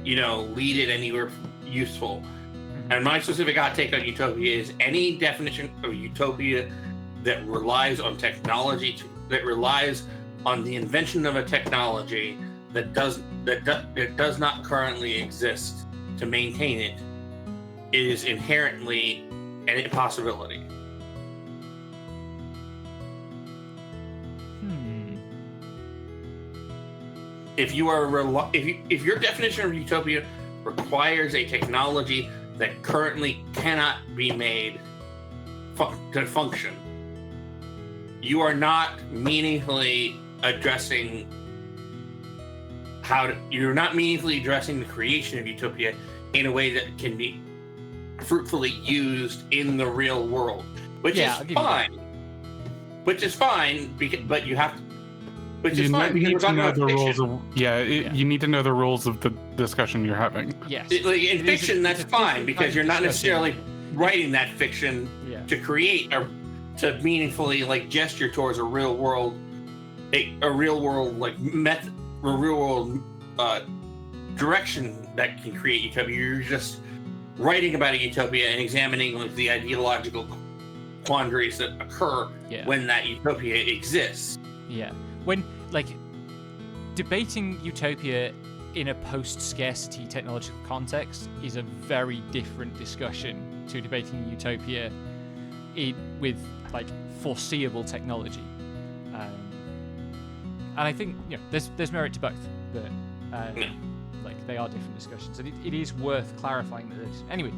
Speaker 5: lead it anywhere useful. And my specific hot take on Utopia is any definition of Utopia that relies on technology, that relies on the invention of a technology that does not currently exist to maintain it, is inherently an impossibility. If your definition of Utopia requires a technology that currently cannot be made to function, you are not meaningfully addressing the creation of Utopia in a way that can be fruitfully used in the real world, which is fine. But you have to. Which is fine because we're talking about fiction.
Speaker 4: You need to know the rules of the discussion you're having.
Speaker 6: Yes.
Speaker 5: In fiction, that's fine because you're not necessarily writing that fiction to create or to meaningfully like gesture towards a real world method, a real world direction that can create utopia. You're just writing about a utopia and examining like the ideological quandaries that occur when that utopia exists.
Speaker 6: Yeah. When, like, debating utopia in a post-scarcity technological context is a very different discussion to debating utopia with, like, foreseeable technology. And I think, there's merit to both, but, like, they are different discussions. And it is worth clarifying that. Anyway,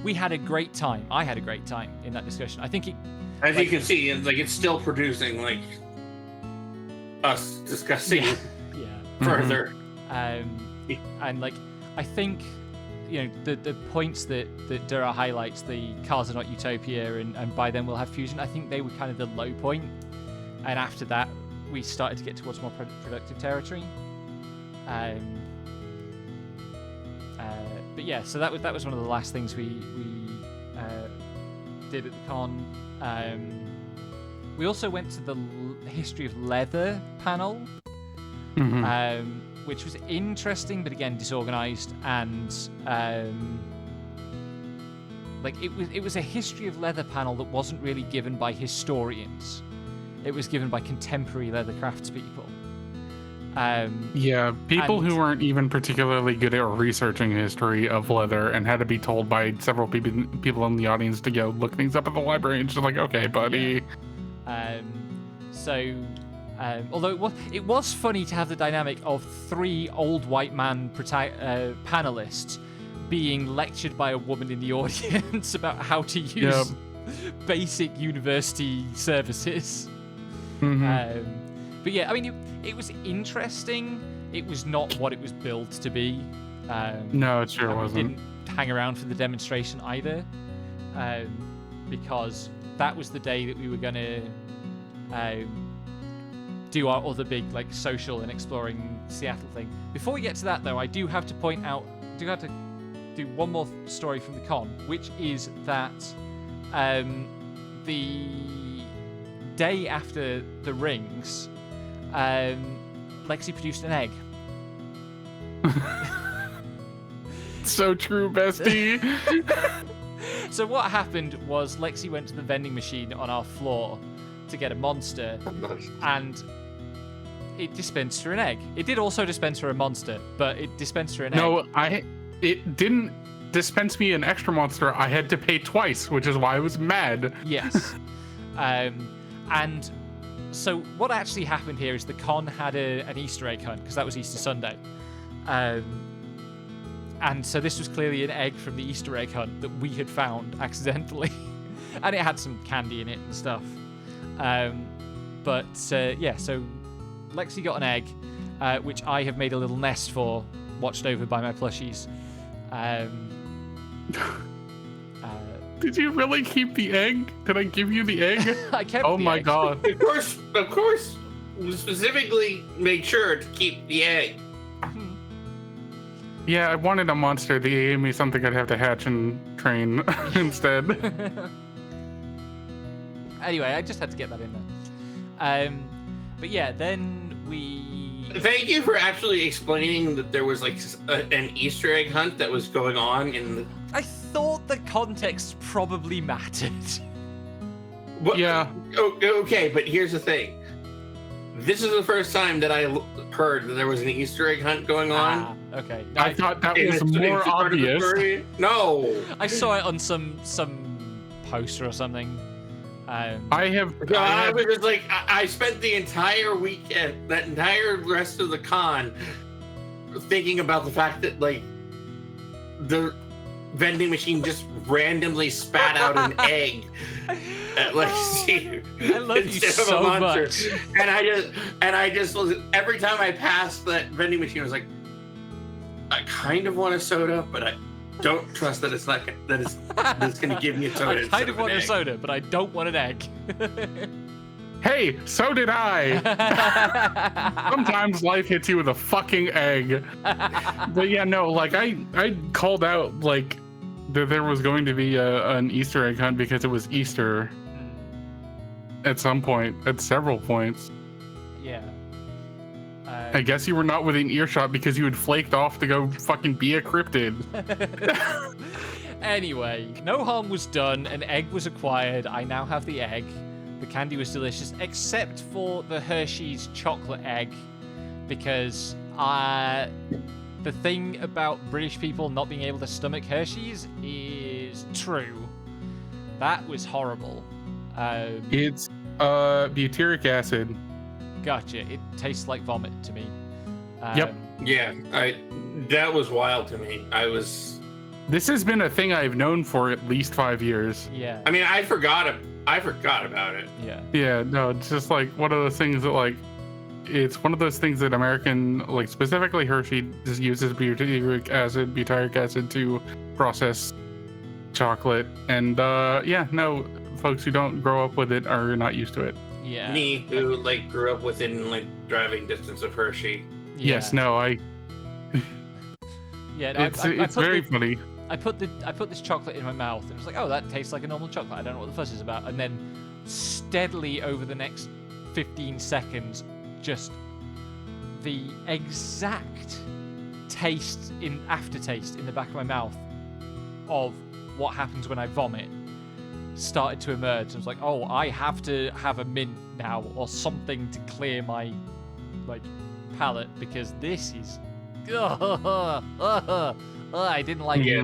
Speaker 6: we had a great time. I had a great time in that discussion. I think
Speaker 5: as you can see, it's still producing, like, us discussing further.
Speaker 6: And like I think the points that Dura highlights, the cars are not utopia and by then we'll have fusion, I think they were kind of the low point, and after that we started to get towards more productive territory. But yeah, so that was one of the last things we did at the con. We also went to the history of leather panel, which was interesting, but again disorganized, and it was a history of leather panel that wasn't really given by historians. It was given by contemporary leather craftspeople.
Speaker 4: People who weren't even particularly good at researching history of leather and had to be told by several people in the audience to go look things up at the library, and just like, okay, buddy.
Speaker 6: Although it was funny to have the dynamic of 3 old white man panelists being lectured by a woman in the audience about how to use basic university services. But yeah, I mean, it was interesting. It was not what it was billed to be.
Speaker 4: No, it sure wasn't.
Speaker 6: We didn't hang around for the demonstration either, because that was the day that we were going to do our other big social and exploring Seattle thing. Before we get to that, though, I do have to point out, do one more story from the con, which is that the day after the rings, Lexi produced an egg.
Speaker 4: So true, bestie.
Speaker 6: So what happened was Lexi went to the vending machine on our floor to get a monster, and it dispensed her an egg. It did also dispense her a monster, but it dispensed her an egg.
Speaker 4: No, it didn't dispense me an extra monster. I had to pay twice, which is why I was mad.
Speaker 6: Yes. And so what actually happened here is the con had an Easter egg hunt, because that was Easter Sunday. And so this was clearly an egg from the Easter egg hunt that we had found accidentally. And it had some candy in it and stuff. So Lexi got an egg, which I have made a little nest for, watched over by my plushies.
Speaker 4: Did you really keep the egg? Did I give you the egg?
Speaker 6: I kept
Speaker 4: Oh
Speaker 6: the
Speaker 4: my
Speaker 6: egg.
Speaker 4: god.
Speaker 5: Of course, we specifically made sure to keep the egg.
Speaker 4: Yeah, I wanted a monster. They gave me something I'd have to hatch and train instead.
Speaker 6: Anyway, I just had to get that in there. But yeah, then we...
Speaker 5: Thank you for actually explaining that there was an Easter egg hunt that was going on in the...
Speaker 6: I thought the context probably mattered.
Speaker 5: What?
Speaker 4: Yeah.
Speaker 5: Okay, but here's the thing. This is the first time that I heard that there was an Easter egg hunt going on.
Speaker 6: Okay.
Speaker 4: I thought that was
Speaker 5: It's
Speaker 4: more
Speaker 5: part of the
Speaker 4: obvious.
Speaker 5: story. No.
Speaker 6: I saw it on some poster or something.
Speaker 5: I was just I spent the entire weekend, that entire rest of the con, thinking about the fact that the vending machine just randomly spat out an egg at Lexi.
Speaker 6: I love you so much.
Speaker 5: And I just was, every time I passed that vending machine, I was like, I kind of want a soda, but I don't trust that it's going to give me a soda.
Speaker 6: I kind of want a soda, but I don't want an egg.
Speaker 4: Hey, so did I. Sometimes life hits you with a fucking egg. But yeah, no, I called out that there was going to be an Easter egg hunt because it was Easter at some point, at several points.
Speaker 6: Yeah.
Speaker 4: I guess you were not within earshot because you had flaked off to go fucking be a cryptid.
Speaker 6: Anyway, no harm was done. An egg was acquired. I now have the egg. The candy was delicious, except for the Hershey's chocolate egg, because the thing about British people not being able to stomach Hershey's is true. That was horrible.
Speaker 4: It's butyric acid.
Speaker 6: Gotcha. It tastes like vomit to me.
Speaker 4: Yep.
Speaker 5: Yeah, that was wild to me.
Speaker 4: This has been a thing I've known for at least 5 years.
Speaker 6: Yeah.
Speaker 5: I mean, I forgot about it.
Speaker 6: Yeah.
Speaker 4: Yeah, no, it's just one of those things that it's one of those things that American, specifically Hershey, just uses butyric acid to process chocolate. And folks who don't grow up with it are not used to it.
Speaker 6: Yeah.
Speaker 5: Me, who grew up within driving distance of Hershey.
Speaker 6: Yeah.
Speaker 4: Yes, no,
Speaker 6: Yeah, no,
Speaker 4: It's
Speaker 6: I put
Speaker 4: very funny.
Speaker 6: I put this chocolate in my mouth, and it was like, oh, that tastes like a normal chocolate. I don't know what the fuss is about. And then steadily over the next 15 seconds, just the exact aftertaste in the back of my mouth of what happens when I vomit started to emerge. I was like, oh, I have to have a mint now or something to clear my palate, because this is I didn't like it.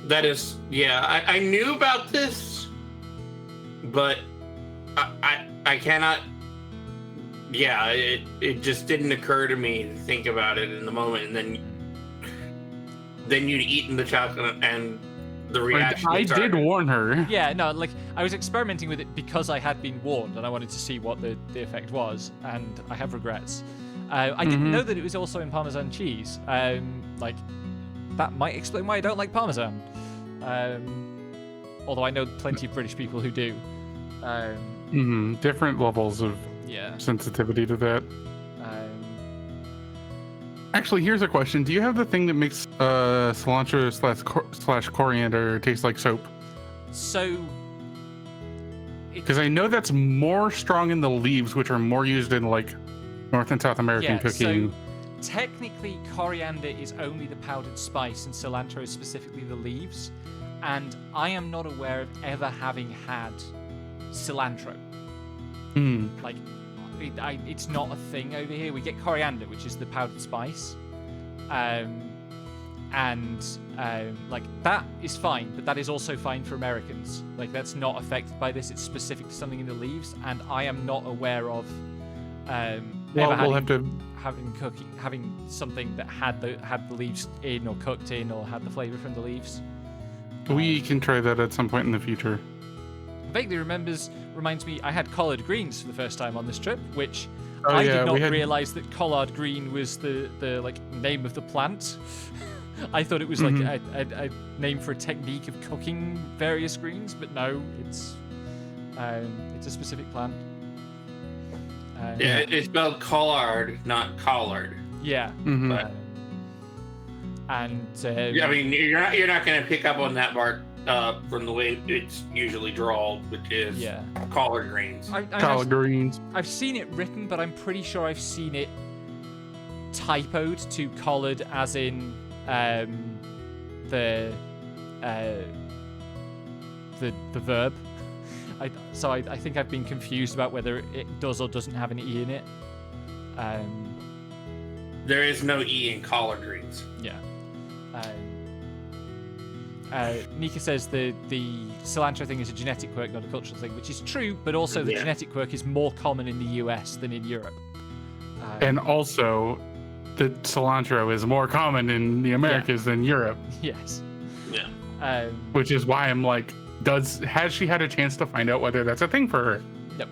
Speaker 5: That is, yeah. I knew about this, but I cannot. Yeah, it just didn't occur to me to think about it in the moment, and then you'd eaten the chocolate and the reaction.
Speaker 4: I did warn her.
Speaker 6: Yeah, no, like I was experimenting with it because I had been warned, and I wanted to see what the effect was, and I have regrets. I didn't know that it was also in Parmesan cheese. Like that might explain why I don't like Parmesan. Although I know plenty of British people who do.
Speaker 4: Different levels of sensitivity to that. Actually, here's a question: do you have the thing that makes cilantro slash coriander taste like soap?
Speaker 6: So,
Speaker 4: because I know that's more strong in the leaves, which are more used in like North and South American cooking.
Speaker 6: So technically, coriander is only the powdered spice, and cilantro is specifically the leaves. And I am not aware of ever having had cilantro. Like, it's not a thing over here. We get coriander, which is the powdered spice, like that is fine, but that is also fine for Americans. Like, that's not affected by this. It's specific to something in the leaves, and I am not aware of having something that had the leaves in or cooked in or had the flavor from the leaves.
Speaker 4: We can try that at some point in the future.
Speaker 6: Vaguely reminds me, I had collard greens for the first time on this trip, which
Speaker 4: Oh,
Speaker 6: I
Speaker 4: yeah,
Speaker 6: did
Speaker 4: we
Speaker 6: not
Speaker 4: had-
Speaker 6: realize that collard green was the like name of the plant. I thought it was like a name for a technique of cooking various greens, but no, it's a specific plant.
Speaker 5: Yeah, it's spelled collard, not collard.
Speaker 6: Yeah.
Speaker 5: But,
Speaker 6: and
Speaker 5: yeah, I mean, you're not going to pick up on that part from the way it's usually drawled, which is collard greens.
Speaker 4: Collard greens.
Speaker 6: I've seen it written, but I'm pretty sure I've seen it typoed to collard, as in the verb. I think I've been confused about whether it does or doesn't have an E in it.
Speaker 5: There is no E in collard greens.
Speaker 6: Yeah. Nika says the cilantro thing is a genetic quirk, not a cultural thing, which is true, but also the genetic quirk is more common in the US than in Europe.
Speaker 4: And also, the cilantro is more common in the Americas than Europe.
Speaker 6: Yes.
Speaker 5: Yeah.
Speaker 4: Which is why I'm like, has she had a chance to find out whether that's a thing for her?
Speaker 6: Nope,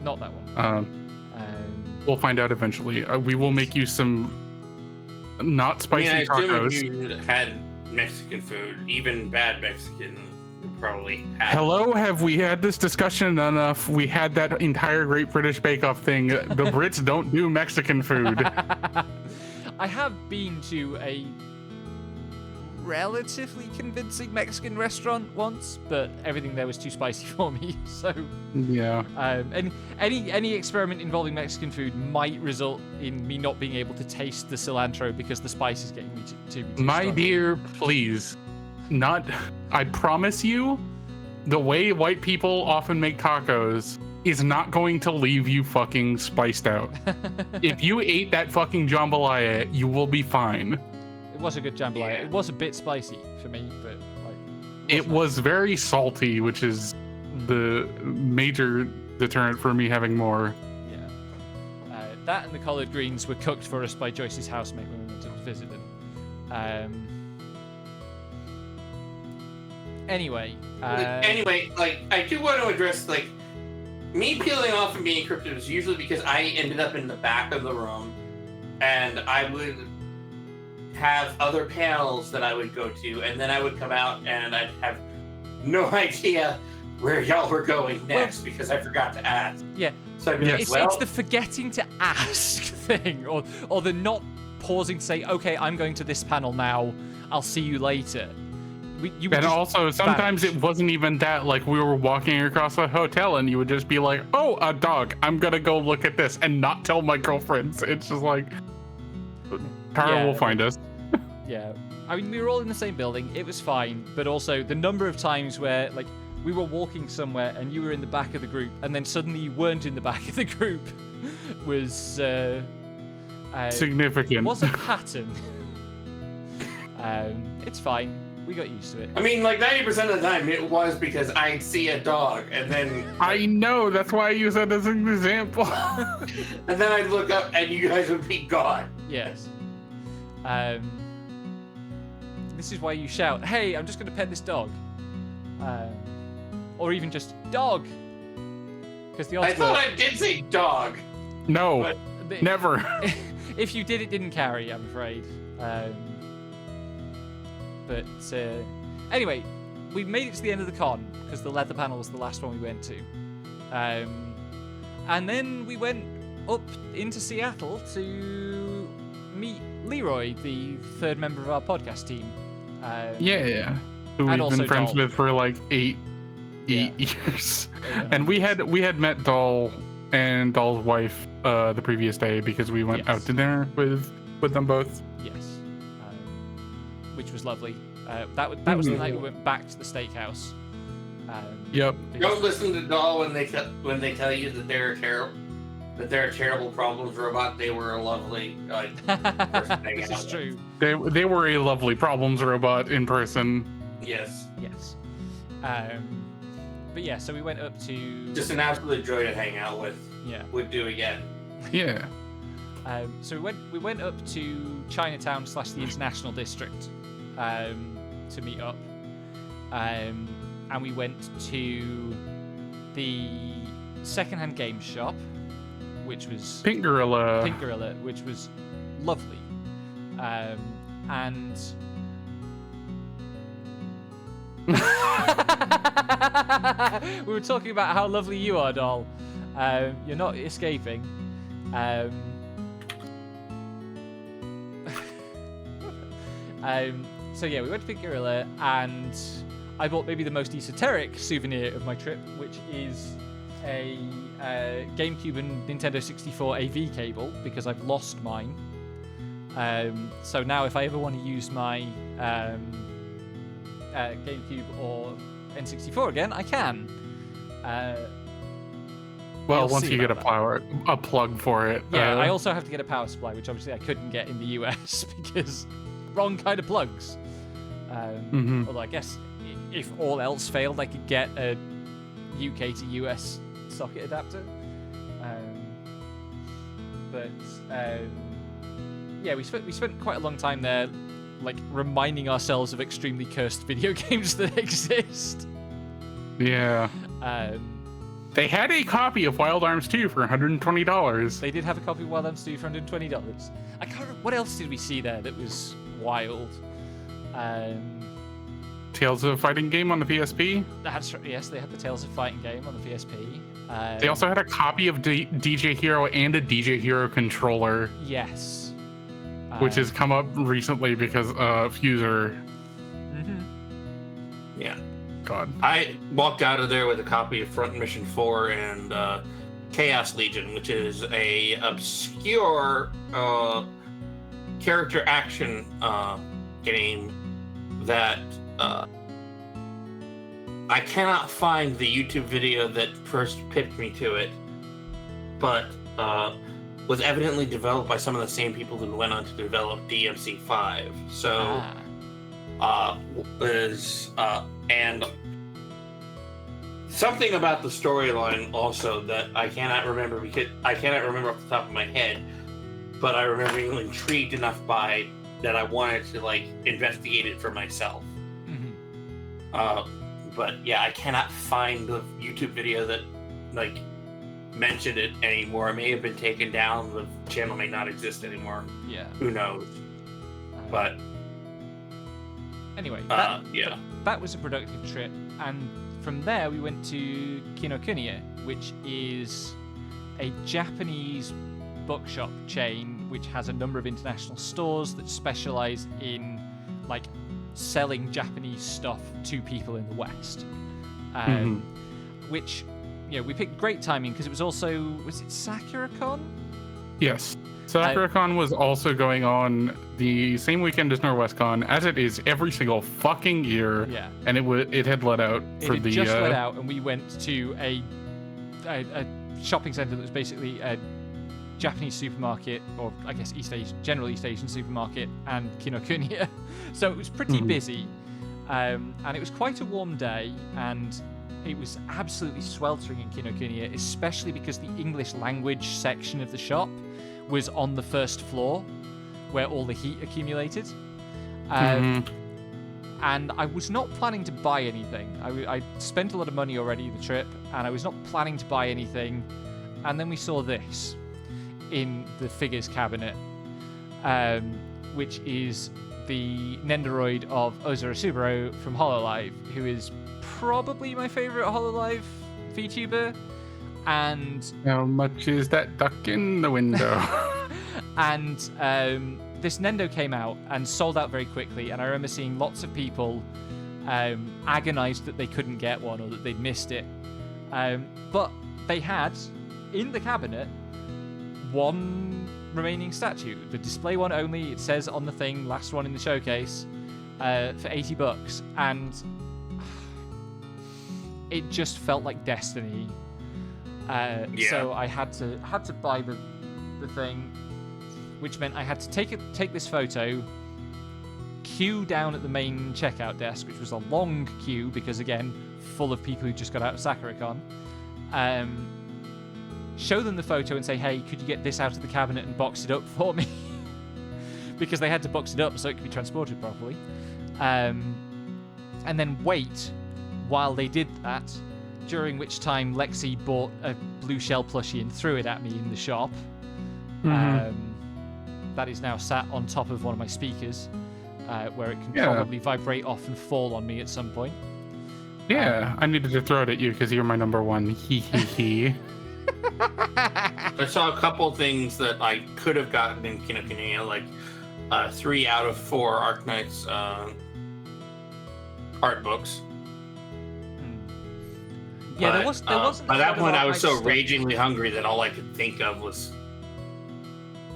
Speaker 6: not that one.
Speaker 4: We'll find out eventually. We will make you some not spicy
Speaker 5: I
Speaker 4: tacos.
Speaker 5: assume if you had Mexican food, even bad Mexican, would probably have.
Speaker 4: Hello, have we had this discussion enough? We had that entire Great British Bake Off thing. The Brits don't do Mexican food.
Speaker 6: I have been to a relatively convincing Mexican restaurant once, but everything there was too spicy for me. So
Speaker 4: yeah.
Speaker 6: And any experiment involving Mexican food might result in me not being able to taste the cilantro because the spice is getting me too
Speaker 4: My
Speaker 6: strong.
Speaker 4: dear, please, not. I promise you, the way white people often make tacos is not going to leave you fucking spiced out. If you ate that fucking jambalaya, you will be fine.
Speaker 6: It was a good jambalaya. It was a bit spicy for me, but like
Speaker 4: it was very salty, which is the major deterrent for me having more.
Speaker 6: Yeah. That and the collard greens were cooked for us by Joyce's housemate when we went to visit them. Anyway,
Speaker 5: like, I do want to address, like, me peeling off and being encrypted was usually because I ended up in the back of the room, and I would have other panels that I would go to, and then I would come out and I'd have no idea where y'all were going next because I forgot to ask.
Speaker 6: Yeah.
Speaker 5: So I'd be like,
Speaker 6: it's the forgetting to ask thing, or the not pausing to say, "Okay, I'm going to this panel now. I'll see you later." You would
Speaker 4: And
Speaker 6: just
Speaker 4: also, sometimes
Speaker 6: vanish.
Speaker 4: it wasn't even that. Like, we were walking across a hotel and you would just be like, oh, a dog. I'm going to go look at this and not tell my girlfriends. It's just like, Tara
Speaker 6: Yeah,
Speaker 4: will find us.
Speaker 6: Yeah. I mean, we were all in the same building. It was fine. But also, the number of times where, like, we were walking somewhere and you were in the back of the group and then suddenly you weren't in the back of the group was...
Speaker 4: Significant.
Speaker 6: was a pattern. It's fine. We got used to it.
Speaker 5: I mean, like 90% of the time, it was because I'd see a dog, and then
Speaker 4: I know. That's why I use that as an example.
Speaker 5: and then I'd look up, and you guys would be gone.
Speaker 6: Yes. This is why you shout, "Hey, I'm just going to pet this dog," or even just "dog," because the odds
Speaker 5: I thought
Speaker 6: were,
Speaker 5: I did say dog.
Speaker 4: No,
Speaker 5: But-
Speaker 4: never.
Speaker 6: if you did, it didn't carry. I'm afraid. But anyway, we made it to the end of the con because the leather panel was the last one we went to, and then we went up into Seattle to meet Leroy, the third member of our podcast team.
Speaker 4: Yeah. Who
Speaker 6: And
Speaker 4: we've
Speaker 6: also
Speaker 4: been friends
Speaker 6: Doll.
Speaker 4: with for like eight
Speaker 6: Yeah.
Speaker 4: years.
Speaker 6: Yeah.
Speaker 4: And we had met Doll and Doll's wife the previous day because we went
Speaker 6: Yes.
Speaker 4: out to dinner with them both.
Speaker 6: Yes, which was lovely. That was the night we went back to the steakhouse.
Speaker 4: Yep.
Speaker 5: Don't listen to Doll when they tell you that they're a terrible problems robot. They were a lovely
Speaker 6: This is true.
Speaker 4: They were a lovely problems robot in person.
Speaker 5: Yes,
Speaker 6: Yes. But yeah, so we went up to
Speaker 5: just an absolute joy to hang out with.
Speaker 6: yeah.
Speaker 5: Would do again.
Speaker 4: Yeah.
Speaker 6: So we went up to Chinatown / the International District to meet up, and we went to the secondhand game shop, which was
Speaker 4: Pink Gorilla.
Speaker 6: Pink Gorilla, which was lovely, and we were talking about how lovely you are, Doll. You're not escaping. So yeah, we went to Pink Gorilla, and I bought maybe the most esoteric souvenir of my trip, which is a GameCube and Nintendo 64 AV cable, because I've lost mine. So now if I ever want to use my GameCube or N64 again, I can.
Speaker 4: Well,
Speaker 6: We'll
Speaker 4: once
Speaker 6: see
Speaker 4: you get
Speaker 6: about
Speaker 4: a plug for it.
Speaker 6: Yeah, I also have to get a power supply, which obviously I couldn't get in the US because wrong kind of plugs. Although I guess if all else failed, I could get a UK to US socket adapter. Yeah, we spent quite a long time there, like reminding ourselves of extremely cursed video games that exist.
Speaker 4: Yeah. They had a copy of Wild Arms 2 for $120.
Speaker 6: They did have a copy of Wild Arms 2 for $120. I can't remember what else did we see there that was wild.
Speaker 4: Tales of a Fighting Game on the PSP.
Speaker 6: Yes, they had the Tales of Fighting game on the PSP.
Speaker 4: They also had a copy of DJ Hero and a DJ Hero controller,
Speaker 6: Yes.
Speaker 4: which has come up recently because Fuser.
Speaker 6: Mhm.
Speaker 5: Yeah.
Speaker 4: God.
Speaker 5: I walked out of there with a copy of Front Mission 4 and Chaos Legion, which is a obscure character action game that I cannot find the YouTube video that first pipped me to it, but was evidently developed by some of the same people who went on to develop DMC5. So and something about the storyline also that I cannot remember because I cannot remember off the top of my head, but I remember being intrigued enough by that I wanted to like investigate it for myself. But yeah, I cannot find the YouTube video that like mentioned it anymore. It may have been taken down. The channel may not exist anymore.
Speaker 6: Yeah.
Speaker 5: Who knows? But
Speaker 6: anyway,
Speaker 5: yeah.
Speaker 6: that was a productive trip, and from there we went to Kinokuniya, which is a Japanese bookshop chain which has a number of international stores that specialize in like selling Japanese stuff to people in the West. Which, we picked great timing because it was also, was it SakuraCon?
Speaker 4: Yes. SakuraCon was also going on the same weekend as NorwestCon, as it is every single fucking year.
Speaker 6: Yeah.
Speaker 4: And it had let out for
Speaker 6: It had just let out, and we went to a shopping center that was basically a Japanese supermarket, or I guess general East Asian supermarket, and Kinokuniya. So it was pretty busy, and it was quite a warm day, and it was absolutely sweltering in Kinokuniya, especially because the English language section of the shop was on the first floor, where all the heat accumulated. And I was not planning to buy anything. I spent a lot of money already the trip, and I was not planning to buy anything. And then we saw this in the figures cabinet, which is the Nendoroid of Ozura Subaru from HoloLive, who is probably my favorite HoloLive VTuber. And
Speaker 4: how much is that duck in the window?
Speaker 6: And this Nendo came out and sold out very quickly, and I remember seeing lots of people agonized that they couldn't get one or that they'd missed it. But they had, in the cabinet, one remaining statue. The display one only, it says on the thing, last one in the showcase, for $80. And it just felt like destiny. So I had to buy the thing, which meant I had to take this photo, queue down at the main checkout desk, which was a long queue because, again, full of people who just got out of SakuraCon. Show them the photo and say, hey, could you get this out of the cabinet and box it up for me? Because they had to box it up so it could be transported properly. And then wait while they did that, during which time Lexi bought a blue shell plushie and threw it at me in the shop. That is now sat on top of one of my speakers, where it can probably vibrate off and fall on me at some point.
Speaker 4: Yeah, I needed to throw it at you because you're my number one. Hee hee hee.
Speaker 5: I saw a couple things that I could have gotten in Kinokuniya, like 3 out of 4 Arknight's art books.
Speaker 6: Yeah, there wasn't.
Speaker 5: By that point, I was so
Speaker 6: stuff.
Speaker 5: ragingly hungry that all I could think of was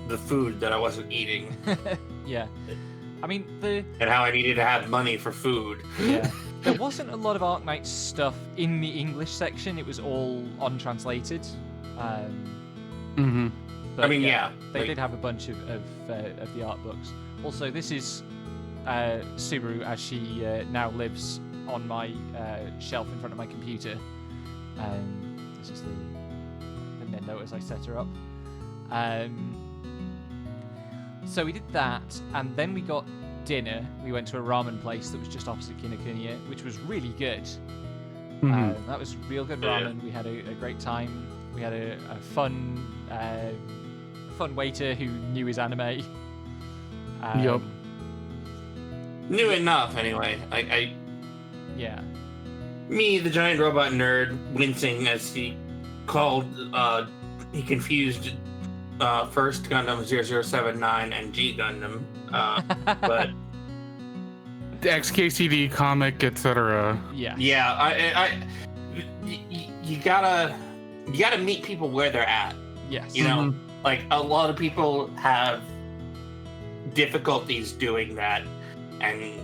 Speaker 5: the food that I wasn't eating.
Speaker 6: Yeah, I mean
Speaker 5: and how I needed to have money for food.
Speaker 6: Yeah, there wasn't a lot of Arknight stuff in the English section. It was all untranslated. But
Speaker 5: I mean,
Speaker 6: they did have a bunch of the art books. Also, this is Subaru as she now lives on my shelf in front of my computer. This is the Nendo as I set her up. So we did that, and then we got dinner. We went to a ramen place that was just opposite Kinokuniya, which was really good. That was real good ramen. We had a great time. We had a fun waiter who knew his anime.
Speaker 4: Yup.
Speaker 5: Knew enough, anyway.
Speaker 6: Yeah.
Speaker 5: Me, the giant robot nerd, wincing as he confused first Gundam 0079 and G Gundam, but
Speaker 4: the XKCD comic, etc.
Speaker 6: Yeah.
Speaker 5: You gotta meet people where they're at.
Speaker 6: Yes.
Speaker 5: You know, like a lot of people have difficulties doing that, and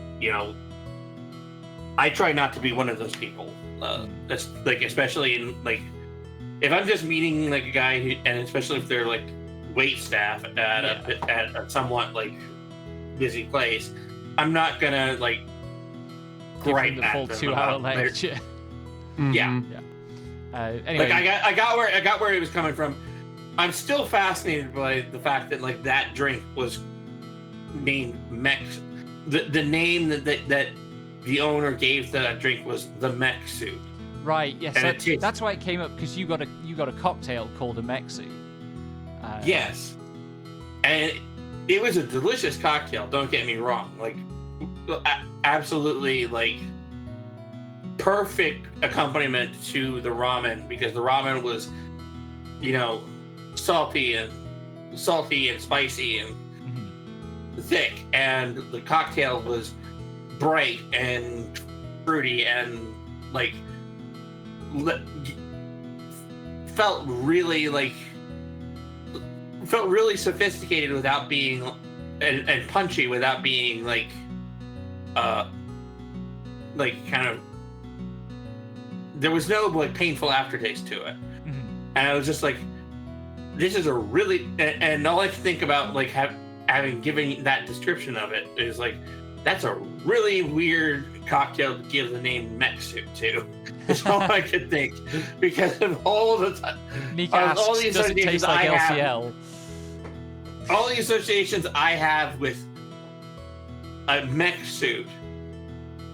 Speaker 5: I try not to be one of those people. Especially in if I'm just meeting like a guy who, and especially if they're like wait staff at a somewhat busy place, I'm not gonna gripe
Speaker 6: the
Speaker 5: at
Speaker 6: full
Speaker 5: them
Speaker 6: 2-hour
Speaker 5: about their-
Speaker 6: lecture.
Speaker 5: Yeah.
Speaker 6: Anyway,
Speaker 5: I got where he was coming from. I'm still fascinated by the fact that that drink was named Mech. The name that the owner gave that drink was the Mech Suit.
Speaker 6: Right. Yes.
Speaker 5: And
Speaker 6: That's why it came up, because you got a cocktail called a Mech Suit.
Speaker 5: Yes, and it was a delicious cocktail. Don't get me wrong. Absolutely perfect accompaniment to the ramen, because the ramen was, salty and salty and spicy and
Speaker 6: Mhm.
Speaker 5: thick, and the cocktail was bright and fruity and like felt really sophisticated without being and punchy without being like kind of, there was no like painful aftertaste to it.
Speaker 6: Mhm.
Speaker 5: And I was just like, this is a really, and all I can think about like having given that description of it is like, that's a really weird cocktail to give the name mech suit to. Is all I could think, because of all the time,
Speaker 6: Nika asks,
Speaker 5: all the
Speaker 6: does it taste
Speaker 5: associations
Speaker 6: like
Speaker 5: I have,
Speaker 6: LCL?
Speaker 5: all the associations I have with a mech suit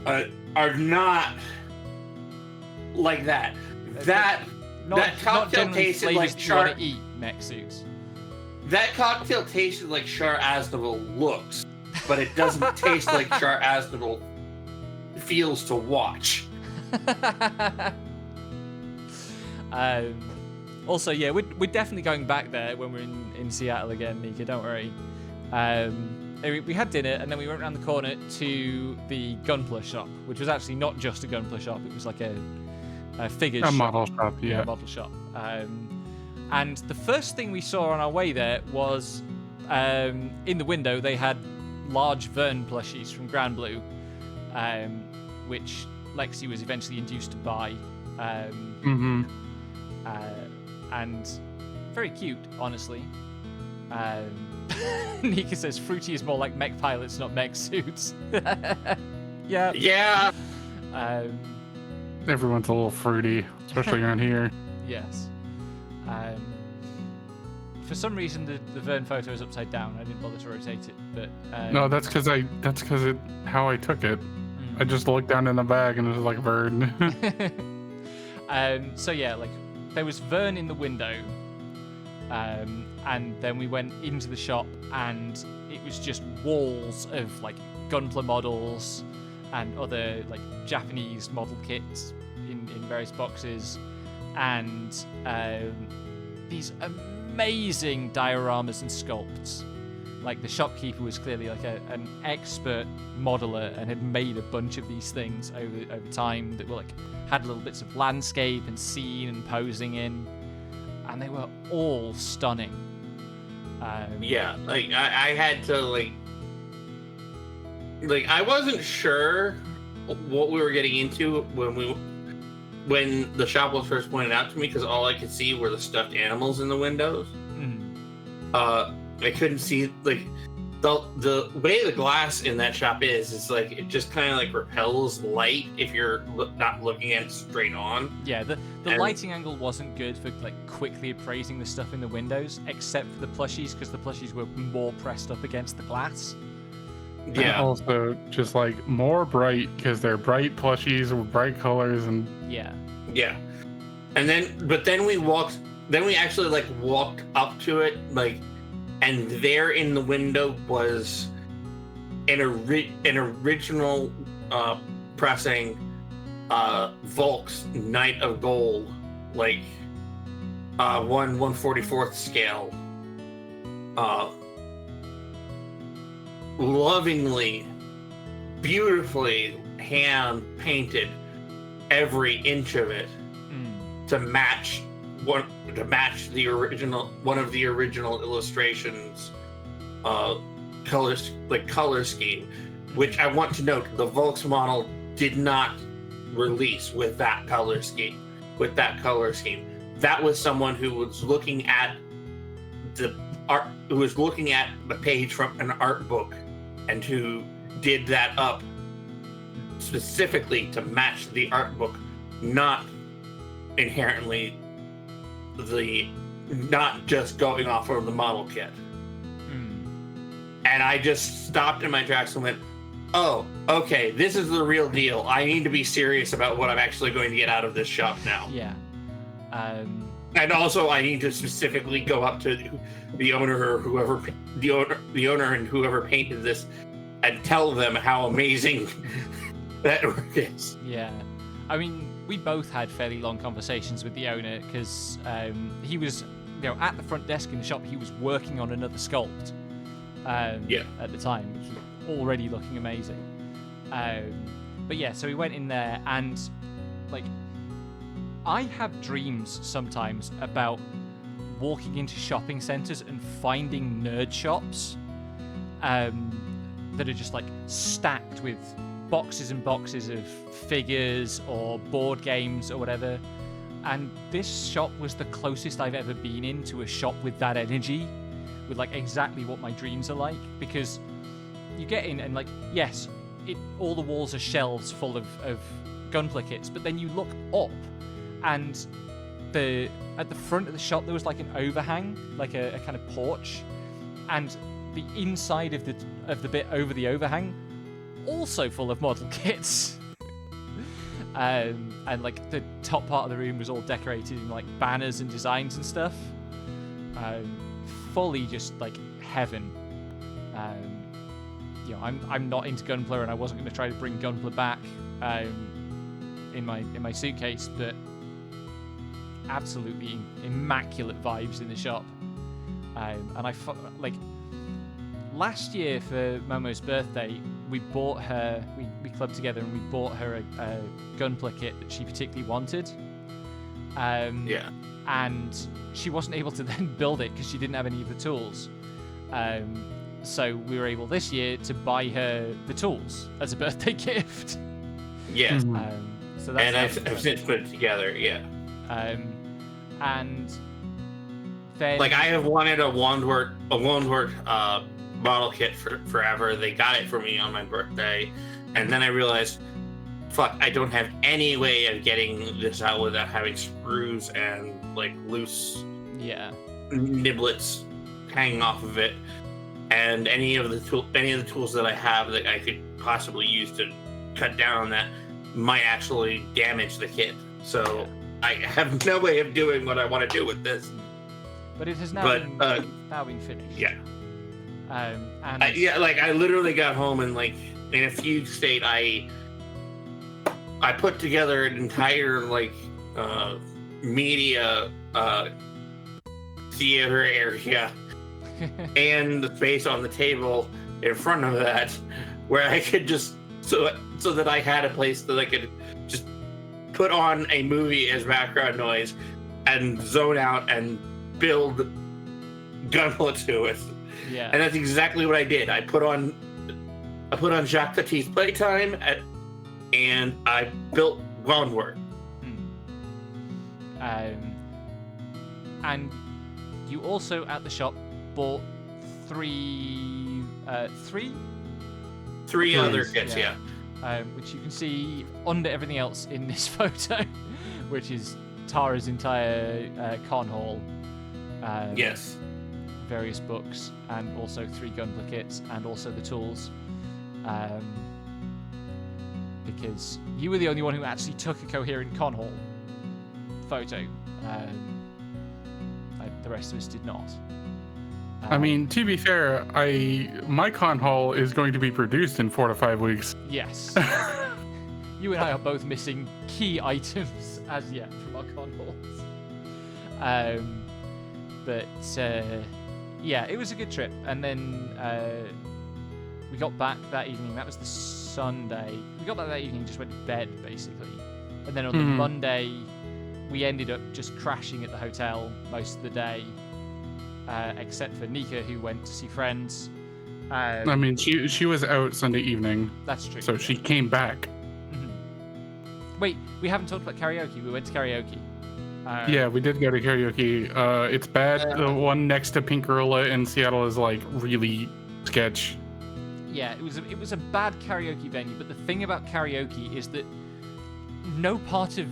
Speaker 5: are not like that. That
Speaker 6: Not
Speaker 5: cocktail
Speaker 6: generally
Speaker 5: tasted
Speaker 6: flavors
Speaker 5: like
Speaker 6: you want
Speaker 5: Char.
Speaker 6: to eat mech suits.
Speaker 5: That cocktail tasted like Char Aznavour looks, but it doesn't taste like Char Aznavour feels to watch.
Speaker 6: Also, yeah, we're definitely going back there when we're in Seattle again, Nika. Don't worry. We had dinner and then we went around the corner to the Gunpla shop, which was actually not just a Gunpla shop. It was like a figures shop.
Speaker 4: model shop, yeah.
Speaker 6: Model shop. And the first thing we saw on our way there was in the window they had large Vern plushies from Grand Blue, which Lexi was eventually induced to buy. And very cute, honestly. Nika says fruity is more like mech pilots, not mech suits. Yeah.
Speaker 5: Yeah.
Speaker 4: Everyone's a little fruity, especially around here.
Speaker 6: Yes. For some reason, the Vern photo is upside down. I didn't bother to rotate it, but
Speaker 4: No, that's because how I took it. I just looked down in the bag and it was like Vern.
Speaker 6: So yeah, like there was Vern in the window, and then we went into the shop and it was just walls of like Gunpla models and other like Japanese model kits in various boxes, and these amazing dioramas and sculpts. Like the shopkeeper was clearly like an expert modeler and had made a bunch of these things over time that were like had little bits of landscape and scene and posing in, and they were all stunning.
Speaker 5: Yeah, like I had to like I wasn't sure what we were getting into when the shop was first pointed out to me, because all I could see were the stuffed animals in the windows. I couldn't see like the way the glass in that shop is like it just kind of like repels light if you're not looking at it straight on.
Speaker 6: Yeah, the lighting angle wasn't good for like quickly appraising the stuff in the windows, except for the plushies, because the plushies were more pressed up against the glass.
Speaker 4: And
Speaker 5: Yeah.
Speaker 4: also just like more bright because they're bright plushies with bright colors and
Speaker 6: Yeah.
Speaker 5: Yeah. And then we actually like walked up to it, like, and there in the window was an original pressing Volk's Knight of Gold, like 1/144th scale, lovingly, beautifully hand painted every inch of it to match the original, one of the original illustrations color scheme, which I want to note the Volks model did not release with that color scheme. That was someone who was looking at the art, who was looking at the page from an art book, and who did that up specifically to match the art book, not inherently not just going off of the model kit. And I just stopped in my tracks and went, oh, okay, this is the real deal. I need to be serious about what I'm actually going to get out of this shop now.
Speaker 6: Yeah.
Speaker 5: And also I need to specifically go up to the owner or whoever, the owner and whoever painted this, and tell them how amazing that work is.
Speaker 6: Yeah. I mean, we both had fairly long conversations with the owner, because he was at the front desk in the shop, he was working on another sculpt. At the time, which was already looking amazing. But yeah, so we went in there, and like, I have dreams sometimes about walking into shopping centers and finding nerd shops that are just like stacked with boxes and boxes of figures or board games or whatever. And this shop was the closest I've ever been into a shop with that energy, with like exactly what my dreams are like. Because you get in and like, yes, all the walls are shelves full of Gunpla kits, but then you look up and at the front of the shop there was like an overhang, like a kind of porch, and the inside of the bit over the overhang also full of model kits. And like the top part of the room was all decorated in like banners and designs and stuff. Fully just like heaven. I'm not into Gunpla, and I wasn't going to try to bring Gunpla back in my suitcase, but absolutely immaculate vibes in the shop. And like last year for Momo's birthday, we bought her. We clubbed together and we bought her a Gunpla kit that she particularly wanted. And she wasn't able to then build it because she didn't have any of the tools. So we were able this year to buy her the tools as a birthday gift.
Speaker 5: Yeah.
Speaker 6: So that's
Speaker 5: and I've since put it together. Yeah.
Speaker 6: And then
Speaker 5: like I have wanted a Wandwort model kit for forever. They got it for me on my birthday, and then I realized, fuck, I don't have any way of getting this out without having screws and like loose niblets hanging off of it, and any of the tools that I have that I could possibly use to cut down on that might actually damage the kit. So I have no way of doing what I want to do with this.
Speaker 6: But it has now been finished.
Speaker 5: Yeah.
Speaker 6: And
Speaker 5: I literally got home and like in a fugue state. I put together an entire like media theater area and the space on the table in front of that, where I could just so that I had a place that I could just put on a movie as background noise and zone out and build Gunpla to it.
Speaker 6: Yeah.
Speaker 5: And that's exactly what I did. I put on Jacques Tati's Playtime and I built Wandwort.
Speaker 6: And you also at the shop bought three
Speaker 5: other kits, yeah.
Speaker 6: Which you can see under everything else in this photo, which is Tara's entire con haul.
Speaker 5: Yes.
Speaker 6: Various books, and also 3 Gunpla kits, and also the tools. Because you were the only one who actually took a coherent con haul photo. The rest of us did not.
Speaker 4: I mean, to be fair, my con haul is going to be produced in 4 to 5 weeks.
Speaker 6: Yes. You and I are both missing key items as yet from our con hauls. But yeah, it was a good trip. And then we got back that evening. That was the Sunday. We got back that evening and just went to bed, basically. And then on the Monday, we ended up just crashing at the hotel most of the day, except for Nika, who went to see friends.
Speaker 4: I mean, she was out Sunday evening.
Speaker 6: That's true.
Speaker 4: So she came back.
Speaker 6: Mm-hmm. Wait, we haven't talked about karaoke. We went to karaoke.
Speaker 4: Yeah, we did go to karaoke. It's bad. The one next to Pink Gorilla in Seattle is like really sketch.
Speaker 6: Yeah, it was a bad karaoke venue, but the thing about karaoke is that no part of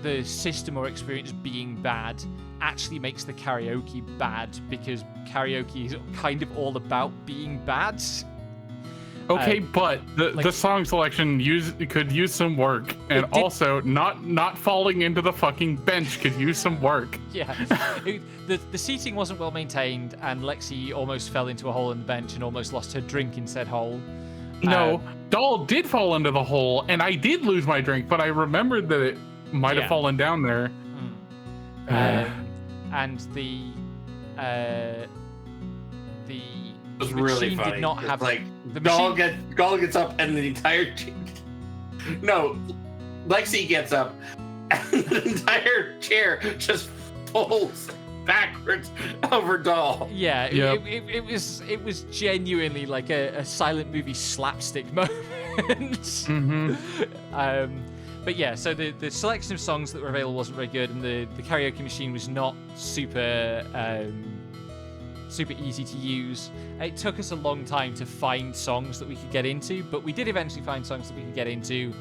Speaker 6: the system or experience being bad actually makes the karaoke bad, because karaoke is kind of all about being bad.
Speaker 4: Okay, but the song selection could use some work, and also not falling into the fucking bench could use some work.
Speaker 6: Yeah, the seating wasn't well maintained, and Lexi almost fell into a hole in the bench and almost lost her drink in said hole.
Speaker 4: No, Doll did fall into the hole, and I did lose my drink, but I remembered that it might have fallen down there.
Speaker 6: And the
Speaker 5: It was really
Speaker 6: machine
Speaker 5: funny.
Speaker 6: did not
Speaker 5: It's
Speaker 6: have
Speaker 5: like
Speaker 6: the
Speaker 5: Gaul
Speaker 6: machine.
Speaker 5: gets up and the entire no, Lexi gets up and the entire chair just folds backwards over Doll.
Speaker 6: Yeah,
Speaker 4: Yep.
Speaker 6: it was genuinely like a silent movie slapstick moment. But yeah, so the selection of songs that were available wasn't very good, and the karaoke machine was not super super easy to use. It took us a long time to find songs that we could get into, but we did eventually find songs that we could get into,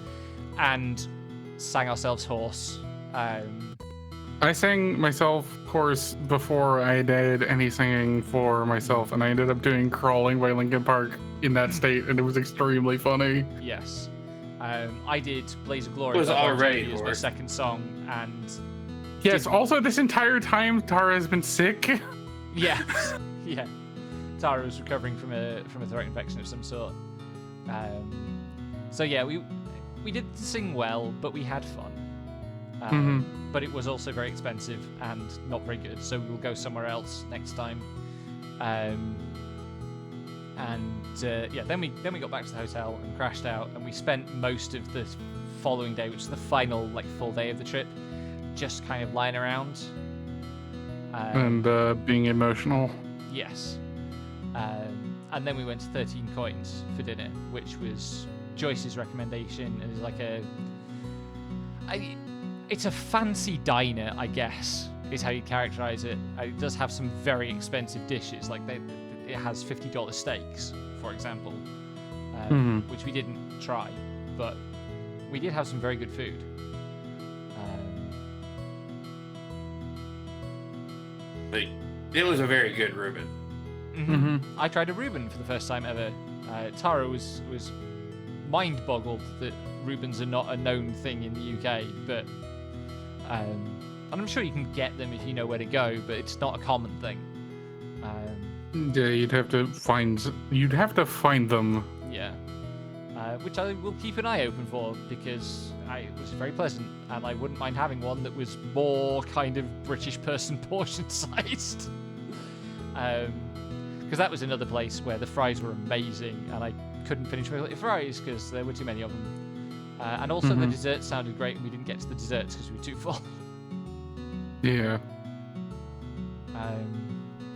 Speaker 6: and sang ourselves hoarse.
Speaker 4: I sang myself hoarse before I did any singing for myself, and I ended up doing Crawling by Linkin Park in that state, and it was extremely funny.
Speaker 6: Yes. I did Blaze of Glory
Speaker 5: Was
Speaker 6: by Bon
Speaker 5: already
Speaker 6: Jovi as my
Speaker 5: hoarse.
Speaker 6: second song, and
Speaker 4: Yes, also this entire time Tara has been sick.
Speaker 6: yeah, yeah, Tara was recovering from a throat infection of some sort. So yeah, we did sing well, but we had fun. But it was also very expensive and not very good, so we will go somewhere else next time. Yeah, then we got back to the hotel and crashed out, and we spent most of the following day, which is the final like full day of the trip, just kind of lying around.
Speaker 4: And being emotional.
Speaker 6: Yes. And then we went to 13 Coins for dinner, which was Joyce's recommendation. It was like it's a fancy diner, I guess, is how you characterize it. It does have some very expensive dishes, like it has $50 steaks, for example, which we didn't try, but we did have some very good food.
Speaker 5: But it was a very good Reuben.
Speaker 6: I tried a Reuben for the first time ever. Tara was mind-boggled that Reubens are not a known thing in the UK, but and I'm sure you can get them if you know where to go, but it's not a common thing.
Speaker 4: Yeah, you'd have to find them.
Speaker 6: Yeah, which I will keep an eye open for, because it was very pleasant, and I wouldn't mind having one that was more kind of British person portion sized. Because that was another place where the fries were amazing, and I couldn't finish my fries because there were too many of them. And also the desserts sounded great, and we didn't get to the desserts because we were too full.
Speaker 4: Yeah.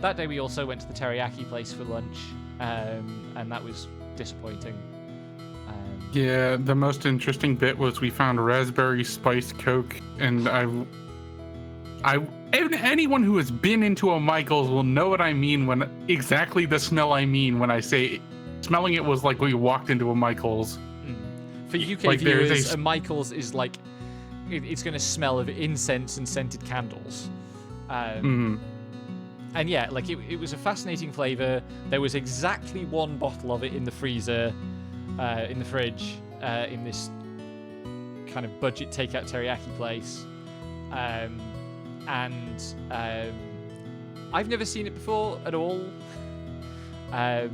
Speaker 6: That day we also went to the teriyaki place for lunch, and that was disappointing.
Speaker 4: Yeah, the most interesting bit was we found raspberry spiced Coke, and anyone who has been into a Michael's will know what I mean when exactly the smell I mean when I say smelling it was like we walked into a Michael's.
Speaker 6: For UK
Speaker 4: Like, there's
Speaker 6: viewers,
Speaker 4: a-
Speaker 6: a Michael's is like it's going to smell of incense and scented candles. And yeah, like it was a fascinating flavor. There was exactly one bottle of it in the freezer, in the fridge, in this kind of budget takeout teriyaki place. And I've never seen it before at all.
Speaker 4: I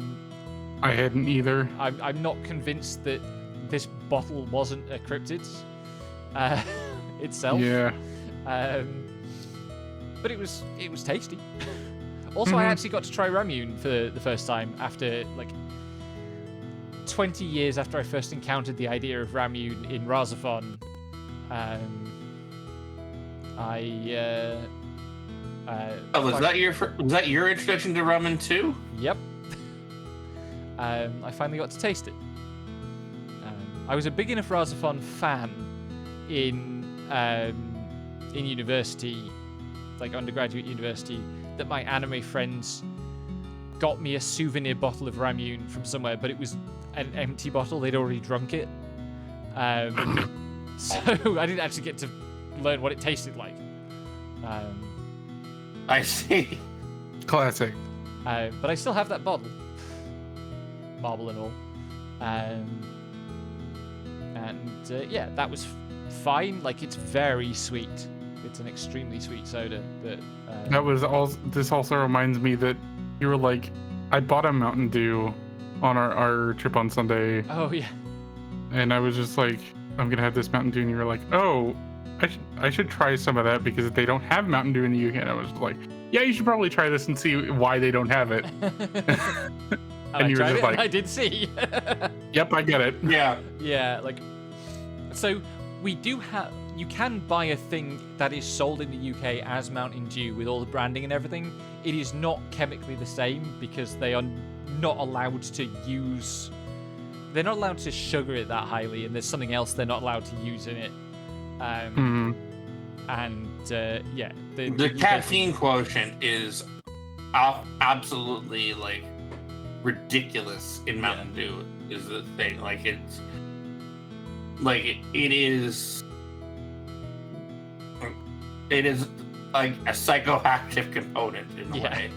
Speaker 4: hadn't either.
Speaker 6: I'm not convinced that this bottle wasn't a cryptid itself.
Speaker 4: Yeah.
Speaker 6: But it was tasty. Also, I actually got to try ramyun for the first time after like 20 years after I first encountered the idea of ramyun in Razafon.
Speaker 5: Was that your introduction to ramen too?
Speaker 6: Yep. I finally got to taste it. I was a big enough Razafon fan in university, like undergraduate university, that my anime friends got me a souvenir bottle of ramyun from somewhere, but it was an empty bottle. They'd already drunk it. So I didn't actually get to learn what it tasted like.
Speaker 5: I see.
Speaker 4: Classic.
Speaker 6: But I still have that bottle, marble and all. Yeah, that was fine. Like, it's very sweet. It's an extremely sweet soda. But
Speaker 4: That was all. This also reminds me that you were like, I bought a Mountain Dew on our trip on Sunday,
Speaker 6: oh yeah,
Speaker 4: and I was just like, I'm gonna have this Mountain Dew, and you were like, oh, I should try some of that because they don't have Mountain Dew in the UK. And I was like, yeah, you should probably try this and see why they don't have it.
Speaker 6: And
Speaker 4: you were just like,
Speaker 6: I did see.
Speaker 4: yep, I get it.
Speaker 5: Yeah.
Speaker 6: Yeah, like, so we do have. You can buy a thing that is sold in the UK as Mountain Dew with all the branding and everything. It is not chemically the same because they are not allowed to use. They're not allowed to sugar it that highly, and there's something else they're not allowed to use in it. And yeah,
Speaker 5: The caffeine quotient is absolutely like ridiculous in Mountain Dew. Is the thing like it's like it is like a psychoactive component in a way.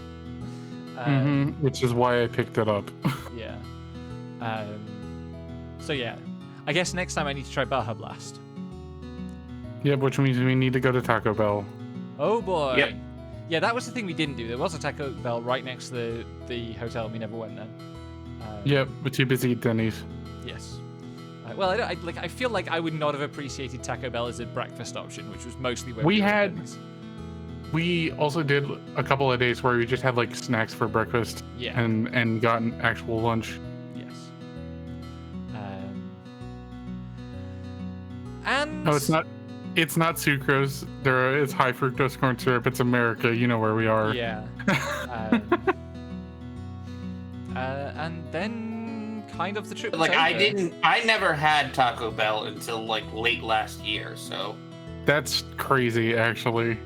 Speaker 4: Which is why I picked it up.
Speaker 6: Yeah. So yeah, I guess next time I need to try Baja Blast.
Speaker 4: Yeah, which means we need to go to Taco Bell.
Speaker 6: Oh boy.
Speaker 5: Yep.
Speaker 6: Yeah, that was the thing we didn't do. There was a Taco Bell right next to the hotel, and we never went there.
Speaker 4: Yep, we're too busy at Denny's.
Speaker 6: Yes. Well, I feel like I would not have appreciated Taco Bell as a breakfast option, which was mostly where
Speaker 4: We
Speaker 6: were
Speaker 4: had-
Speaker 6: at Denny's.
Speaker 4: We also did a couple of days where we just had like snacks for breakfast
Speaker 6: Yeah.
Speaker 4: and got an actual lunch.
Speaker 6: Yes. And
Speaker 4: No, it's not sucrose. It's high fructose corn syrup. It's America. You know where we are.
Speaker 6: Yeah. And then kind of the trip was
Speaker 5: Like
Speaker 6: over.
Speaker 5: I never had Taco Bell until like late last year. So
Speaker 4: That's crazy, actually.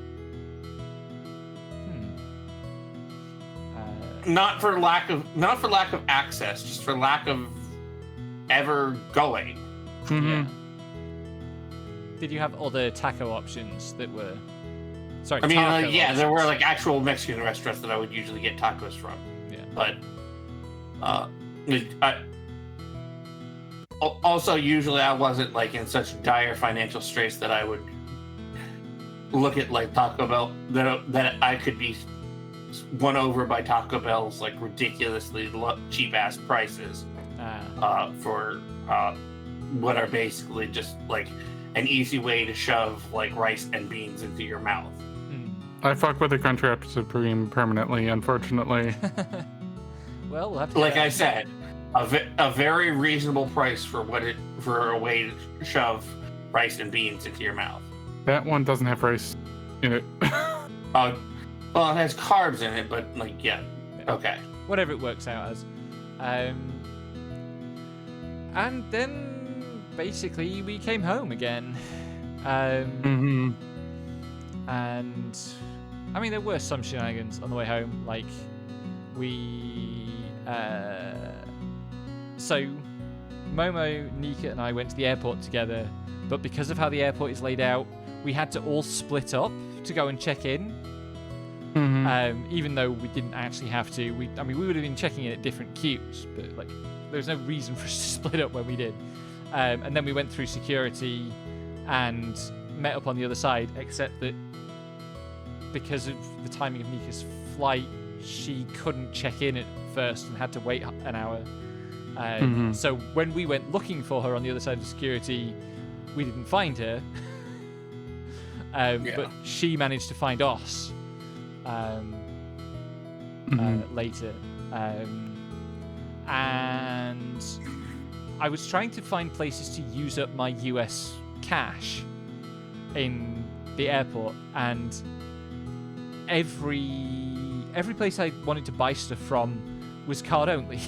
Speaker 5: not for lack of access, just for lack of ever going.
Speaker 6: Yeah. Did you have other taco options that were? Sorry.
Speaker 5: I mean,
Speaker 6: taco
Speaker 5: yeah, there were
Speaker 6: options?
Speaker 5: like actual Mexican restaurants that I would usually get tacos from.
Speaker 6: Yeah.
Speaker 5: But also usually I wasn't like in such dire financial straits that I would look at like Taco Bell that I could be won over by Taco Bell's like ridiculously cheap ass prices for what are basically just like an easy way to shove like rice and beans into your mouth.
Speaker 4: I fuck with the Crunchwrap Supreme permanently, unfortunately.
Speaker 6: Well, we'll have to
Speaker 5: Like I said, a very reasonable price for a way to shove rice and beans into your mouth.
Speaker 4: That one doesn't have rice in it.
Speaker 5: Well, it has carbs in it, but like yeah. Okay.
Speaker 6: whatever it works out as. And then basically we came home again. And I mean, there were some shenanigans on the way home. Like so Momo, Nika, and I went to the airport together, but because of how the airport is laid out, we had to all split up to go and check in. Even though we didn't actually have to. We would have been checking in at different queues, but like there's no reason for us to split up when we did. And then we went through security and met up on the other side, except that because of the timing of Nika's flight, she couldn't check in at first and had to wait an hour. So when we went looking for her on the other side of security, we didn't find her. But she managed to find us later. And I was trying to find places to use up my US cash in the airport, and every place I wanted to buy stuff from was card only.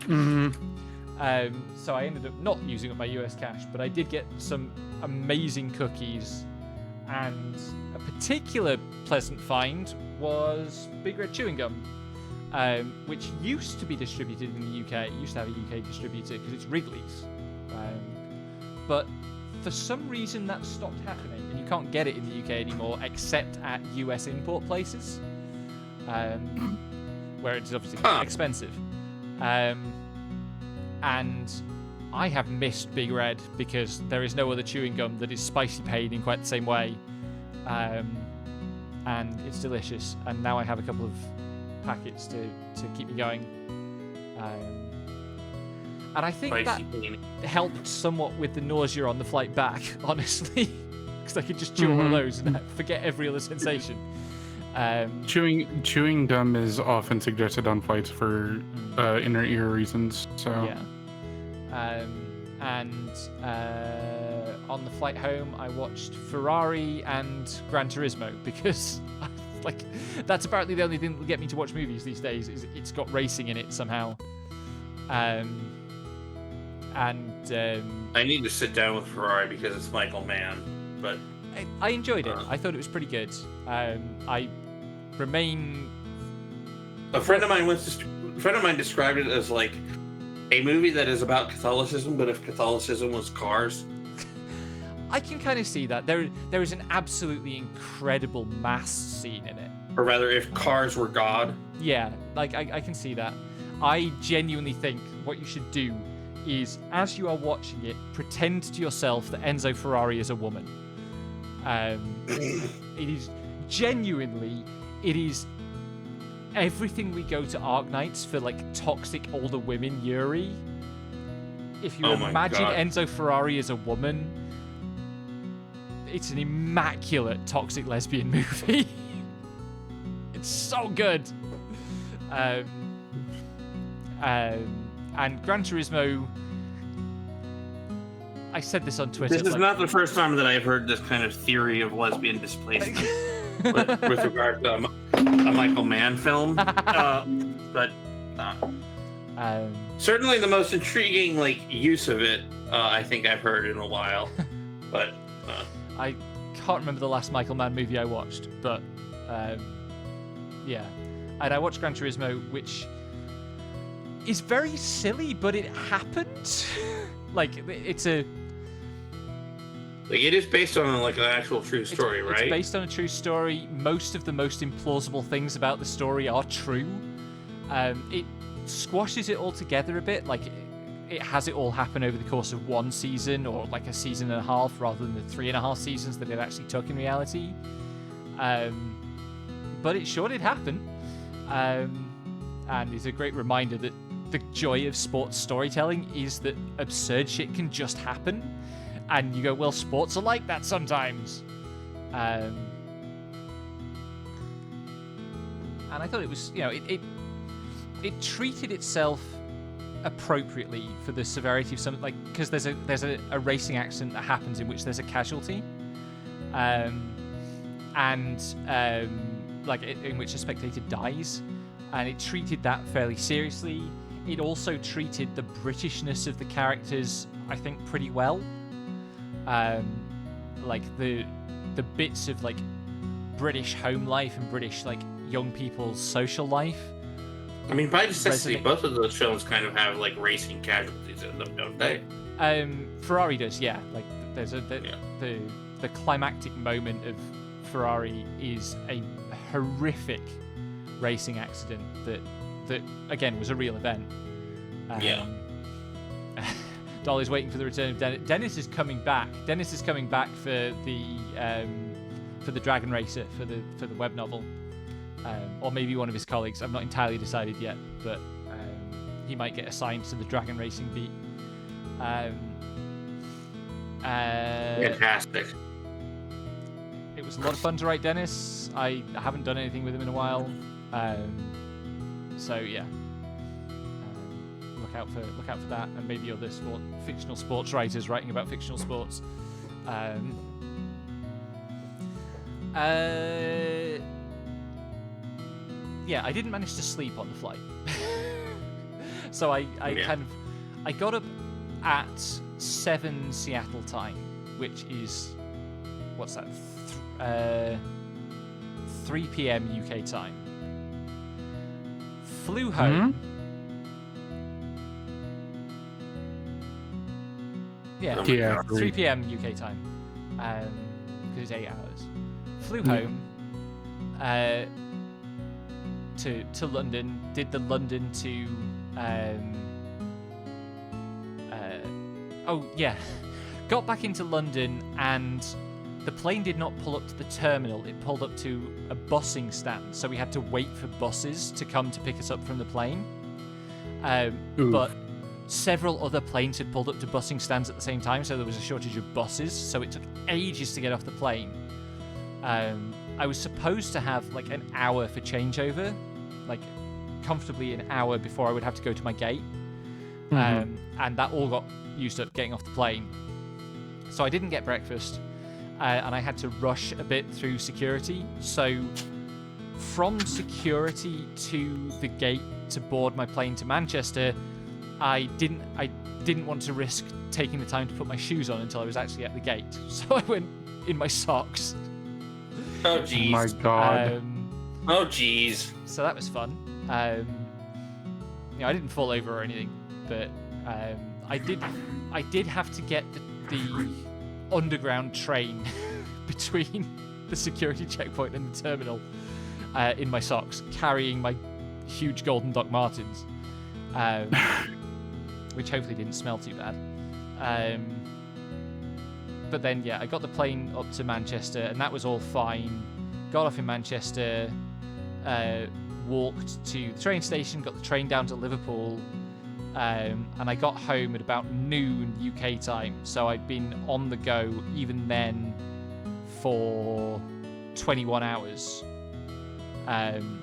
Speaker 6: So I ended up not using up my US cash, but I did get some amazing cookies, and a particular pleasant find was Big Red Chewing Gum, which used to be distributed in the UK. It used to have a UK distributor because it's Wrigley's. But for some reason that stopped happening, and you can't get it in the UK anymore except at US import places, where it's obviously expensive. And I have missed Big Red because there is no other chewing gum that is spicy pain in quite the same way. And it's delicious. And now I have a couple of packets to keep me going. And I think
Speaker 5: Spicy
Speaker 6: that
Speaker 5: bean.
Speaker 6: helped somewhat with the nausea on the flight back, honestly. because I could just chew one of those and forget every other sensation.
Speaker 4: Chewing gum is often suggested on flights for inner ear reasons. So
Speaker 6: yeah. And on the flight home, I watched Ferrari and Gran Turismo because, like, that's apparently the only thing that will get me to watch movies these days. Is it's got racing in it somehow.
Speaker 5: I need to sit down with Ferrari because it's Michael Mann, but
Speaker 6: I enjoyed it. I thought it was pretty good. I remain.
Speaker 5: A friend of mine described it as like a movie that is about Catholicism, but if Catholicism was cars.
Speaker 6: I can kind of see that. There is an absolutely incredible mass scene in it.
Speaker 5: Or rather, if cars were God.
Speaker 6: Yeah, like I can see that. I genuinely think what you should do is, as you are watching it, pretend to yourself that Enzo Ferrari is a woman. It is genuinely, it is everything we go to Arknights for, like, toxic older women Yuri. If you imagine Enzo Ferrari as a woman, it's an immaculate toxic lesbian movie. It's so good. And Gran Turismo, I said this on Twitter.
Speaker 5: This is not the first time that I've heard this kind of theory of lesbian displacement with regard to a Michael Mann film. But certainly the most intriguing, like, use of it, I think I've heard in a while. But
Speaker 6: I can't remember the last Michael Mann movie I watched, but yeah. And I watched Gran Turismo, which is very silly, but it happened. Like, it's a...
Speaker 5: Like, it is based on, like, an actual true story, right?
Speaker 6: It's based on a true story. Most of the most implausible things about the story are true. It squashes it all together a bit. Like, it has it all happen over the course of one season, or like a season and a half, rather than the 3.5 seasons that it actually took in reality. But it sure did happen. And it's a great reminder that the joy of sports storytelling is that absurd shit can just happen. And you go, well, sports are like that sometimes. And I thought it was, you know, it treated itself appropriately for the severity of something, like, because there's a racing accident that happens in which there's a casualty, like in which a spectator dies, and it treated that fairly seriously. It also treated the Britishness of the characters, I think, pretty well. Like the bits of, like, British home life and British, like, young people's social life.
Speaker 5: I mean, by necessity, both of those films kind of have, like, racing casualties in them, don't they?
Speaker 6: Ferrari does, yeah. Like, there's the climactic moment of Ferrari is a horrific racing accident that again was a real event. Dolly's waiting for the return of Dennis. Dennis is coming back. Dennis is coming back for the Dragon Racer, for the web novel, or maybe one of his colleagues. I'm not entirely decided yet, but he might get assigned to the Dragon Racing beat.
Speaker 5: Fantastic.
Speaker 6: It was a lot of fun to write Dennis. I haven't done anything with him in a while, so yeah. Look out for that, and maybe other fictional sports writers writing about fictional sports. Yeah, I didn't manage to sleep on the flight, so I got up at 7 Seattle time, which is, what's that? 3 p.m. UK time. Flew home. Yeah, 3 p.m. UK time, because it's 8 hours. Flew home to London. Did the London to got back into London, and the plane did not pull up to the terminal. It pulled up to a busing stand, so we had to wait for buses to come to pick us up from the plane. But several other planes had pulled up to busing stands at the same time, so there was a shortage of buses, so it took ages to get off the plane. I was supposed to have like an hour for changeover, like comfortably an hour before I would have to go to my gate. And that all got used up getting off the plane. So I didn't get breakfast, and I had to rush a bit through security. So from security to the gate to board my plane to Manchester, I didn't want to risk taking the time to put my shoes on until I was actually at the gate. So I went in my socks.
Speaker 5: Oh jeez.
Speaker 4: Oh my god.
Speaker 5: Oh jeez.
Speaker 6: So that was fun. I didn't fall over or anything, but I did have to get the underground train between the security checkpoint and the terminal in my socks, carrying my huge golden Doc Martens, which hopefully didn't smell too bad. But then, yeah, I got the plane up to Manchester, and that was all fine. Got off in Manchester, walked to the train station, got the train down to Liverpool, and I got home at about noon UK time. So I'd been on the go even then for 21 hours. And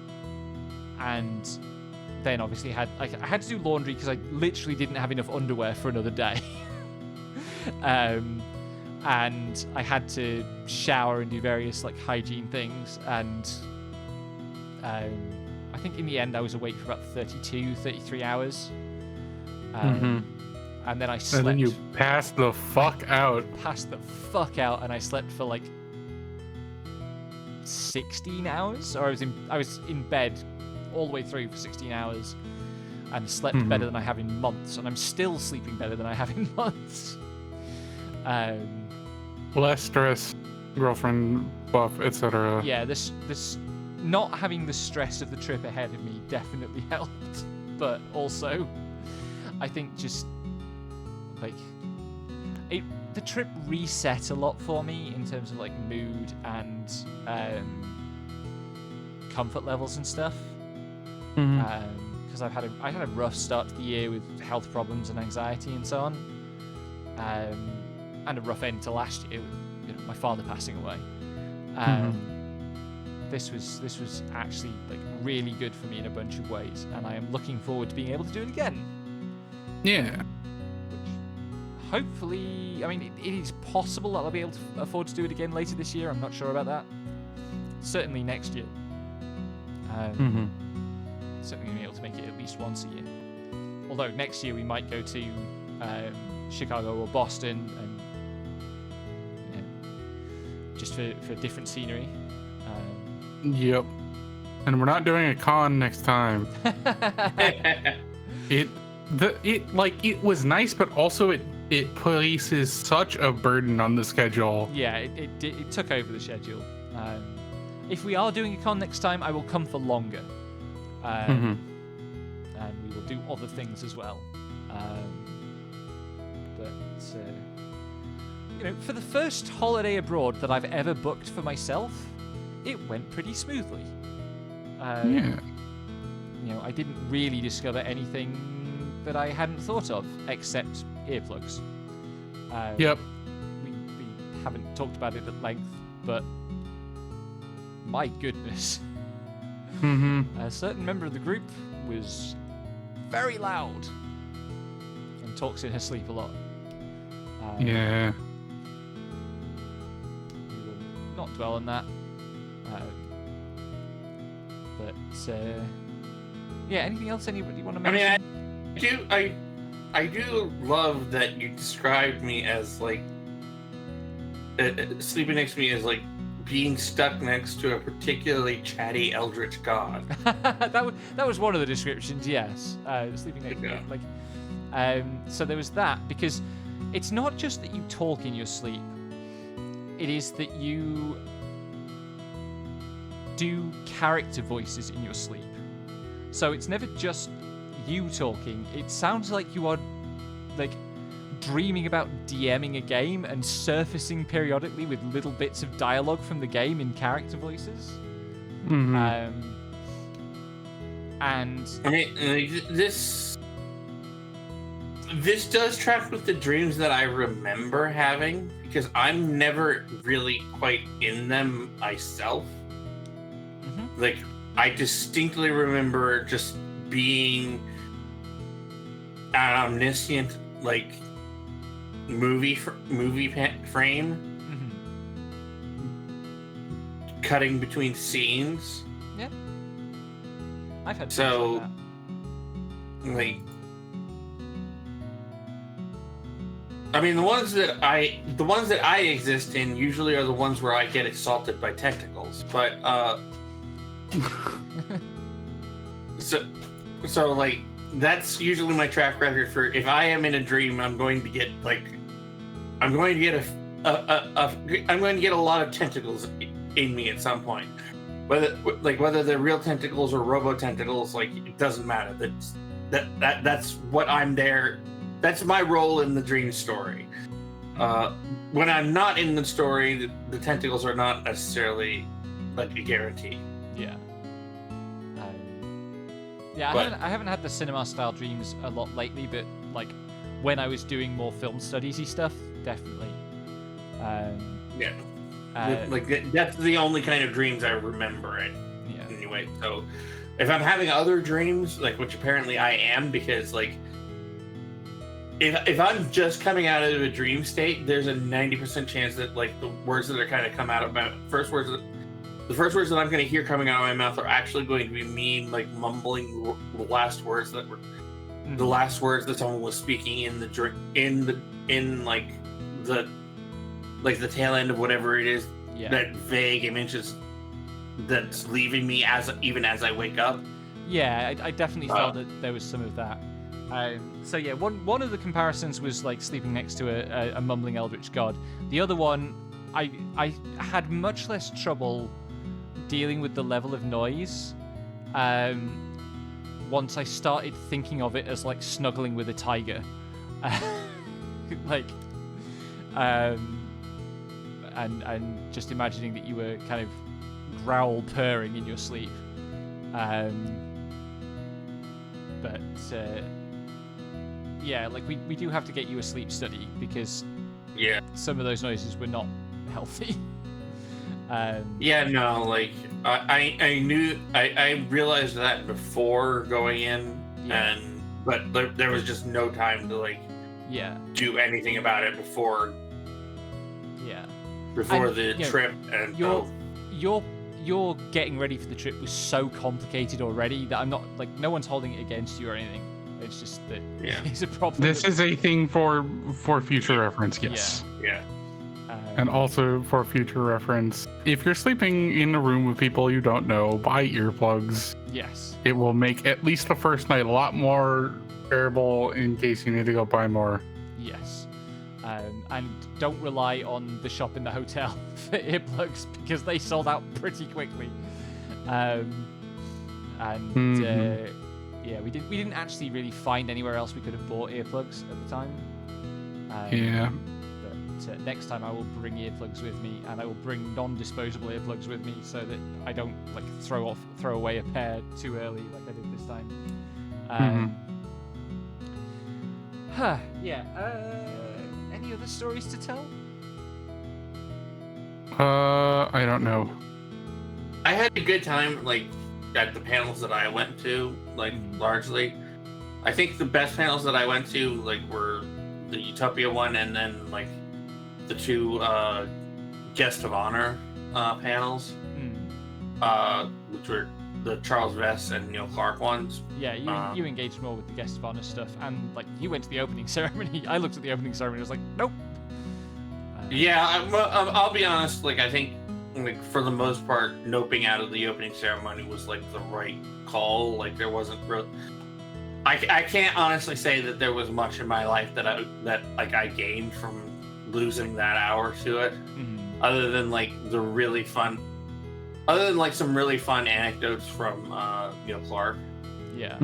Speaker 6: then obviously I had to do laundry because I literally didn't have enough underwear for another day. And I had to shower and do various like hygiene things, and I think in the end I was awake for about 33 hours. And then I slept.
Speaker 4: And then you passed the fuck out.
Speaker 6: Passed the fuck out, and I slept for like 16 hours, or I was in bed all the way through for 16 hours, and slept better than I have in months, and I'm still sleeping better than I have in months.
Speaker 4: Less stress, girlfriend buff, etc.
Speaker 6: Yeah, this not having the stress of the trip ahead of me definitely helped, but also I think just like the trip reset a lot for me in terms of like mood and comfort levels and stuff. Because I had a rough start to the year with health problems and anxiety and so on, and a rough end to last year with my father passing away. This was actually like really good for me in a bunch of ways, and I am looking forward to being able to do it again.
Speaker 4: Yeah.
Speaker 6: Which hopefully, I mean, it is possible that I'll be able to afford to do it again later this year. I'm not sure about that. Certainly next year. Certainly going to be able to make it at least once a year. Although next year we might go to Chicago or Boston, and just for different scenery.
Speaker 4: Yep. And we're not doing a con next time. It was nice, but also it places such a burden on the schedule.
Speaker 6: Yeah, it took over the schedule. If we are doing a con next time, I will come for longer. And we will do other things as well. But for the first holiday abroad that I've ever booked for myself, it went pretty smoothly.
Speaker 4: Yeah.
Speaker 6: I didn't really discover anything that I hadn't thought of, except earplugs.
Speaker 4: Yep.
Speaker 6: We haven't talked about it at length, but my goodness. A certain member of the group was very loud and talks in her sleep a lot.
Speaker 4: Yeah.
Speaker 6: We will not dwell on that. But yeah, anything else anybody want to mention?
Speaker 5: I do love that you described me as like sleeping next to me as like being stuck next to a particularly chatty eldritch god.
Speaker 6: that was one of the descriptions. Yes, sleeping next to me. Like, so there was that, because it's not just that you talk in your sleep; it is that you do character voices in your sleep. So it's never just you talking. It sounds like you are like dreaming about DMing a game and surfacing periodically with little bits of dialogue from the game in character voices. And
Speaker 5: I mean, this This does track with the dreams that I remember having because I'm never really quite in them myself.
Speaker 6: Mm-hmm.
Speaker 5: Like, I distinctly remember just being an omniscient, like, movie frame
Speaker 6: Mm-hmm.
Speaker 5: cutting between scenes.
Speaker 6: Yeah. I've had
Speaker 5: So,
Speaker 6: dreams like that.
Speaker 5: like, I mean, the ones that I exist in usually are the ones where I get assaulted by tentacles. But so like that's usually my track record for if I am in a dream, I'm going to get I'm going to get a lot of tentacles in me at some point. Whether they're real tentacles or robo tentacles, like it doesn't matter. That's what I'm there. That's my role in the dream story. When I'm not in the story, the tentacles are not necessarily like a guarantee.
Speaker 6: Yeah. Yeah, I haven't had the cinema style dreams a lot lately, but like when I was doing more film studiesy stuff, definitely.
Speaker 5: Yeah. That's the only kind of dreams I remember it.
Speaker 6: Yeah.
Speaker 5: Anyway, so if I'm having other dreams, like which apparently I am, because like if I'm just coming out of a dream state, there's a 90% chance that like the words that are kind of come out of my the first words that I'm going to hear coming out of my mouth are actually going to be me like mumbling the last words that were the last words that someone was speaking in the tail end of whatever it is.
Speaker 6: Yeah.
Speaker 5: That vague images that's leaving me as I wake up.
Speaker 6: Yeah, I definitely felt that there was some of that. So yeah, one of the comparisons was like sleeping next to a mumbling eldritch god. The other one, I had much less trouble dealing with the level of noise once I started thinking of it as like snuggling with a tiger, like and just imagining that you were kind of growl purring in your sleep. But yeah, like we do have to get you a sleep study because some of those noises were not healthy.
Speaker 5: Yeah, no, like I realized that before going in, but there was just no time to like do anything about it before the trip, and
Speaker 6: your getting ready for the trip was so complicated already that I'm not like no one's holding it against you or anything. It's just that it's a problem.
Speaker 4: This is a thing for future reference, yes.
Speaker 5: Yeah.
Speaker 4: And also for future reference, if you're sleeping in a room with people you don't know, buy earplugs.
Speaker 6: Yes.
Speaker 4: It will make at least the first night a lot more bearable in case you need to go buy more.
Speaker 6: Yes. And don't rely on the shop in the hotel for earplugs because they sold out pretty quickly. Yeah, we didn't actually really find anywhere else we could have bought earplugs at the time. But next time I will bring earplugs with me, and I will bring non-disposable earplugs with me so that I don't like throw away a pair too early like I did this time. Any other stories to tell?
Speaker 4: I don't know.
Speaker 5: I had a good time, like, at the panels that I went to, like, largely. I think the best panels that I went to, like, were the Utopia one and then, like, the two guest of honor panels, which were the Charles Vess and Neil Clark ones.
Speaker 6: Yeah, you engaged more with the guest of honor stuff, and, like, you went to the opening ceremony. I looked at the opening ceremony and was like, nope.
Speaker 5: I'll be honest, like, I think, like, for the most part, noping out of the opening ceremony was, like, the right call. Like, there wasn't real... I can't honestly say that there was much in my life that I gained from losing that hour to it, other than, like, some really fun anecdotes from Neil Clark.
Speaker 6: Yeah.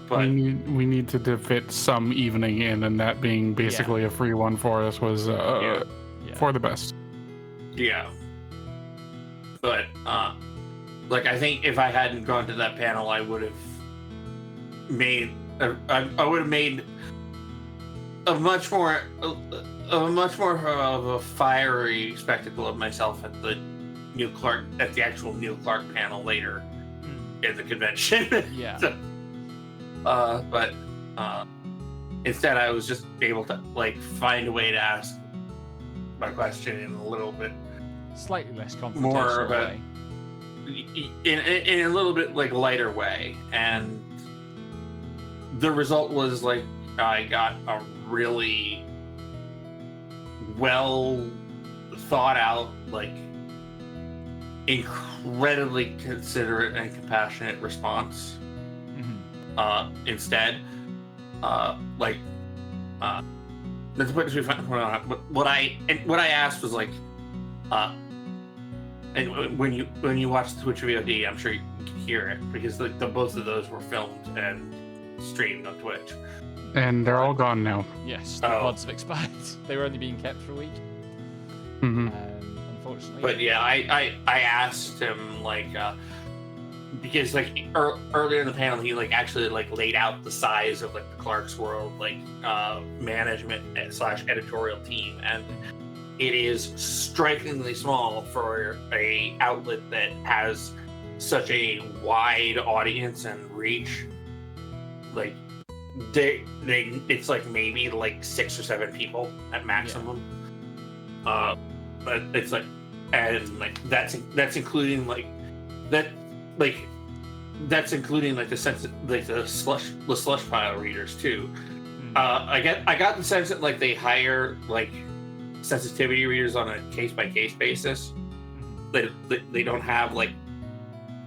Speaker 5: But
Speaker 4: we need to fit some evening in, and that being basically a free one for us was for the best.
Speaker 5: Yeah. But like, I think if I hadn't gone to that panel, I would have made I would have made a much more of a fiery spectacle of myself at the actual Neil Clark panel later in the convention.
Speaker 6: Yeah.
Speaker 5: So, but instead, I was just able to like find a way to ask my question in a little bit
Speaker 6: Slightly less
Speaker 5: more
Speaker 6: confrontational
Speaker 5: of a
Speaker 6: way.
Speaker 5: in a little bit like lighter way, and the result was like I got a really well thought out, like incredibly considerate and compassionate response. Instead, that's what I asked was like, and when you watch the Twitch VOD, I'm sure you can hear it because the both of those were filmed and streamed on Twitch.
Speaker 4: And they're all gone now.
Speaker 6: Yes, the VODs have expired. They were only being kept for a week. Unfortunately.
Speaker 5: But yeah, I asked him like because like earlier in the panel he like actually like laid out the size of like the Clark's World like management / editorial team, and it is strikingly small for a outlet that has such a wide audience and reach. Like it's like maybe like 6 or 7 people at maximum. But it's like, and like that's including like that, like that's including like the sense like the slush pile readers too. I got the sense that like they hire like sensitivity readers on a case by case basis. They don't have like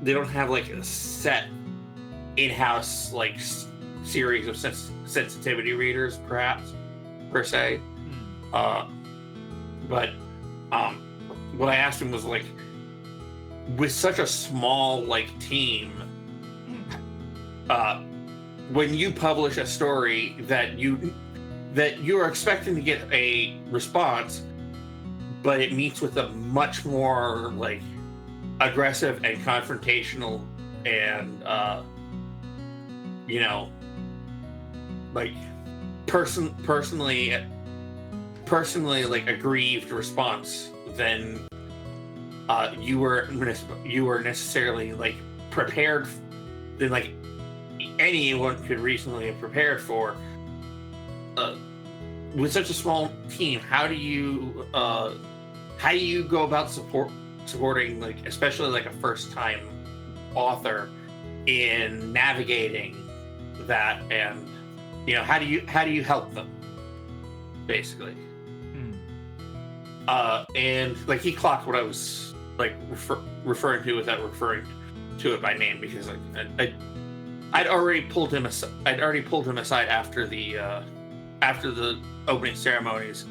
Speaker 5: a set in-house like series of sensitivity readers perhaps per se. But what I asked him was like, with such a small like team, when you publish a story that you are expecting to get a response, but it meets with a much more like aggressive and confrontational and like personally like aggrieved response, then you were necessarily like prepared than like anyone could reasonably have prepared for. With such a small team, how do you go about supporting like especially like a first time author in navigating that, and how do you help them basically? And like he clocked what I was like referring to without referring to it by name, because like I'd already pulled him aside after the opening ceremonies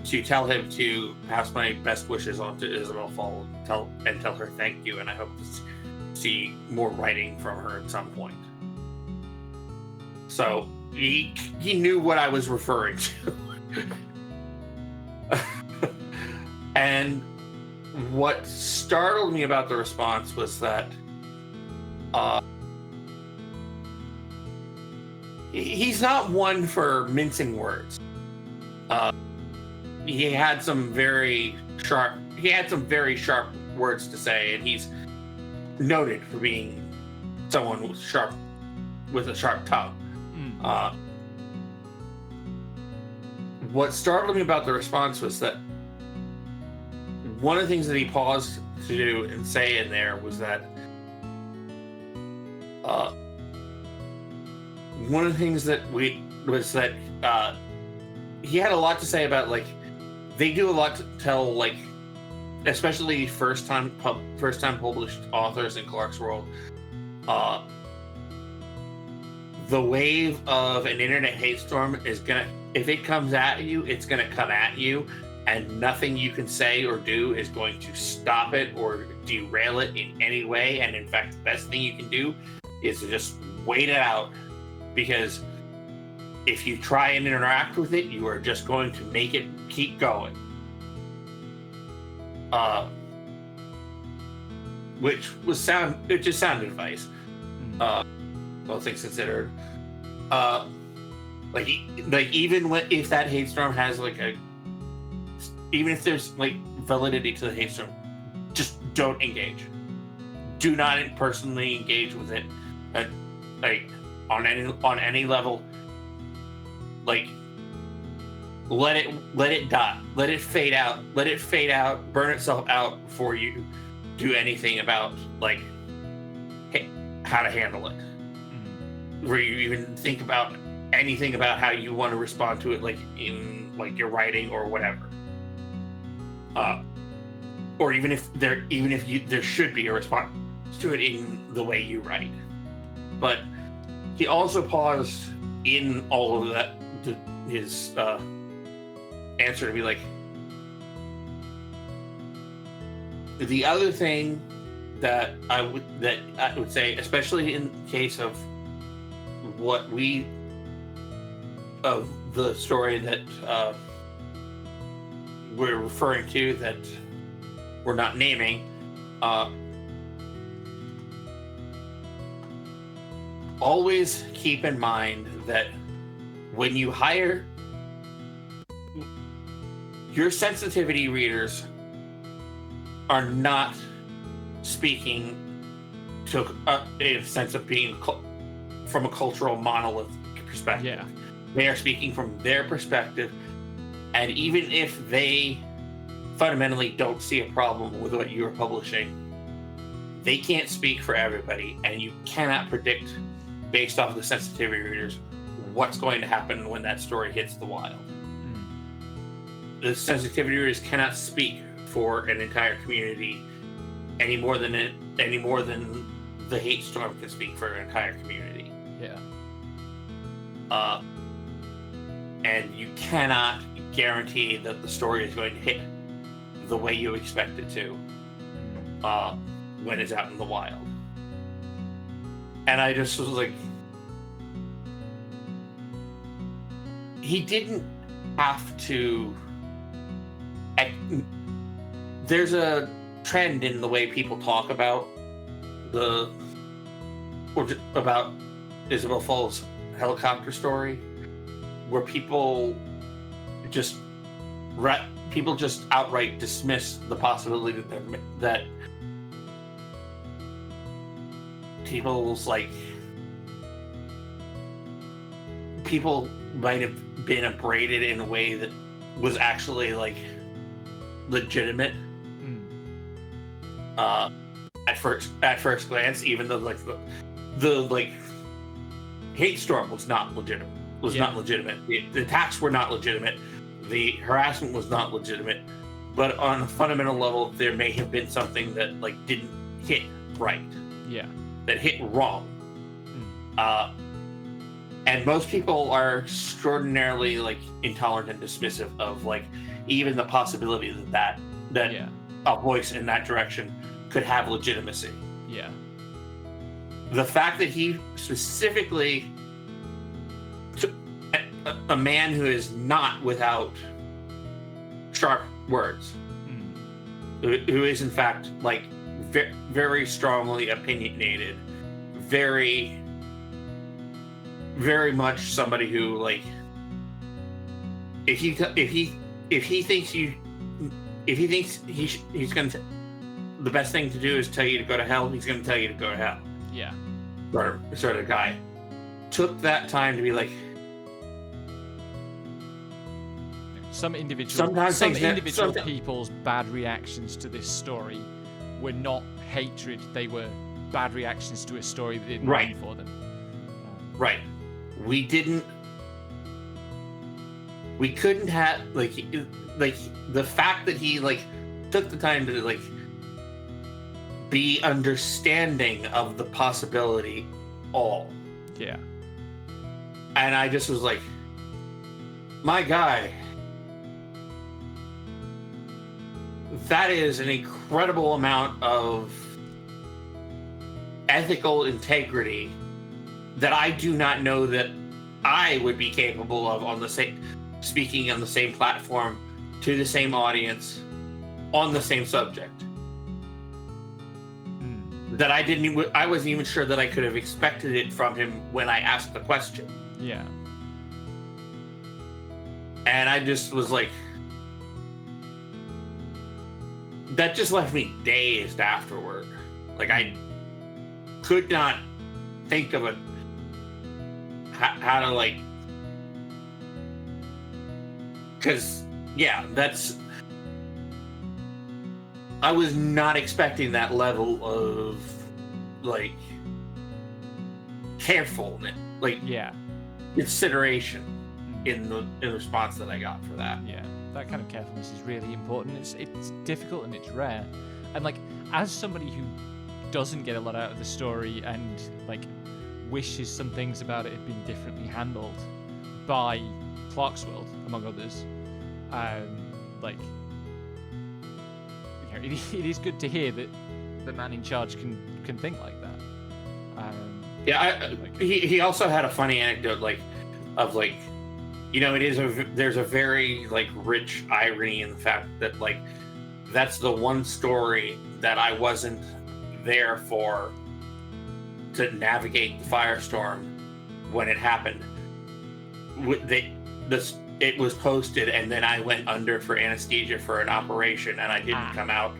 Speaker 5: to tell him to pass my best wishes on to Isabel Fall and tell her thank you, and I hope to see more writing from her at some point. So he knew what I was referring to. And what startled me about the response was that he's not one for mincing words. He had some very sharp words to say, and he's noted for being someone with a sharp tongue. What startled me about the response was that one of the things that he paused to do and say in there was that one of the things that he had a lot to say about like they do a lot to tell like especially first time published authors in Clark's World. The wave of an internet hate storm is gonna, if it comes at you, it's gonna come at you, and nothing you can say or do is going to stop it or derail it in any way. And in fact, the best thing you can do is to just wait it out, because if you try and interact with it, you are just going to make it keep going. Which was sound advice, all things considered. like even if that hate storm has even if there's like validity to the hate storm, just don't engage. Do not personally engage with it, like on any level. Like let it die, let it fade out, burn itself out before you do anything about like how to handle it. Where you even think about anything about how you want to respond to it, like in like your writing or whatever. Or even if there should be a response to it in the way you write. But he also paused in all of that his answer to be like, the other thing that I would say, especially in case of of the story that we're referring to that we're not naming, always keep in mind that when you hire your sensitivity readers are not speaking to in a sense of being from a cultural monolith perspective.
Speaker 6: Yeah.
Speaker 5: They are speaking from their perspective, and even if they fundamentally don't see a problem with what you are publishing, they can't speak for everybody, and you cannot predict based off of the sensitivity readers what's going to happen when that story hits the wild. The sensitivity readers cannot speak for an entire community any more than the hate storm can speak for an entire community.
Speaker 6: Yeah.
Speaker 5: And you cannot guarantee that the story is going to hit the way you expect it to when it's out in the wild. And I just was like, he didn't have to. There's a trend in the way people talk about about Isabel Fall's helicopter story, where people just outright dismiss the possibility that people might have been abraded in a way that was actually like legitimate at first glance, even though like the hate storm was not legitimate. Not legitimate. The attacks were not legitimate. The harassment was not legitimate. But on a fundamental level, there may have been something that like didn't hit right.
Speaker 6: Yeah. That
Speaker 5: hit wrong. And most people are extraordinarily like intolerant and dismissive of like even the possibility that a voice in that direction could have legitimacy.
Speaker 6: Yeah.
Speaker 5: The fact that he specifically took a man who is not without sharp words, who is in fact like very strongly opinionated, very much somebody who like if he thinks he's gonna the best thing to do is tell you to go to hell, he's gonna tell you to go to hell.
Speaker 6: Yeah.
Speaker 5: Sort of guy took that time to be like,
Speaker 6: some individual people's bad reactions to this story were not hatred, they were bad reactions to a story that didn't mean for them.
Speaker 5: Right. We couldn't have like the fact that he like took the time to like be understanding of the possibility all.
Speaker 6: Yeah.
Speaker 5: And I just was like, my guy, that is an incredible amount of ethical integrity that I do not know that I would be capable of speaking on the same platform to the same audience on the same subject. That I wasn't even sure that I could have expected it from him when I asked the question.
Speaker 6: Yeah.
Speaker 5: And I just was like, that just left me dazed afterward. Like, I could not think of how to, like, because, yeah, I was not expecting that level of, like, carefulness, like,
Speaker 6: Yeah.
Speaker 5: consideration in the response that I got for that.
Speaker 6: Yeah. That kind of carefulness is really important. It's difficult and it's rare. And like, as somebody who doesn't get a lot out of the story and like wishes some things about it had been differently handled by Clarksworld, among others, like, you know, it is good to hear that the man in charge can think like that.
Speaker 5: Yeah, he also had a funny anecdote, like, of like, you know, there's a very like rich irony in the fact that like that's the one story that I wasn't there for to navigate the firestorm when it happened. It was posted, and then I went under for anesthesia for an operation, and I didn't come out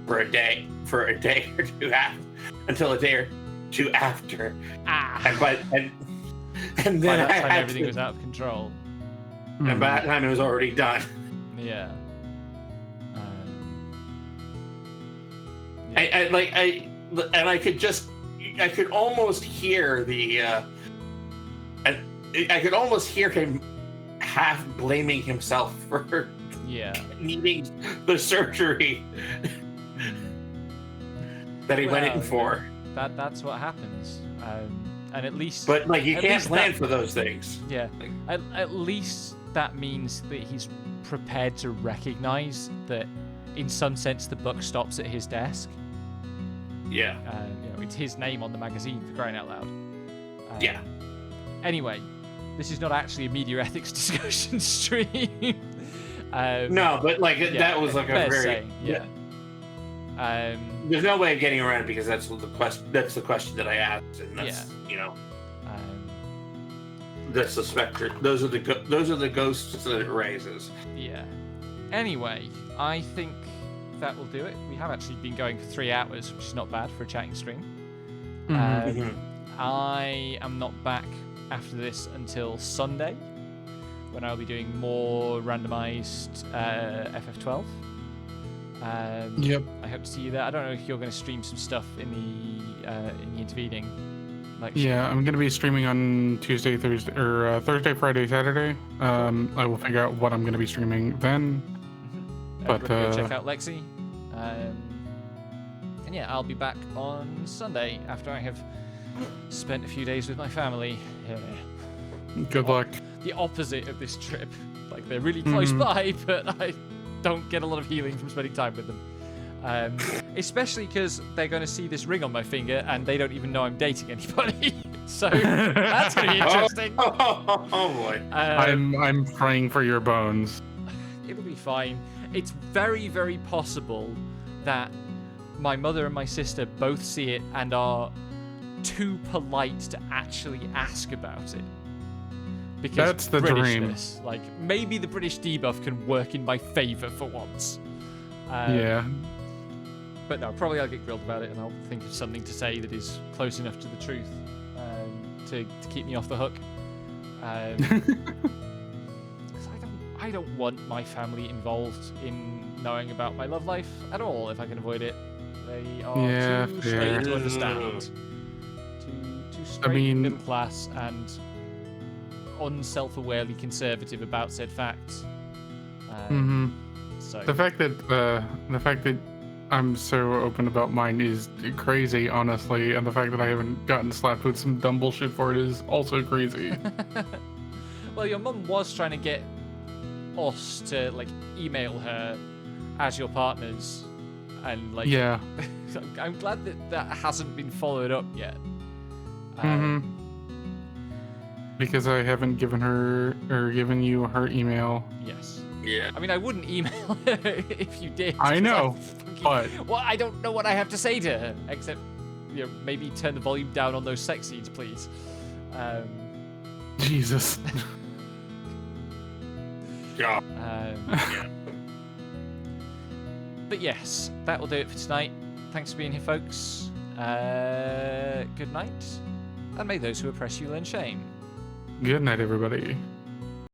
Speaker 5: for a day or two after, until a day or two after. And then
Speaker 6: By that
Speaker 5: I
Speaker 6: time,
Speaker 5: had
Speaker 6: everything was out of control.
Speaker 5: And by that time, it was already done.
Speaker 6: Yeah.
Speaker 5: I could almost hear I could almost hear him half blaming himself for needing the surgery that he went in for.
Speaker 6: That's what happens. And at least,
Speaker 5: but like, you can't plan
Speaker 6: that,
Speaker 5: for those things.
Speaker 6: Yeah. At least that means that he's prepared to recognize that, in some sense, the buck stops at his desk.
Speaker 5: Yeah.
Speaker 6: You know, it's his name on the magazine, for crying out loud.
Speaker 5: Yeah.
Speaker 6: Anyway, this is not actually a media ethics discussion stream.
Speaker 5: No, but like that was like a very
Speaker 6: saying, yeah.
Speaker 5: There's no way of getting around it, because that's the question. That's the question that I asked, and that's you know. That's the specter. Those are the ghosts that it raises.
Speaker 6: Yeah. Anyway, I think that will do it. We have actually been going for 3 hours, which is not bad for a chatting stream. I am not back after this until Sunday, when I'll be doing more randomized FF12.
Speaker 4: Yep.
Speaker 6: I hope to see you there. I don't know if you're going to stream some stuff in the intervening.
Speaker 4: Yeah, I'm gonna be streaming on Tuesday, Thursday, or Thursday, Friday, Saturday. I will figure out what I'm gonna be streaming then. But
Speaker 6: go check out Lexi. And yeah, I'll be back on Sunday after I have spent a few days with my family.
Speaker 4: Good luck.
Speaker 6: The opposite of this trip. Like, they're really close by, but I don't get a lot of healing from spending time with them. Especially because they're going to see this ring on my finger and they don't even know I'm dating anybody. So that's going to be interesting.
Speaker 5: Oh boy.
Speaker 4: I'm praying for your bones.
Speaker 6: It'll be fine. It's very, very possible that my mother and my sister both see it and are too polite to actually ask about it. Because
Speaker 4: that's the dream.
Speaker 6: Like, maybe the British debuff can work in my favor for once.
Speaker 4: Yeah.
Speaker 6: But no, probably I'll get grilled about it, and I'll think of something to say that is close enough to the truth to keep me off the hook. Because I don't want my family involved in knowing about my love life at all if I can avoid it. They are too straight to understand. Too straight, middle class, and unself-awarely conservative about said facts. So
Speaker 4: the fact that I'm so open about mine is crazy, honestly, and the fact that I haven't gotten slapped with some dumb bullshit for it is also crazy.
Speaker 6: Well, your mum was trying to get us to like email her as your partners, and like,
Speaker 4: yeah.
Speaker 6: I'm glad that hasn't been followed up yet.
Speaker 4: Because I haven't given her or given you her email.
Speaker 6: Yes.
Speaker 5: Yeah.
Speaker 6: I mean, I wouldn't email her if you did.
Speaker 4: I know, but
Speaker 6: well, I don't know what I have to say to her, except, you know, maybe turn the volume down on those sex scenes, please.
Speaker 4: Jesus.
Speaker 5: Yeah.
Speaker 6: But yes, that will do it for tonight. Thanks for being here, folks. Good night. And may those who oppress you learn shame.
Speaker 4: Good night, everybody.